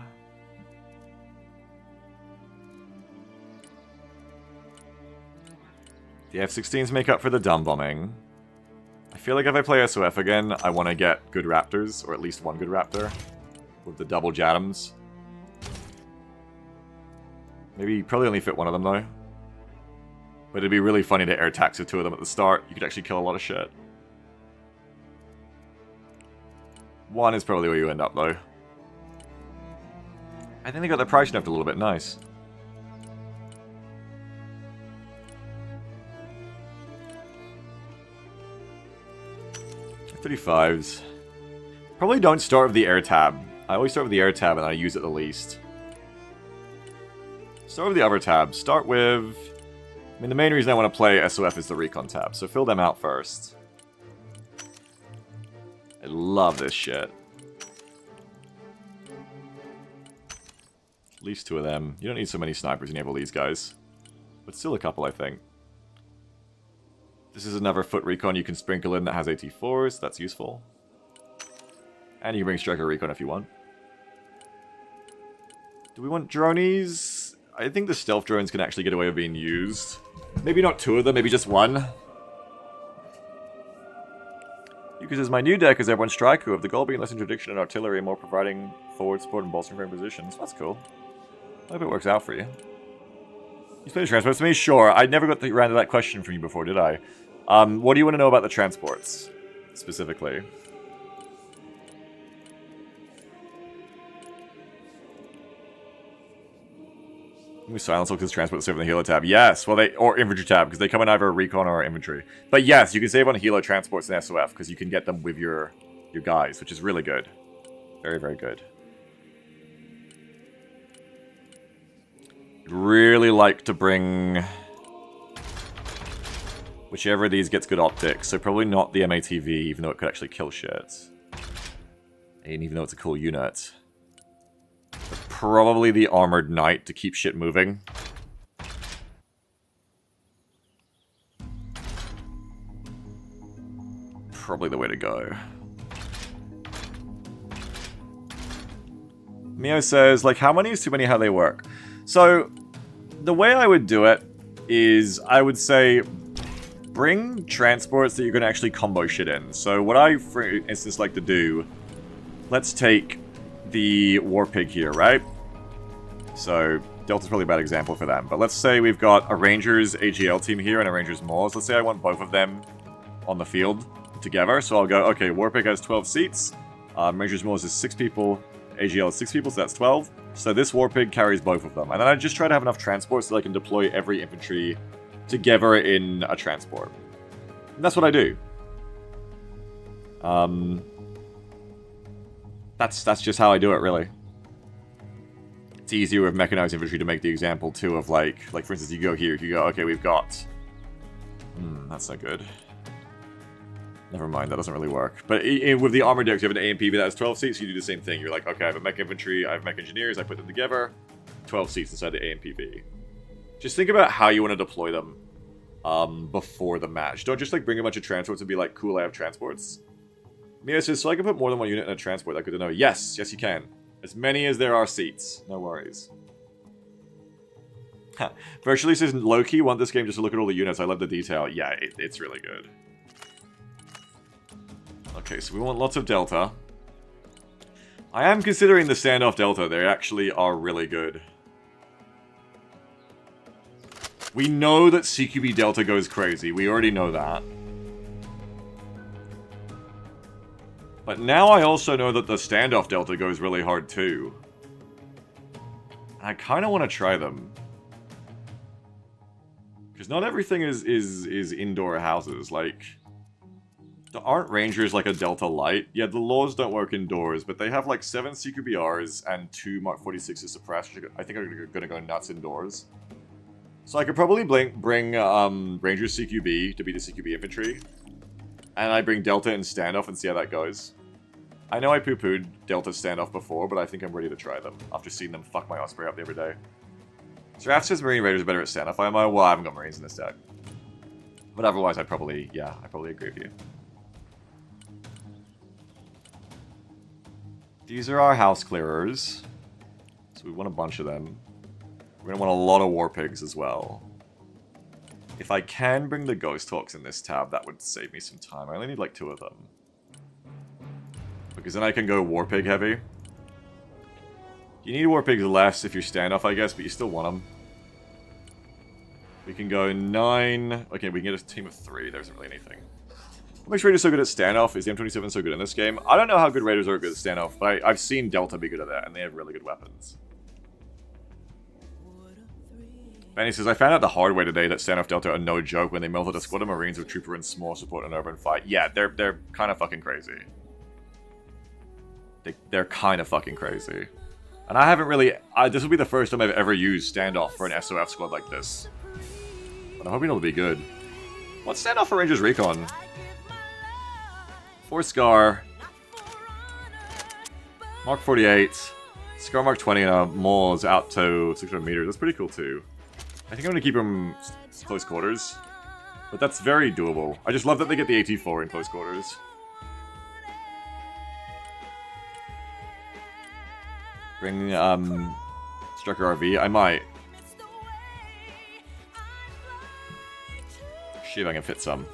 The F-16s make up for the dumb bombing. I feel like if I play SOF again, I want to get good Raptors, or at least one good Raptor, with the double Jatams. Maybe, probably only fit one of them though. But it'd be really funny to air tax with two of them at the start. You could actually kill a lot of shit. One is probably where you end up though. I think they got their price upped a little bit nice. F-35s. Probably don't start with the air tab. I always start with the air tab and I use it the least. Start with the other tab. Start with... I mean, the main reason I want to play SOF is the recon tab, so fill them out first. I love this shit. At least two of them. You don't need so many snipers to enable these guys. But still a couple, I think. This is another foot recon you can sprinkle in that has AT4s. That's useful. And you can bring Striker recon if you want. Do we want dronies? I think the stealth drones can actually get away with being used. Maybe not two of them, maybe just one. Because as my new deck is everyone Striker, with the goal being less interdiction and artillery and more providing forward support and bolstering frame positions. That's cool. I hope it works out for you. You play the transports to me? Sure. I never got around to that question from you before, did I? What do you want to know about the transports, specifically? We silence because transport save on the helo tab. Yes, well or infantry tab because they come in either recon or infantry. But yes, you can save on helo transports and SOF because you can get them with your guys, which is really good. Very, very good. I'd really like to bring whichever of these gets good optics. So probably not the MATV, even though it could actually kill shit. And even though it's a cool unit. Probably the Armored Knight to keep shit moving. Probably the way to go. Mio says, like, how many is too many, how they work? So, the way I would do it is, I would say, bring transports that you're going to actually combo shit in. So, what I, for instance, like to do, let's take the War Pig here, right? So, Delta's probably a bad example for them. But let's say we've got a Rangers AGL team here and a Rangers Moors. Let's say I want both of them on the field together. So I'll go, okay, War Pig has 12 seats. Rangers Moors is 6 people. AGL is 6 people, so that's 12. So this War Pig carries both of them. And then I just try to have enough transport so that I can deploy every infantry together in a transport. And that's what I do. That's just how I do it, really. It's easier with mechanized infantry to make the example, too, of like for instance, you go here, you go, okay, we've got... that's not good. Never mind, that doesn't really work. But with the armor decks, you have an AMPV that has 12 seats, you do the same thing. You're like, okay, I have a mech infantry, I have mech engineers, I put them together. 12 seats inside the AMPV. Just think about how you want to deploy them before the match. Don't just like bring a bunch of transports and be like, cool, I have transports. Mia says, so I can put more than one unit in a transport. That's good to know. Yes, yes you can. As many as there are seats. No worries. Virtually says, low-key want this game just to look at all the units. I love the detail. Yeah, it's really good. Okay, so we want lots of Delta. I am considering the standoff Delta. They actually are really good. We know that CQB Delta goes crazy. We already know that. But now I also know that the standoff Delta goes really hard too. I kind of want to try them. Because not everything is indoor houses. Like, aren't Rangers like a Delta Light? Yeah, the laws don't work indoors, but they have like 7 CQBRs and 2 Mark 46s suppressed, which I think are going to go nuts indoors. So I could probably bring Rangers CQB to be the CQB infantry. And I bring Delta and standoff and see how that goes. I know I poo-pooed Delta standoff before, but I think I'm ready to try them after seeing them fuck my Osprey up the other day. Seraph says Marine Raiders are better at standoff. Well, I haven't got Marines in this deck. But otherwise, I probably agree with you. These are our house clearers. So we want a bunch of them. We're going to want a lot of War Pigs as well. If I can bring the Ghost Hawks in this tab, that would save me some time. I only need like 2 of them. Because then I can go War Pig heavy. You need War Pigs less if you're standoff, I guess, but you still want them. We can go 9... Okay, we can get a team of 3. There isn't really anything. What makes Raiders so good at standoff? Is the M27 so good in this game? I don't know how good Raiders are good at standoff, but I've seen Delta be good at that, and they have really good weapons. Benny says, I found out the hard way today that standoff Delta are no joke when they melted a squad of Marines with Trooper and small support and urban fight. Yeah, they're kind of fucking crazy. They're kind of fucking crazy. And I haven't really... this will be the first time I've ever used standoff for an SOF squad like this. But I'm hoping it'll be good. What's standoff for Rangers Recon? 4 Scar. Mark 48. Scar Mark 20 and a Moles out to 600 meters. That's pretty cool too. I think I'm going to keep them close quarters. But that's very doable. I just love that they get the AT-4 in close quarters. Bring, Striker RV? I might. See if I can fit some.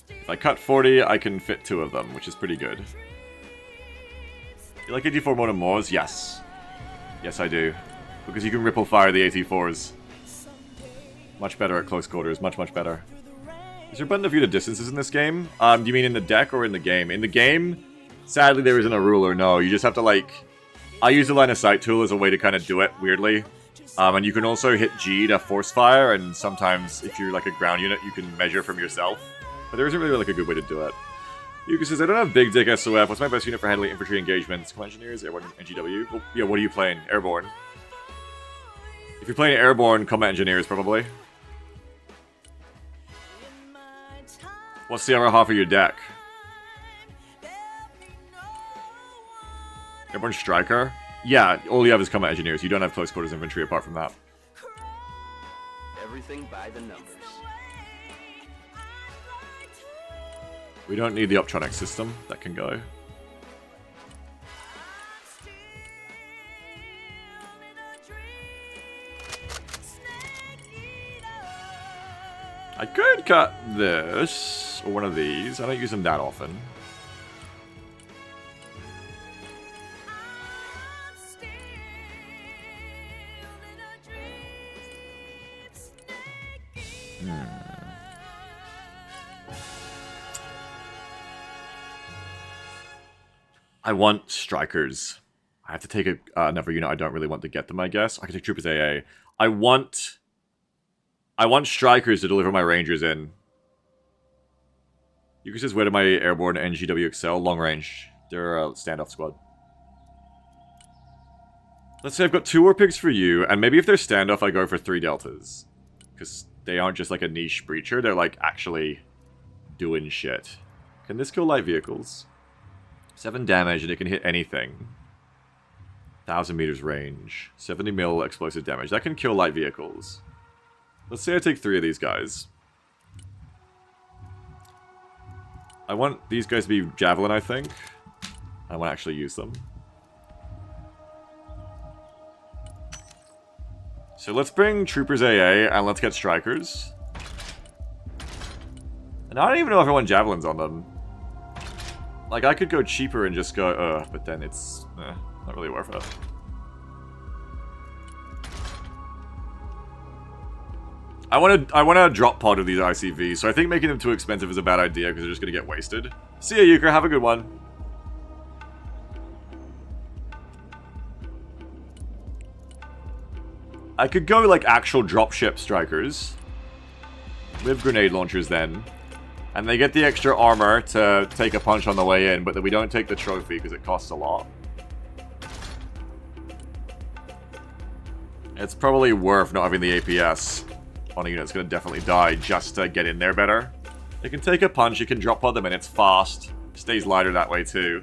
If I cut 40, I can fit 2 of them, which is pretty good. You like AT-4 more than Moors? Yes. Yes, I do. Because you can ripple fire the AT-4s. Much better at close quarters. Much, much better. Is there a button to view the distances in this game? Do you mean in the deck or in the game? In the game... Sadly, there isn't a ruler, no. You just have to, like... I use the line of sight tool as a way to kind of do it, weirdly. And you can also hit G to force fire, and sometimes, if you're like a ground unit, you can measure from yourself. But there isn't really like a good way to do it. Yuka says, I don't have big dick SOF. What's my best unit for handling infantry engagements? Command Engineers, Airborne, NGW? Well, yeah, what are you playing? Airborne. If you're playing Airborne, Combat Engineers, probably. What's the other half of your deck? Airborne Striker? Yeah, all you have is Combat Engineers. You don't have close quarters infantry apart from that. Everything by the numbers. We don't need the Optronic system. That can go. I could cut this, or one of these. I don't use them that often. I want strikers. I have to take another unit. I don't really want to get them, I guess. I can take troopers AA. I want strikers to deliver my rangers in. Yuka says, where do my airborne and GW excel? Long range. They're a standoff squad. Let's say I've got 2 War Pigs for you, and maybe if they're standoff, I go for 3 deltas. Because they aren't just like a niche breacher, they're like actually doing shit. Can this kill light vehicles? 7 damage and it can hit anything. 1,000 meters range. 70 mil explosive damage. That can kill light vehicles. Let's say I take 3 of these guys. I want these guys to be Javelin, I think. I want to actually use them. So let's bring Troopers AA and let's get Strikers. And I don't even know if I want Javelins on them. Like, I could go cheaper and just go, but then it's not really worth it. I want to drop pod of these ICVs, so I think making them too expensive is a bad idea because they're just going to get wasted. See ya, Euchre. Have a good one. I could go, like, actual dropship Strikers with grenade launchers then. And they get the extra armor to take a punch on the way in, but then we don't take the trophy because it costs a lot. It's probably worth not having the APS on a unit that's going to definitely die just to get in there better. You can take a punch, you can drop pod them, and it's fast. Stays lighter that way too.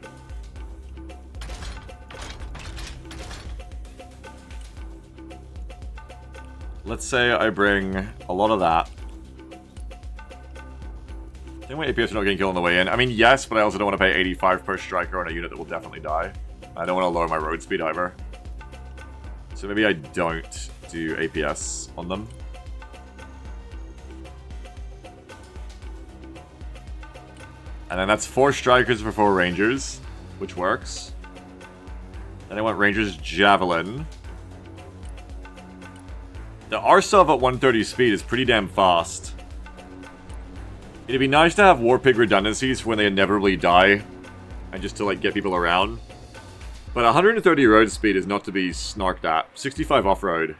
Let's say I bring a lot of that. I think my APS are not getting killed on the way in. I mean, yes, but I also don't want to pay 85 per striker on a unit that will definitely die. I don't want to lower my road speed either. So maybe I don't do APS on them. And then that's 4 strikers for 4 rangers, which works. Then I want Rangers Javelin. The Arsov at 130 speed is pretty damn fast. It'd be nice to have Warpig redundancies for when they inevitably die, and just to like get people around. But 130 road speed is not to be snarked at. 65 off-road.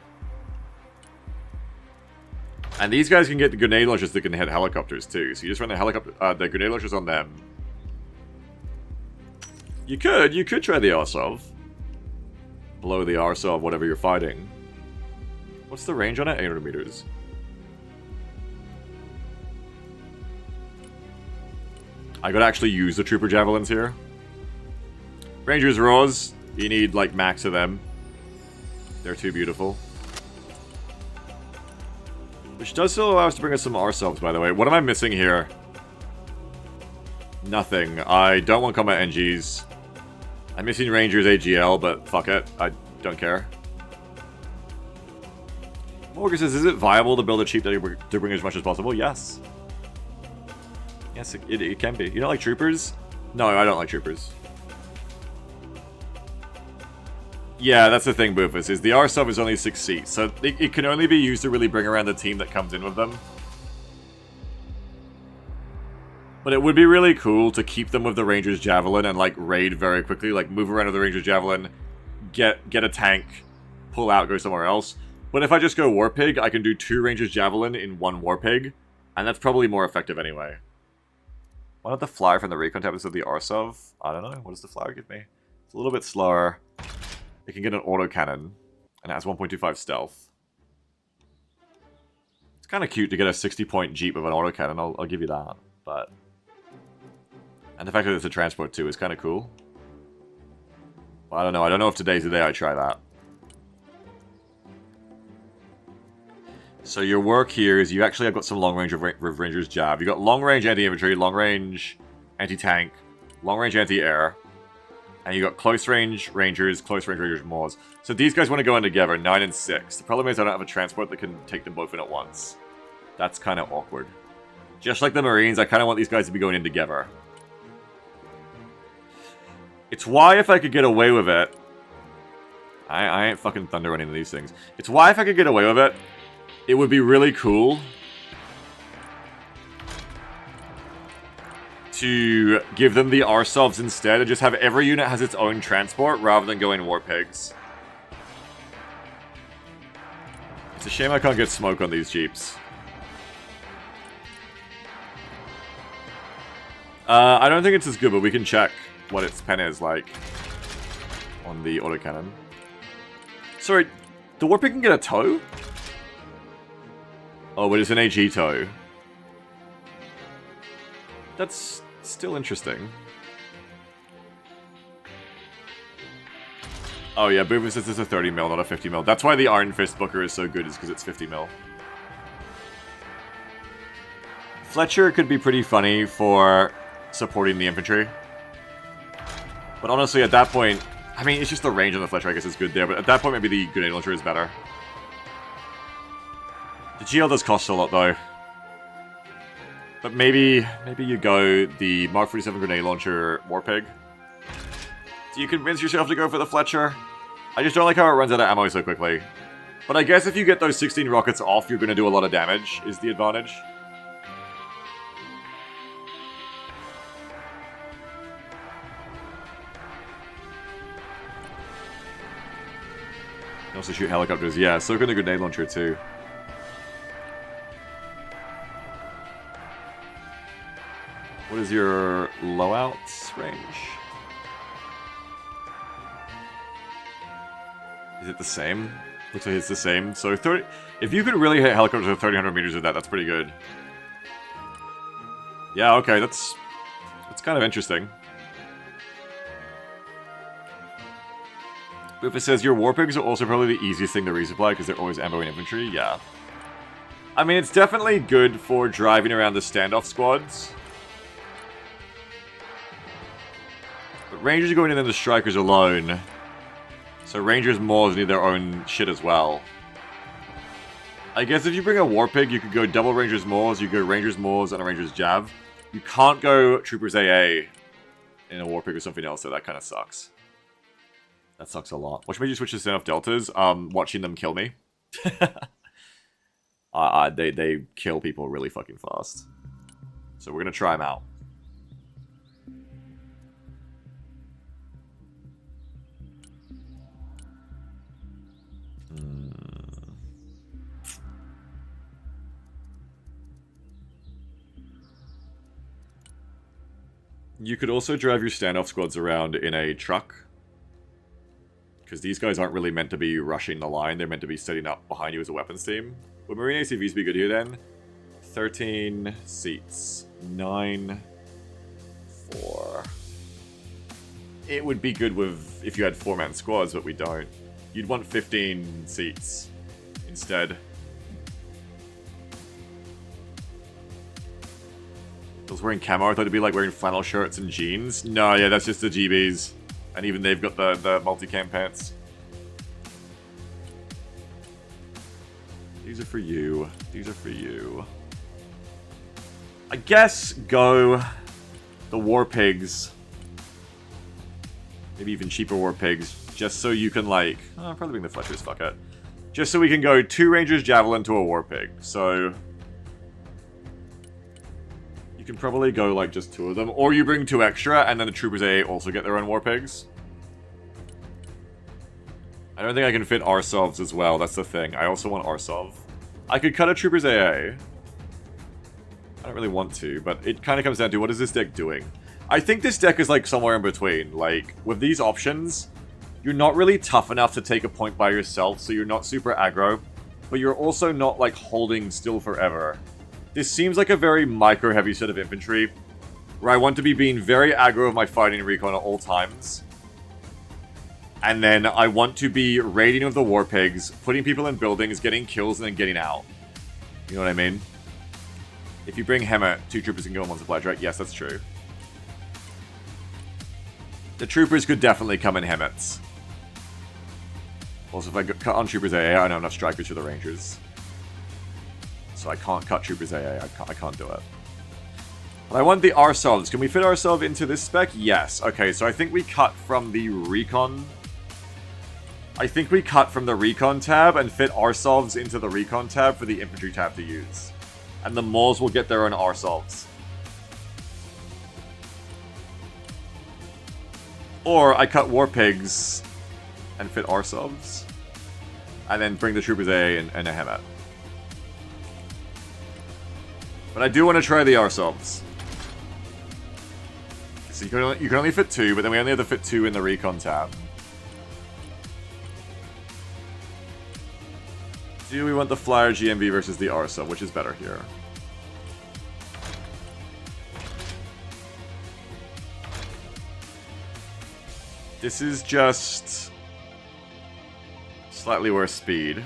And these guys can get the grenade launchers that can hit helicopters too. So you just run the grenade launchers on them. You could try the Arsov. Blow the Arsov, whatever you're fighting. What's the range on it? 800 meters. I gotta actually use the Trooper Javelins here. Rangers Raws, you need like max of them. They're too beautiful. Which does still allow us to bring us some Arsovs, by the way. What am I missing here? Nothing. I don't want combat NGs. I'm missing Rangers AGL, but fuck it. I don't care. Morgan says, is it viable to build a cheap to bring as much as possible? Yes. Yes, it can be. You don't like Troopers? No, I don't like Troopers. Yeah, that's the thing, Boofus, is the Arsov is only 6 seats, so it can only be used to really bring around the team that comes in with them. But it would be really cool to keep them with the Rangers Javelin and, like, raid very quickly. Like, move around with the Rangers Javelin, get a tank, pull out, go somewhere else. But if I just go Warpig, I can do 2 Rangers Javelin in 1 Warpig, and that's probably more effective anyway. Why not the flyer from the recon tab instead of the Arsov? I don't know. What does the flyer give me? It's a little bit slower. It can get an autocannon, and it has 1.25 stealth. It's kind of cute to get a 60-point Jeep with an autocannon, I'll give you that. But... and the fact that it's a transport too is kind of cool. But I don't know. I don't know if today's the day I try that. So your work here is you actually have got some long range of Rangers Jav. You got long range anti-infantry, long range anti-tank, long range anti-air, and you got close range Rangers, close range Rangers Moors. So these guys want to go in together, 9 and 6. The problem is I don't have a transport that can take them both in at once. That's kind of awkward. Just like the Marines, I kind of want these guys to be going in together. It's why if I could get away with it... I ain't fucking thunder running into these things. It's why if I could get away with it, it would be really cool to give them the Arsovs instead and just have every unit has its own transport rather than going Warpigs. It's a shame I can't get smoke on these Jeeps. I don't think it's as good, but we can check what its pen is like on the autocannon. Sorry, the Warpig can get a tow? Oh, but it's an Agito. That's still interesting. Oh yeah, Boomer says it's a 30 mil, not a 50 mil. That's why the Iron Fist Booker is so good, is because it's 50 mil. Fletcher could be pretty funny for supporting the infantry. But honestly, at that point, I mean, it's just the range on the Fletcher, I guess, is good there. But at that point, maybe the grenade launcher is better. The GL does cost a lot, though. But maybe you go the Mark 47 grenade launcher Warpig. Do you convince yourself to go for the Fletcher? I just don't like how it runs out of ammo so quickly. But I guess if you get those 16 rockets off, you're going to do a lot of damage, is the advantage. You also shoot helicopters. Yeah, so can the grenade launcher too. What is your loadouts range? Is it the same? Looks like it's the same. So 30. If you could really hit helicopters at 300 meters with that, that's pretty good. Yeah, okay, that's kind of interesting. If it says your Warpigs are also probably the easiest thing to resupply because they're always ammo and infantry, yeah. I mean, it's definitely good for driving around the standoff squads. But Rangers are going in than the Strikers alone. So Rangers Moors need their own shit as well. I guess if you bring a Warpig, you could go double Rangers Moors, you go Rangers Moors and a Rangers Jav. You can't go Troopers AA in a Warpig or something else, so that kind of sucks. That sucks a lot. Which made you switch to standoff deltas? Watching them kill me. They kill people really fucking fast. So we're gonna try them out. You could also drive your standoff squads around in a truck. Because these guys aren't really meant to be rushing the line, they're meant to be setting up behind you as a weapons team. Would Marine ACVs be good here then? 13 seats. 9. 4. It would be good with if you had 4-man squads, but we don't. You'd want 15 seats instead. I was wearing camo, I thought it'd be like wearing flannel shirts and jeans. No, yeah, that's just the GBs. And even they've got the multicam pants. These are for you. These are for you. I guess go the Warpigs. Maybe even cheaper Warpigs. Just so you can like... Oh, I'll probably bring the Fletchers, fuck it. Just so we can go 2 Rangers Javelin to a Warpig. So... You can probably go like just 2 of them. Or you bring 2 extra and then the Troopers AA also get their own Warpigs. I don't think I can fit Arsovs as well, that's the thing. I also want Arsov. I could cut a Troopers AA. I don't really want to, but it kind of comes down to what is this deck doing? I think this deck is like somewhere in between. Like, with these options, you're not really tough enough to take a point by yourself, so you're not super aggro, but you're also not like holding still forever. This seems like a very micro-heavy set of infantry, where I want to be being very aggro of my fighting recon at all times. And then I want to be raiding with the Warpigs, putting people in buildings, getting kills, and then getting out. You know what I mean? If you bring Hemet, 2 troopers can go in one supply, right? Yes, that's true. The troopers could definitely come in Hemets. Also, if I cut on troopers AA, I don't have enough strikers for the Rangers. So I can't cut troopers AA, I can't do it. But I want the Arsovs. Can we fit Arsov into this spec? Yes. Okay, so I think we cut from the recon... I think we cut from the recon tab and fit Arsovs into the recon tab for the infantry tab to use. And the Moors will get their own Arsovs. Or I cut Warpigs and fit Arsovs. And then bring the Troopers A and a Hemet. But I do want to try the Arsovs. So you can only fit 2, but then we only have to fit 2 in the recon tab. Do we want the Flyer GMV versus the Arsa? Which is better here? This is just slightly worse speed.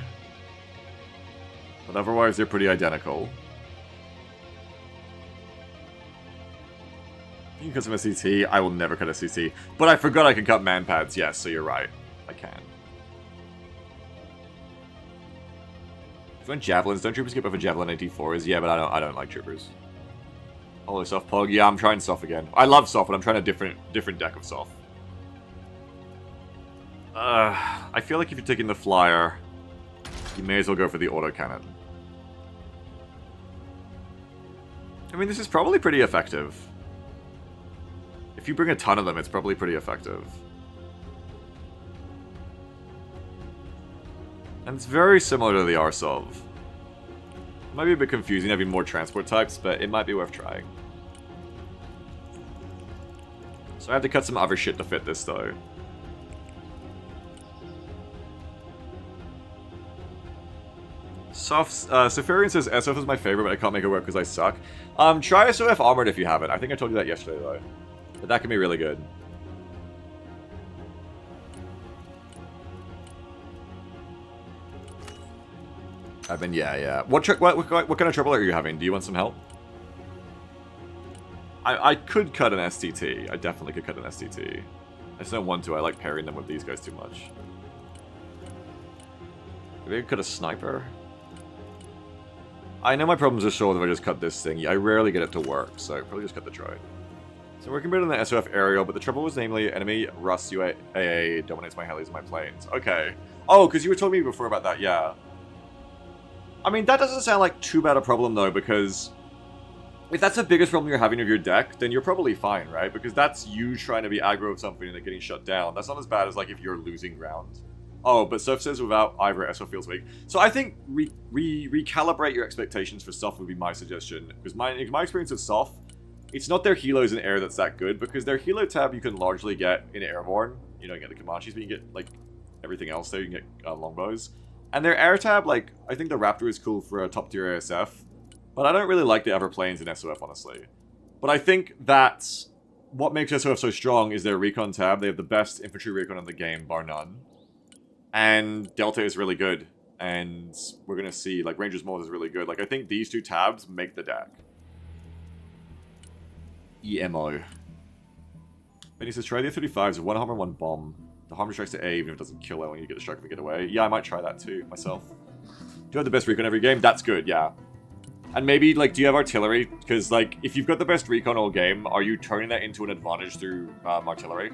But otherwise they're pretty identical. You can cut some SCT. I will never cut SCT. But I forgot I can cut man pads. Yes, so you're right. I can. If you want javelins, don't troopers skip over javelin 84s? Yeah, but I don't like troopers. Hello, soft pog. Yeah, I'm trying soft again. I love soft, but I'm trying a different deck of soft. I feel like if you're taking the flyer, you may as well go for the autocannon. I mean, this is probably pretty effective. If you bring a ton of them, it's probably pretty effective. And it's very similar to the Arsov. It might be a bit confusing having more transport types, but it might be worth trying. So I have to cut some other shit to fit this, though. Safarian says SOF is my favorite, but I can't make it work because I suck. Try SOF Armored if you haven't. I think I told you that yesterday, though. But that can be really good. Yeah. What kind of trouble are you having? Do you want some help? I could cut an STT. I definitely could cut an STT. I just don't want to. I like parrying them with these guys too much. Maybe I could cut a sniper. I know my problems are solved if I just cut this thing. I rarely get it to work, so probably just cut the droid. So working better than the SOF aerial, but the trouble was namely enemy Rust UAA dominates my helis and my planes. Okay. Oh, because you were telling me before about that, yeah. I mean, that doesn't sound like too bad a problem, though, because if that's the biggest problem you're having with your deck, then you're probably fine, right? Because that's you trying to be aggro of something and then getting shut down. That's not as bad as, like, if you're losing ground. Oh, but Surf says without either, SOF feels weak. So I think recalibrate your expectations for Soft would be my suggestion. Because my experience with Soft, it's not their helos in air that's that good, because their helo tab you can largely get in airborne. You don't get the Comanches, but you can get, like, everything else there. You can get longbows. And their air tab, like, I think the Raptor is cool for a top tier ASF. But I don't really like the other planes in SOF, honestly. But I think that's what makes SOF so strong is their recon tab. They have the best infantry recon in the game, bar none. And Delta is really good. And we're going to see, like, Rangers Mold is really good. Like, I think these two tabs make the deck. EMO. Benny says, try the F-35s, one hammer, one bomb. The hammer strikes to A, even if it doesn't kill it when you get the strike and get away. Yeah, I might try that too, myself. Do you have the best recon every game? That's good, yeah. And maybe, like, do you have artillery? Because, like, if you've got the best recon all game, are you turning that into an advantage through artillery?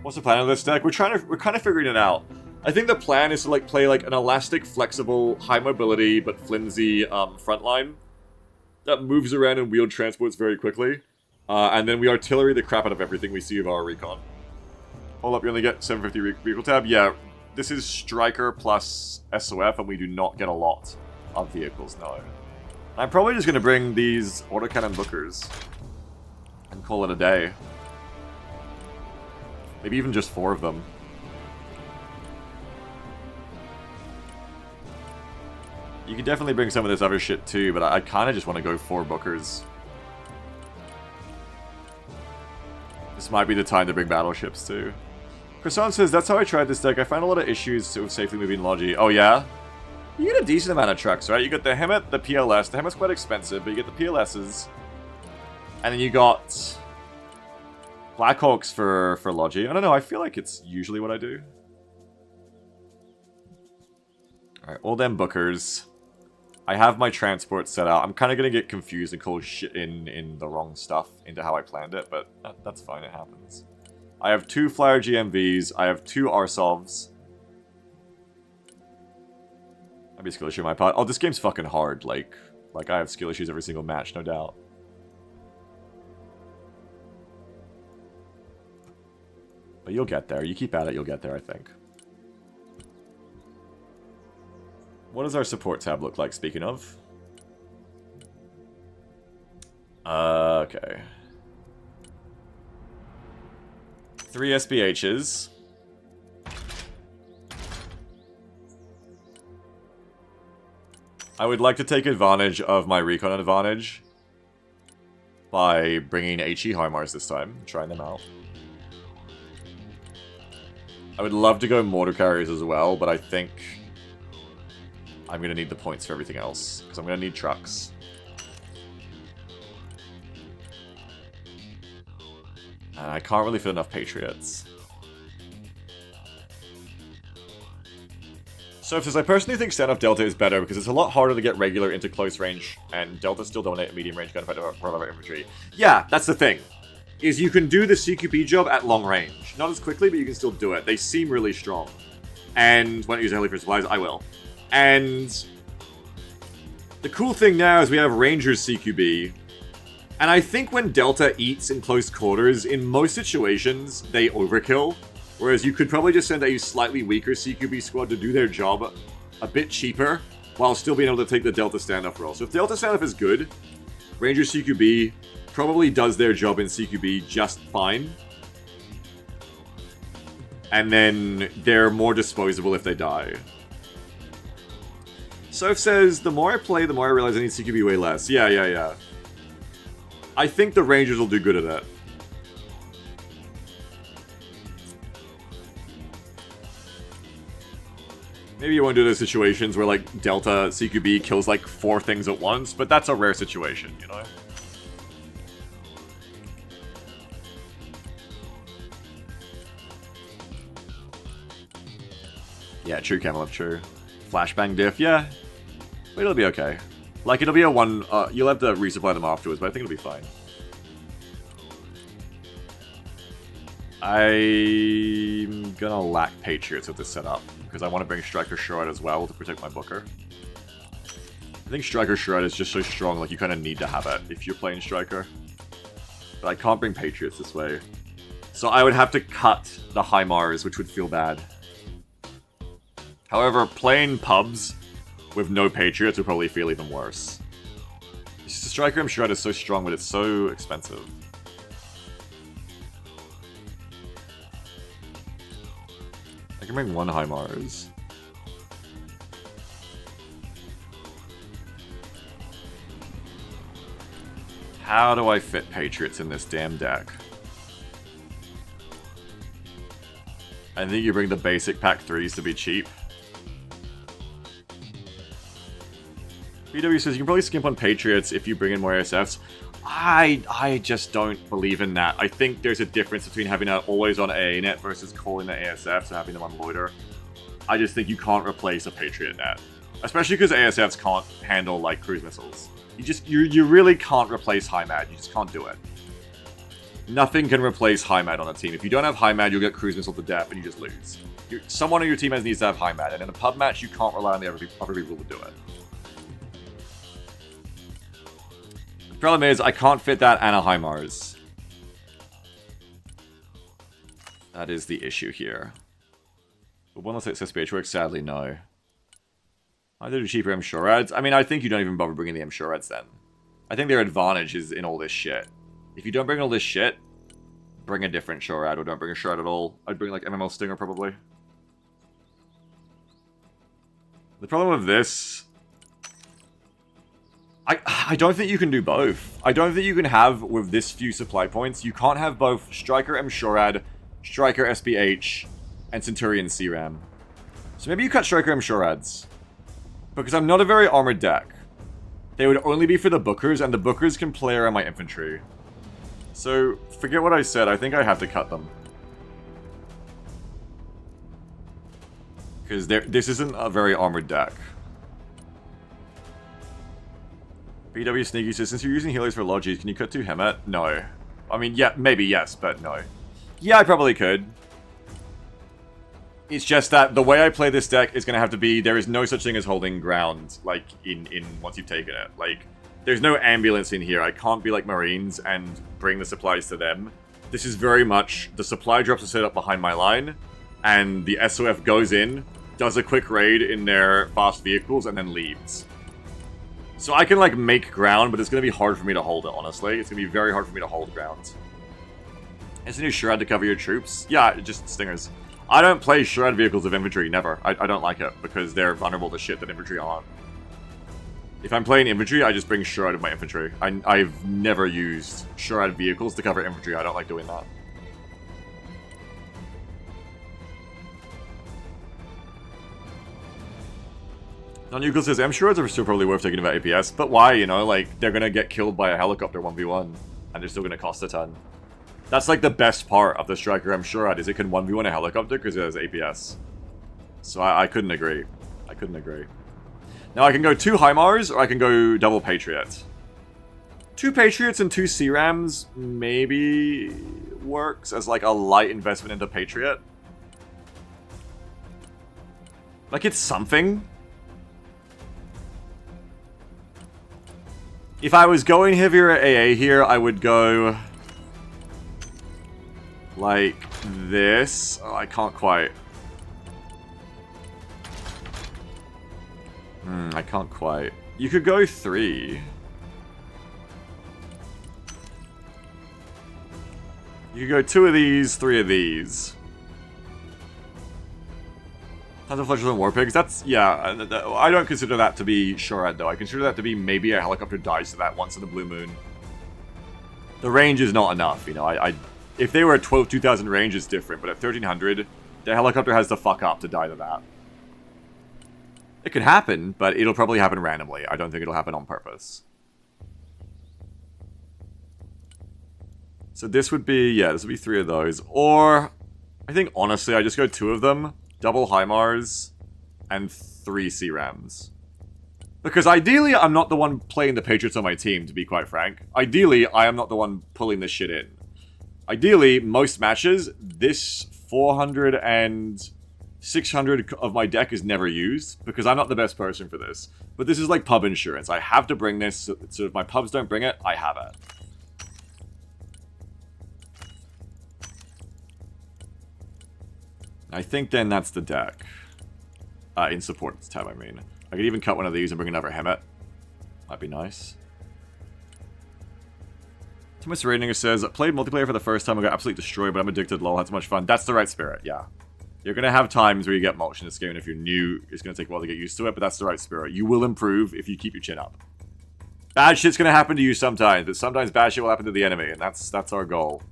What's the plan of this deck? We're kind of figuring it out. I think the plan is to, like, play, like, an elastic, flexible, high mobility, but flimsy frontline that moves around and wheeled transports very quickly. And then we artillery the crap out of everything we see of our recon. Hold up, you only get 750 vehicle tab? Yeah, this is Striker plus SOF, and we do not get a lot of vehicles, no. I'm probably just going to bring these autocannon bookers and call it a day. Maybe even just 4 of them. You could definitely bring some of this other shit too, but I kind of just want to go 4 bookers. This might be the time to bring battleships too. Croissant says, that's how I tried this deck. I found a lot of issues with safely moving Logi. Oh yeah? You get a decent amount of trucks, right? You got the Hemet, the PLS. The Hemet's quite expensive, but you get the PLSs. And then you got Blackhawks for Logi. I don't know, I feel like it's usually what I do. Alright, all them bookers. I have my transport set out. I'm kind of going to get confused and call shit in the wrong stuff into how I planned it, but that's fine, it happens. I have 2 Flyer GMVs. I have 2 Arsovs. I'd be a skill issue on my part. Oh, this game's fucking hard. Like I have skill issues every single match, no doubt. But you'll get there. You keep at it, you'll get there, I think. What does our support tab look like, speaking of? Okay. 3 SBHs. I would like to take advantage of my recon advantage by bringing HE HIMARS this time, trying them out. I would love to go mortar carriers as well, but I think I'm going to need the points for everything else, because I'm going to need trucks. And I can't really fit enough Patriots. So says, I personally think standoff Delta is better because it's a lot harder to get regular into close range, and Delta still dominate medium range gunfight over infantry. Yeah, that's the thing. Is you can do the CQB job at long range. Not as quickly, but you can still do it. They seem really strong. And when I use heli for supplies, I will. And the cool thing now is we have Rangers CQB. And I think when Delta eats in close quarters, in most situations, they overkill. Whereas you could probably just send a slightly weaker CQB squad to do their job a bit cheaper, while still being able to take the Delta standoff role. So if Delta standoff is good, Ranger CQB probably does their job in CQB just fine. And then they're more disposable if they die. Soph says, the more I play, the more I realize I need CQB way less. Yeah. I think the Rangers will do good at that. Maybe you won't do those situations where, like, Delta CQB kills, like, 4 things at once, but that's a rare situation, you know? Yeah, true, Camelot, true. Flashbang diff, yeah. But it'll be okay. Like, it'll be a one... you'll have to resupply them afterwards, but I think it'll be fine. I'm gonna lack Patriots with this setup, because I want to bring Striker Shroud as well to protect my Booker. I think Striker Shroud is just so strong, like, you kind of need to have it if you're playing Striker. But I can't bring Patriots this way. So I would have to cut the HIMARS, which would feel bad. However, playing pubs with no Patriots would probably feel even worse. It's just the Striker Shroud is so strong, but it's so expensive. I can bring 1 HIMARS. How do I fit Patriots in this damn deck? I think you bring the basic pack 3s to be cheap. BW says you can probably skimp on Patriots if you bring in more ASFs. I just don't believe in that. I think there's a difference between having an always-on AA net versus calling the ASFs and having them on loiter. I just think you can't replace a Patriot net. Especially because ASFs can't handle, like, cruise missiles. You really can't replace HIMAD. You just can't do it. Nothing can replace HIMAD on a team. If you don't have HIMAD, you'll get cruise missile to death and you just lose. Someone on your team needs to have HIMAD, and in a pub match, you can't rely on the other people to do it. The problem is, I can't fit that and a HIMARS. That is the issue here. But one less SSPH works, sadly, no. I do cheaper M-Shorads. I mean, I think you don't even bother bringing the M-Shorads then. I think their advantage is in all this shit. If you don't bring all this shit, bring a different Shorad, or don't bring a Shorad at all. I'd bring, like, MML Stinger, probably. The problem with this... I don't think you can do both. I don't think you can have, with this few supply points, you can't have both Striker M-Shorad, Striker SPH, and Centurion CRAM. So maybe you cut Striker M-Shorads. Because I'm not a very armored deck. They would only be for the Bookers, and the Bookers can play around my infantry. So, forget what I said, I think I have to cut them. Because this isn't a very armored deck. BW Sneaky says, since you're using healers for Logis, can you cut 2 Hemet? No. I mean, yeah, maybe yes, but no. Yeah, I probably could. It's just that the way I play this deck is going to have to be, there is no such thing as holding ground, like, in once you've taken it. Like, there's no ambulance in here. I can't be like Marines and bring the supplies to them. This is very much, the supply drops are set up behind my line, and the SOF goes in, does a quick raid in their fast vehicles, and then leaves. So I can, like, make ground, but it's going to be hard for me to hold it, honestly. It's going to be very hard for me to hold ground. Is a new Shroud to cover your troops? Yeah, just Stingers. I don't play Shroud vehicles of infantry, never. I don't like it, because they're vulnerable to shit that infantry aren't. If I'm playing infantry, I just bring Shurad of my infantry. I've never used Shurad vehicles to cover infantry. I don't like doing that. Non-Euclid says, M-Shurads are still probably worth taking about APS, but why, you know, like, they're gonna get killed by a helicopter 1v1, and they're still gonna cost a ton. That's like the best part of the Striker M-Shurad, is it can 1v1 a helicopter because it has APS. So I couldn't agree. I couldn't agree. Now I can go 2 HIMARS, or I can go double Patriot. 2 Patriots and 2 CRAMs maybe works as like a light investment into Patriot. Like, it's something. If I was going heavier at AA here, I would go like this. Oh, I can't quite. I can't quite. You could go 3. You could go 2 of these, 3 of these. Tons of Fletchers and Warpigs. That's, yeah, I don't consider that to be Shurad, though. I consider that to be maybe a helicopter dies to that once in the blue moon. The range is not enough, you know. If they were at 2000 range, it's different, but at 1300, the helicopter has to fuck up to die to that. It could happen, but it'll probably happen randomly. I don't think it'll happen on purpose. So this would be, yeah, this would be 3 of those. Or, I think, honestly, I just go 2 of them. Double HIMARS, and 3 CRAMs. Because ideally, I'm not the one playing the Patriots on my team, to be quite frank. Ideally, I am not the one pulling this shit in. Ideally, most matches, this 400 and 600 of my deck is never used, because I'm not the best person for this. But this is like pub insurance. I have to bring this, so if my pubs don't bring it, I have it. I think then that's the deck. In support tab, I mean. I could even cut one of these and bring another Hemet. Might be nice. Thomas Radinger says, played multiplayer for the first time, I got absolutely destroyed, but I'm addicted, lol, had so much fun. That's the right spirit, yeah. You're going to have times where you get mulch in this game, and if you're new, it's going to take a while to get used to it, but that's the right spirit. You will improve if you keep your chin up. Bad shit's going to happen to you sometimes, but sometimes bad shit will happen to the enemy, and that's our goal.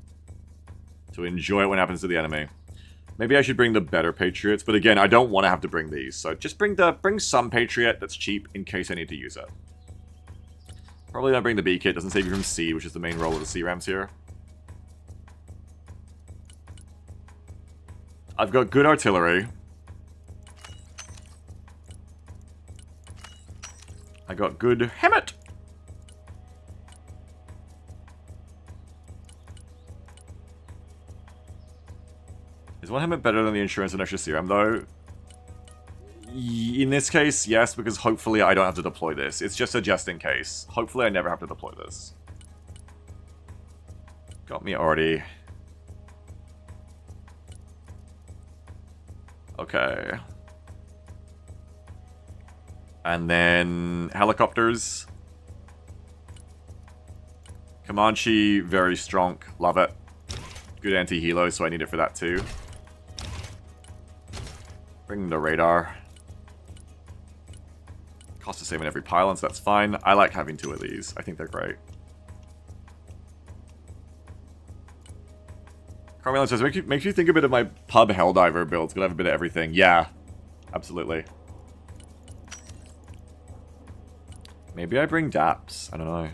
To enjoy it when it happens to the enemy. Maybe I should bring the better Patriots, but again, I don't want to have to bring these. So just bring some Patriot that's cheap in case I need to use it. Probably not bring the B kit, doesn't save you from C, which is the main role of the CRAMs here. I've got good artillery. I got good Hemet. Is one Hemet better than the insurance and extra CRAM, though? In this case, yes, because hopefully I don't have to deploy this. It's just a just in case. Hopefully I never have to deploy this. Got me already. Okay. And then helicopters. Comanche, very strong. Love it. Good anti-helo, so I need it for that too. Bring the radar. Cost the same in every pylon, so that's fine. I like having 2 of these. I think they're great. Carmelo says, makes you think a bit of my pub Helldiver build. It's gonna have a bit of everything. Yeah, absolutely. Maybe I bring DAPS. I don't know.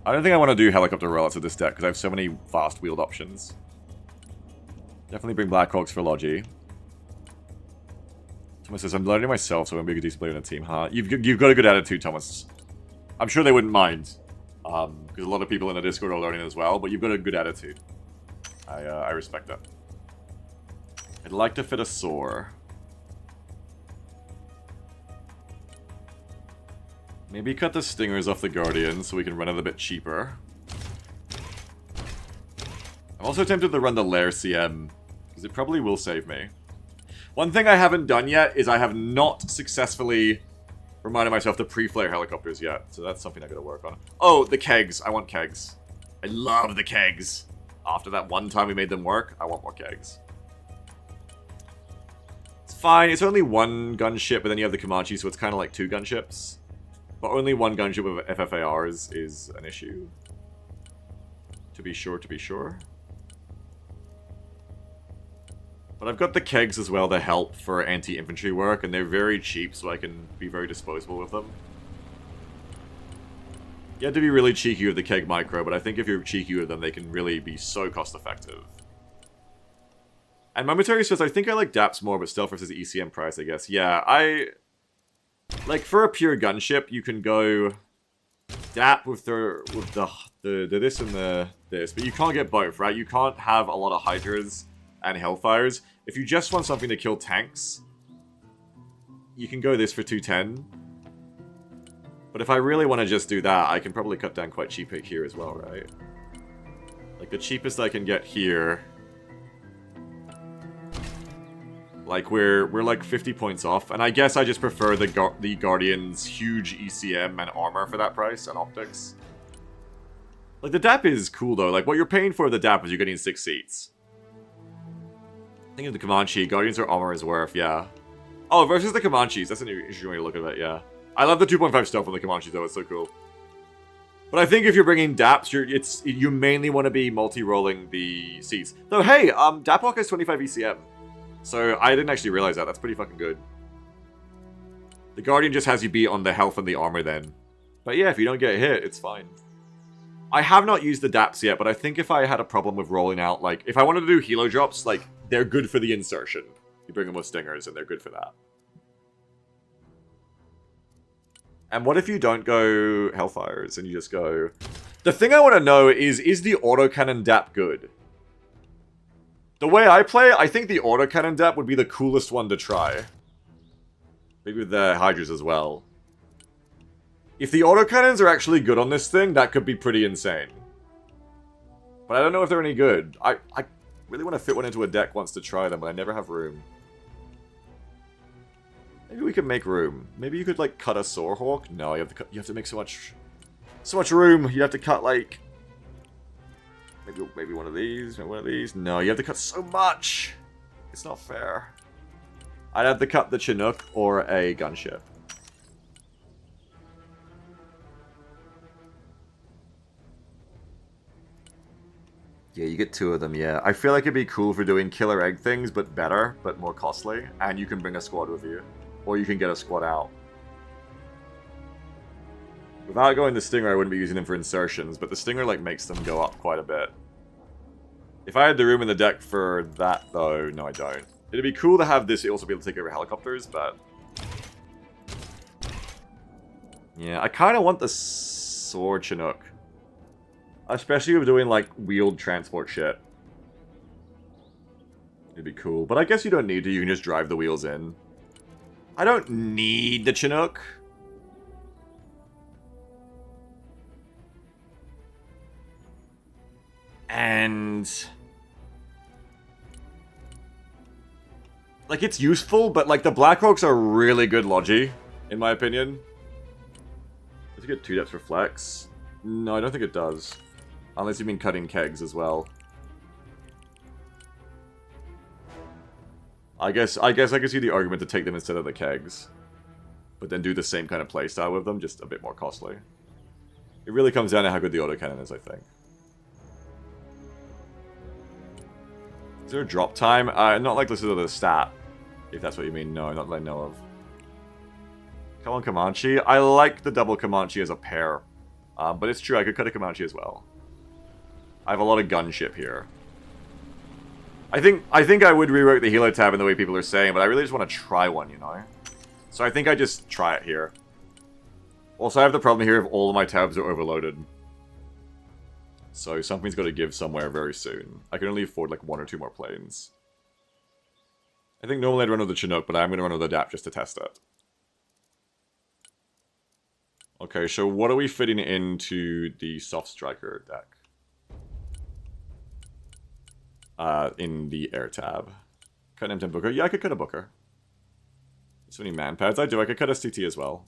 I don't think I want to do helicopter rollouts with this deck because I have so many fast wheeled options. Definitely bring Blackhawks for Logi. Thomas says, I'm learning myself, so I won't be a good decent player in a team, huh? You've got a good attitude, Thomas. I'm sure they wouldn't mind. Because a lot of people in the Discord are learning as well, but you've got a good attitude. I respect that. I'd like to fit a Soar. Maybe cut the Stingers off the Guardians so we can run it a bit cheaper. I'm also tempted to run the Lair CM, because it probably will save me. One thing I haven't done yet is I have not successfully reminded myself to pre-flare helicopters yet, so that's something I gotta work on. Oh, the kegs. I want kegs. I love the kegs. After that one time we made them work, I want more kegs. It's fine. It's only one gunship, but then you have the Comanche, so it's kind of like two gunships. But only one gunship with FFARs is an issue. To be sure, to be sure. But I've got the kegs as well to help for anti-infantry work, and they're very cheap, so I can be very disposable with them. You have to be really cheeky with the keg micro, but I think if you're cheeky with them, they can really be so cost-effective. And Momentary says, I think I like DAPs more, but still versus ECM price, I guess. Yeah, like, for a pure gunship, you can go DAP with the this and the this, but you can't get both, right? You can't have a lot of Hydras and Hellfires. If you just want something to kill tanks, you can go this for 210. But if I really want to just do that, I can probably cut down quite cheap here as well, right? Like, the cheapest I can get here... Like, we're like 50 points off, and I guess I just prefer the Guardian's huge ECM and armor for that price, and optics. Like, the DAP is cool, though. Like, what you're paying for the DAP is you're getting 6 seats. Think of the Comanche, Guardians are armor is worth, yeah. Oh, versus the Comanches, that's an interesting way to look at it, yeah. I love the 2.5 stealth on the Comanches, though, it's so cool. But I think if you're bringing DAPs, you mainly want to be multi-rolling the seats. Though, hey, DAPWalk has 25 ECM. So, I didn't actually realize that. That's pretty fucking good. The Guardian just has you beat on the health and the armor then. But yeah, if you don't get hit, it's fine. I have not used the DAPs yet, but I think if I had a problem with rolling out, like, if I wanted to do helo drops, like, they're good for the insertion. You bring them with stingers, and they're good for that. And what if you don't go Hellfires, and you just go... The thing I want to know is the autocannon DAP good? The way I play, I think the autocannon DAP would be the coolest one to try. Maybe with the Hydras as well. If the autocannons are actually good on this thing, that could be pretty insane. But I don't know if they're any good. I really want to fit one into a deck once to try them, but I never have room. Maybe we could make room. Maybe you could, like, cut a Soarhawk? No, you have to make so much room. You have to cut, like... Maybe one of these, maybe one of these. No, you have to cut so much. It's not fair. I'd have to cut the Chinook or a gunship. Yeah, you get 2 of them, yeah. I feel like it'd be cool for doing killer egg things, but better, but more costly. And you can bring a squad with you. Or you can get a squad out. Without going the Stinger, I wouldn't be using them for insertions, but the Stinger, like, makes them go up quite a bit. If I had the room in the deck for that, though, no, I don't. It'd be cool to have this also be able to take over helicopters, but... Yeah, I kind of want the Sword Chinook. Especially if we're doing, like, wheeled transport shit. It'd be cool. But I guess you don't need to, you can just drive the wheels in. I don't need the Chinook. And... Like, it's useful, but, like, the Blackhawks are really good logi, in my opinion. Does it get 2 depths for flex? No, I don't think it does. Unless you mean cutting kegs as well. I guess I can see the argument to take them instead of the kegs. But then do the same kind of playstyle with them, just a bit more costly. It really comes down to how good the autocannon is, I think. Is there a drop time? Not like listed on the stat. If that's what you mean. No, not that I know of. Come on, Comanche. I like the double Comanche as a pair. But it's true, I could cut a Comanche as well. I have a lot of gunship here. I think I would rework the helo tab in the way people are saying, but I really just want to try one, you know? So I think I just try it here. Also, I have the problem here if all of my tabs are overloaded. So something's got to give somewhere very soon. I can only afford like 1 or 2 more planes. I think normally I'd run with the Chinook, but I'm going to run with the DAP just to test it. Okay, so what are we fitting into the Soft Striker deck? In the air tab. Cut an M10 Booker. Yeah, I could cut a Booker. So many man pads. I do. I could cut a CT as well.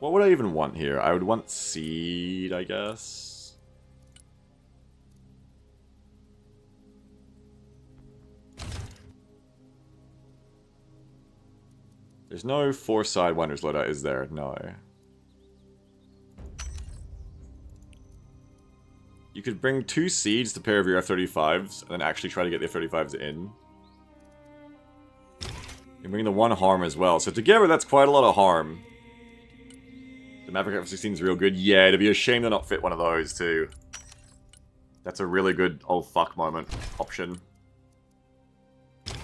What would I even want here? I would want seed, I guess. There's no 4 Sidewinders loadout, is there? No. You could bring 2 seeds to pair of your F-35s, and then actually try to get the F-35s in. You bring the 1 harm as well. So together, that's quite a lot of harm. The Maverick F-16 is real good. Yeah, it'd be a shame to not fit one of those, too. That's a really good oh fuck moment option. Am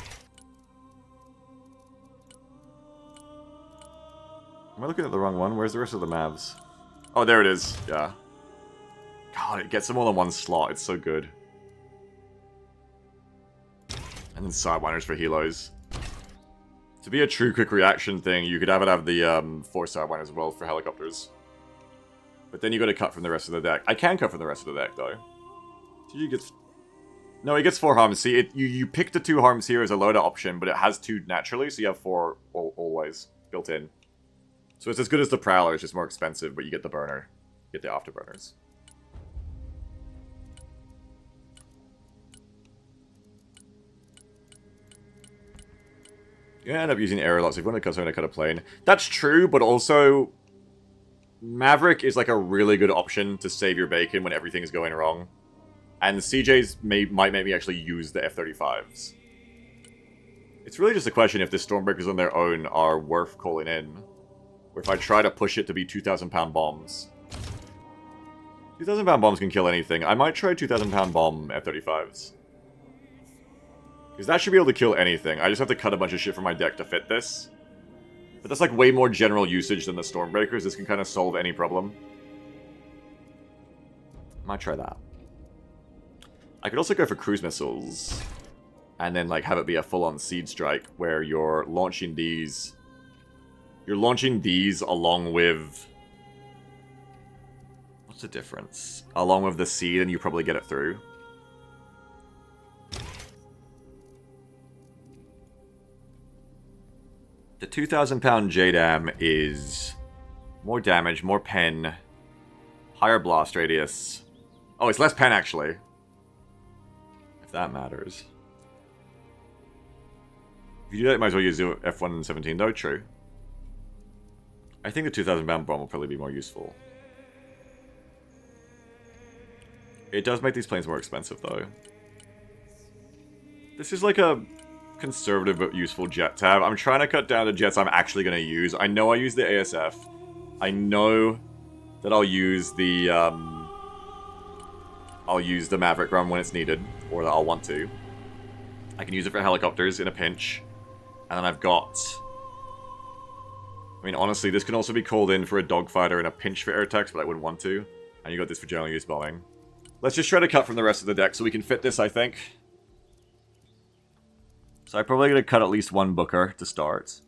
I looking at the wrong one? Where's the rest of the Mavs? Oh, there it is. Yeah. God, it gets them all in one slot. It's so good. And then Sidewinders for helos. To be a true quick reaction thing, you could have it have the 4 Sidewinders as well for helicopters. But then you got to cut from the rest of the deck. I can cut from the rest of the deck, though. Did you get... No, he gets 4 harms. See, you pick the 2 harms here as a loader option, but it has 2 naturally, so you have 4 always built in. So it's as good as the Prowler, it's just more expensive, but you get the burner. You get the afterburners. You end up using air lots if you want to cut a plane. That's true, but also... Maverick is like a really good option to save your bacon when everything is going wrong. And the CJs might make me actually use the F-35s. It's really just a question if the Stormbreakers on their own are worth calling in. Or if I try to push it to be 2,000-pound bombs. 2,000-pound bombs can kill anything. I might try 2,000-pound bomb F-35s. Because that should be able to kill anything. I just have to cut a bunch of shit from my deck to fit this. But that's like way more general usage than the Stormbreakers. This can kind of solve any problem. Might try that. I could also go for cruise missiles. And then like have it be a full-on seed strike where you're launching these... You're launching these along with... What's the difference? Along with the seed and you probably get it through. The 2,000-pound JDAM is more damage, more pen, higher blast radius. Oh, it's less pen, actually. If that matters. If you do that, you might as well use the F-117, though. True. I think the 2,000-pound bomb will probably be more useful. It does make these planes more expensive, though. This is like a... conservative but useful jet tab. I'm trying to cut down the jets I'm actually going to use. I know I use the ASF. I know that I'll use the Maverick run when it's needed, or that I'll want to. I can use it for helicopters in a pinch. And then I've got... I mean, honestly, this can also be called in for a dogfighter in a pinch for air attacks, but I wouldn't want to. And you got this for general use bombing. Let's just try to cut from the rest of the deck so we can fit this, I think. So I'm probably going to cut at least 1 Booker to start.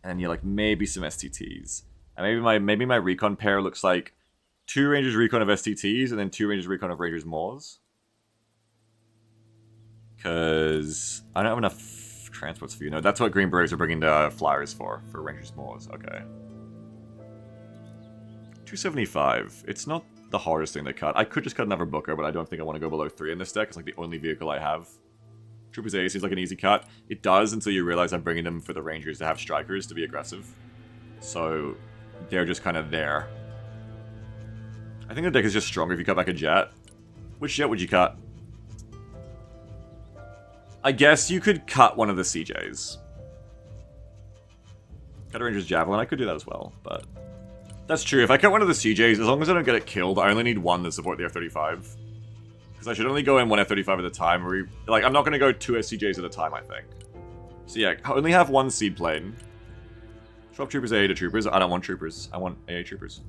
And like maybe some STTs. And maybe my recon pair looks like 2 Rangers recon of STTs and then 2 Rangers recon of Rangers Moors. Because I don't have enough transports for you. No, that's what Green Berets are bringing the flyers for Rangers Moors. Okay. 275. It's not the hardest thing to cut. I could just cut another Booker, but I don't think I want to go below 3 in this deck. It's like the only vehicle I have. Troopers A seems like an easy cut. It does until you realize I'm bringing them for the Rangers to have strikers to be aggressive. So they're just kind of there. I think the deck is just stronger if you cut back a jet. Which jet would you cut? I guess you could cut one of the CJs. Cut a Ranger's Javelin, I could do that as well, but... That's true, if I cut one of the CJs, as long as I don't get it killed, I only need 1 to support the F-35. Because I should only go in 1 F-35 at a time. Like, I'm not going to go 2 SCJs at a time, I think. So yeah, I only have 1 seed plane. Swap troopers AA to troopers. I don't want troopers. I want AA troopers.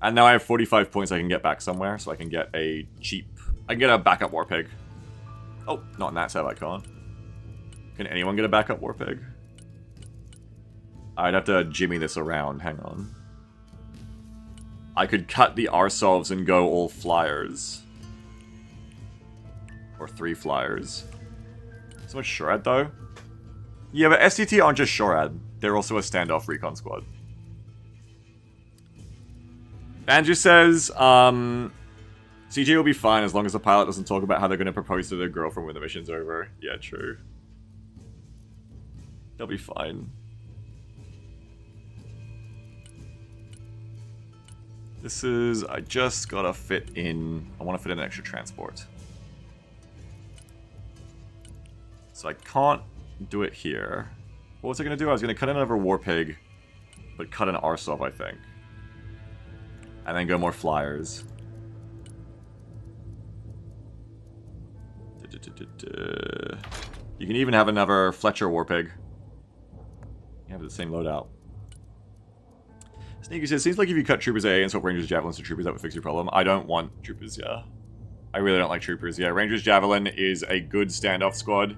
And now I have 45 points I can get back somewhere, so I can get a cheap... I can get a backup Warpig. Oh, not in that set, I can't. Can anyone get a backup Warpig? I'd have to jimmy this around. Hang on. I could cut the Arsovs and go all flyers. Or 3 flyers. So much Shorad, though. Yeah, but STT aren't just Shorad. They're also a standoff recon squad. Andrew says, CJ will be fine as long as the pilot doesn't talk about how they're going to propose to their girlfriend when the mission's over. Yeah, true. They'll be fine. This is... I just gotta fit in... I want to fit in an extra transport. So I can't do it here. What was I going to do? I was going to cut in another War Pig, but cut an Arsov, I think. And then go more flyers. You can even have another Fletcher Warpig. You have the same loadout. Sneaky says, seems like if you cut troopers AA and swap Rangers Javelins to troopers, that would fix your problem. I don't want troopers, yeah. I really don't like troopers, yeah. Rangers Javelin is a good standoff squad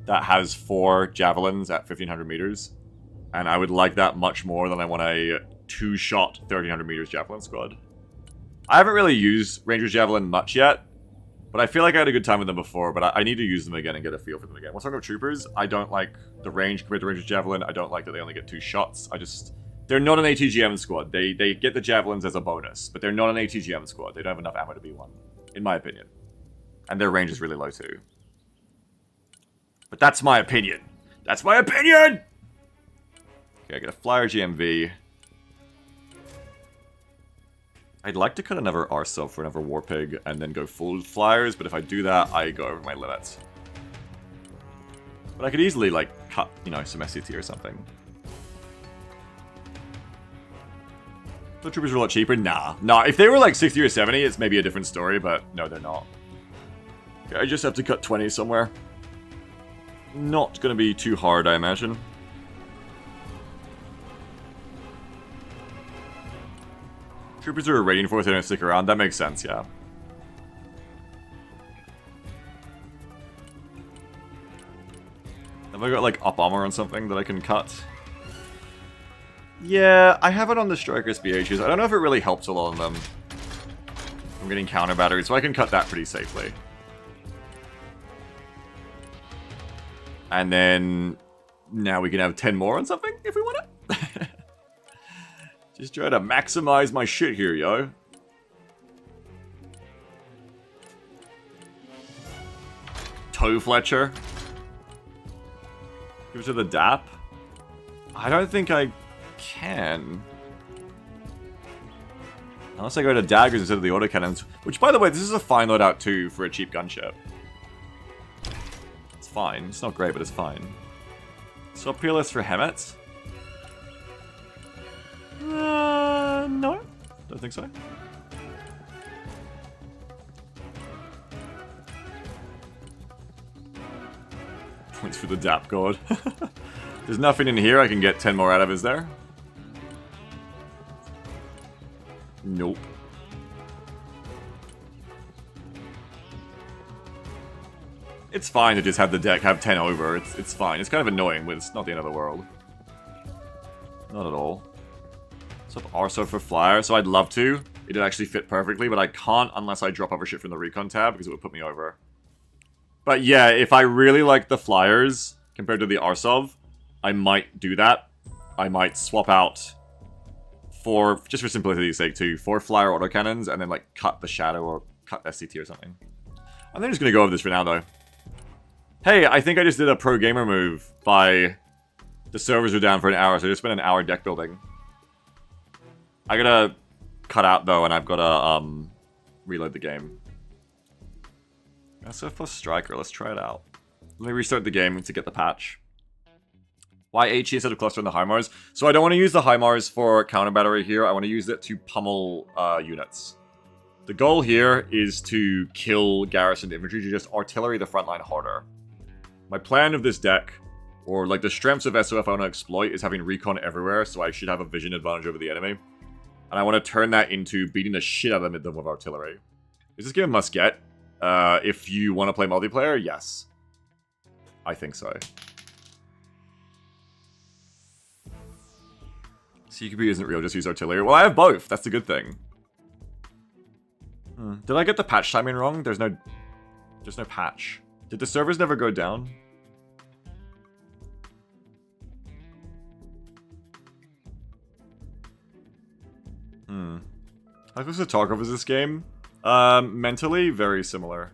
that has 4 Javelins at 1500 meters. And I would like that much more than I want a 2-shot 1300 meters Javelin squad. I haven't really used Rangers Javelin much yet, but I feel like I had a good time with them before, but I need to use them again and get a feel for them again. What's wrong with troopers? I don't like the range compared to Rangers Javelin. I don't like that they only get 2 shots. They're not an ATGM squad. They get the Javelins as a bonus, but they're not an ATGM squad. They don't have enough ammo to be one, in my opinion. And their range is really low too. But that's my opinion. That's my opinion! Okay, I get a Flyer GMV. I'd like to cut another Arsov for another Warpig and then go full Flyers, but if I do that, I go over my limits. But I could easily, like, cut, you know, some SCT or something. The troopers are a lot cheaper? Nah. Nah, if they were like 60 or 70, it's maybe a different story, but no, they're not. Okay, I just have to cut 20 somewhere. Not gonna be too hard, I imagine. Troopers are a raiding force, they don't stick around. That makes sense, yeah. Have I got, like, up armor on something that I can cut? Yeah, I have it on the Striker SPHs. I don't know if it really helps a lot on them. I'm getting counter batteries, so I can cut that pretty safely. And then... now we can have 10 more on something, if we want it. Just try to maximize my shit here, yo. Toe Fletcher. Give it to the DAP. I don't think I can. Unless I go to daggers instead of the autocannons. Which, by the way, this is a fine loadout too for a cheap gunship. It's fine. It's not great, but it's fine. Swap PLS for Hemets? No. Don't think so. Points for the DAP god. There's nothing in here I can get 10 more out of, is there? Nope. It's fine to just have the deck have 10 over. It's fine. It's kind of annoying, but it's not the end of the world. Not at all. Swap Arso for Flyer, so I'd love to. It'd actually fit perfectly, but I can't unless I drop other shit from the Recon tab, because it would put me over. But yeah, if I really like the Flyers compared to the Arsov, I might do that. I might swap out 4, just for simplicity's sake too, 4 Flyer autocannons and then like cut the Shadow or cut SCT or something. I'm then just gonna go over this for now though. Hey, I think I just did a pro gamer move by... the servers were down for an hour, so I just spent an hour deck building. I gotta cut out though, and I've gotta reload the game. SF plus Striker, let's try it out. Let me restart the game to get the patch. Why HE instead of cluster on the HIMARS? So I don't want to use the HIMARS for counter battery here, I want to use it to pummel units. The goal here is to kill garrisoned infantry, to just artillery the front line harder. My plan of this deck, or like the strengths of SOF I want to exploit, is having recon everywhere, so I should have a vision advantage over the enemy. And I want to turn that into beating the shit out of them with artillery. Is this game a must-get? If you want to play multiplayer, yes. I think so. CQB isn't real, just use artillery. Well, I have both. That's the good thing. Did I get the patch timing wrong? There's no patch. Did the servers never go down? How close to Tarkov is this game? Mentally, very similar.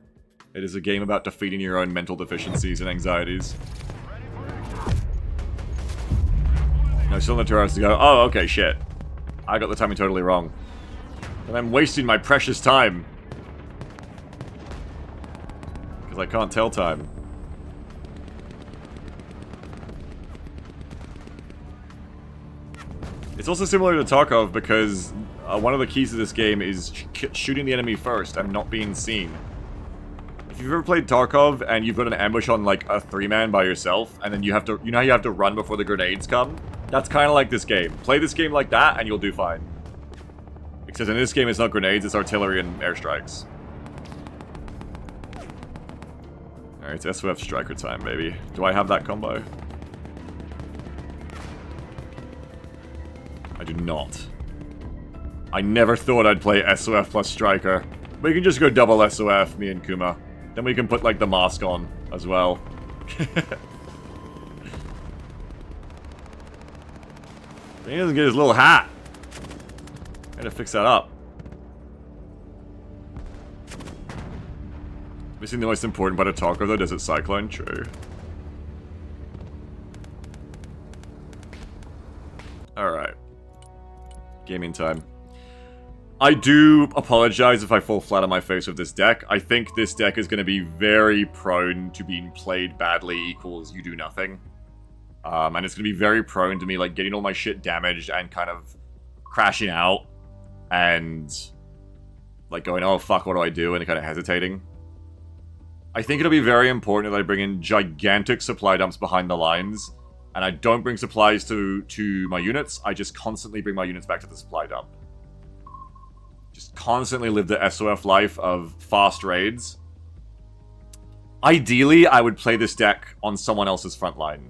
It is a game about defeating your own mental deficiencies and anxieties. No, still in the 2 hours to go. Oh, okay, shit. I got the timing totally wrong. And I'm wasting my precious time. Because I can't tell time. It's also similar to Tarkov because one of the keys to this game is shooting the enemy first and not being seen. If you've ever played Tarkov and you've got an ambush on like a 3-man by yourself, and then you have to, you know how you have to run before the grenades come? That's kind of like this game. Play this game like that and you'll do fine. Except in this game it's not grenades, it's artillery and airstrikes. Alright, it's SOF striker time, baby. Do I have that combo? I do not. I never thought I'd play SOF plus striker. We can just go double SOF, me and Kuma. Then we can put, like, the mask on as well. He doesn't get his little hat. Gotta fix that up. Missing the most important part of Tarkov, though, Desert Cyclone? True. Alright. Gaming time. I do apologize if I fall flat on my face with this deck. I think this deck is going to be very prone to being played badly equals you do nothing. And it's going to be very prone to me, like, getting all my shit damaged and kind of crashing out. And, like, going, oh, fuck, what do I do? And kind of hesitating. I think it'll be very important that I bring in gigantic supply dumps behind the lines. And I don't bring supplies to my units. I just constantly bring my units back to the supply dump. Just constantly live the SOF life of fast raids. Ideally, I would play this deck on someone else's front line,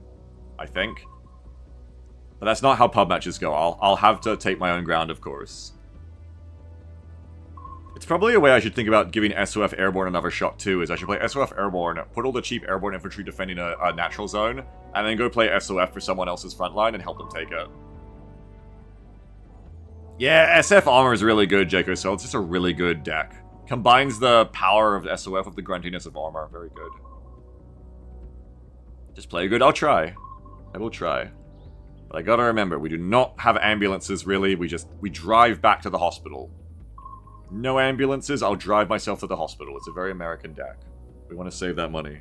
I think. But that's not how pub matches go. I'll have to take my own ground, of course. It's probably a way I should think about giving SOF Airborne another shot too, is I should play SOF Airborne, put all the cheap Airborne infantry defending a natural zone, and then go play SOF for someone else's front line and help them take it. Yeah, SF Armor is really good, Jaco, so it's just a really good deck. Combines the power of SOF with the gruntiness of Armor. Very good. Just play good. I'll try. I will try. But I gotta remember, we do not have ambulances, really. We drive back to the hospital. No ambulances, I'll drive myself to the hospital. It's a very American deck. We want to save that money.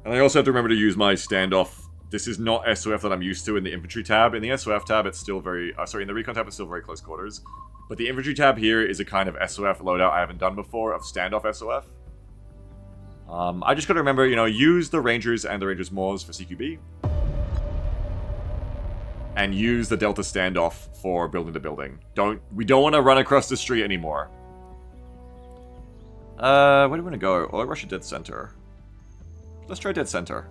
And I also have to remember to use my standoff. This is not SOF that I'm used to in the infantry tab. In the SOF tab, it's still very... sorry, in the recon tab, it's still very close quarters. But the infantry tab here is a kind of SOF loadout I haven't done before, of standoff SOF. I just gotta remember, you know, use the Rangers and the Rangers Moors for CQB. And use the Delta standoff for building the building. We don't want to run across the street anymore. Where do we want to go? Oh, Russia Dead Center. Let's try Dead Center.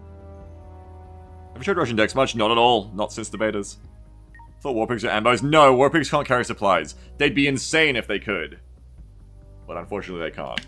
Have you tried Russian decks much? Not at all. Not since the betas. Thought Warpigs are ambos. No, Warpigs can't carry supplies. They'd be insane if they could. But unfortunately they can't.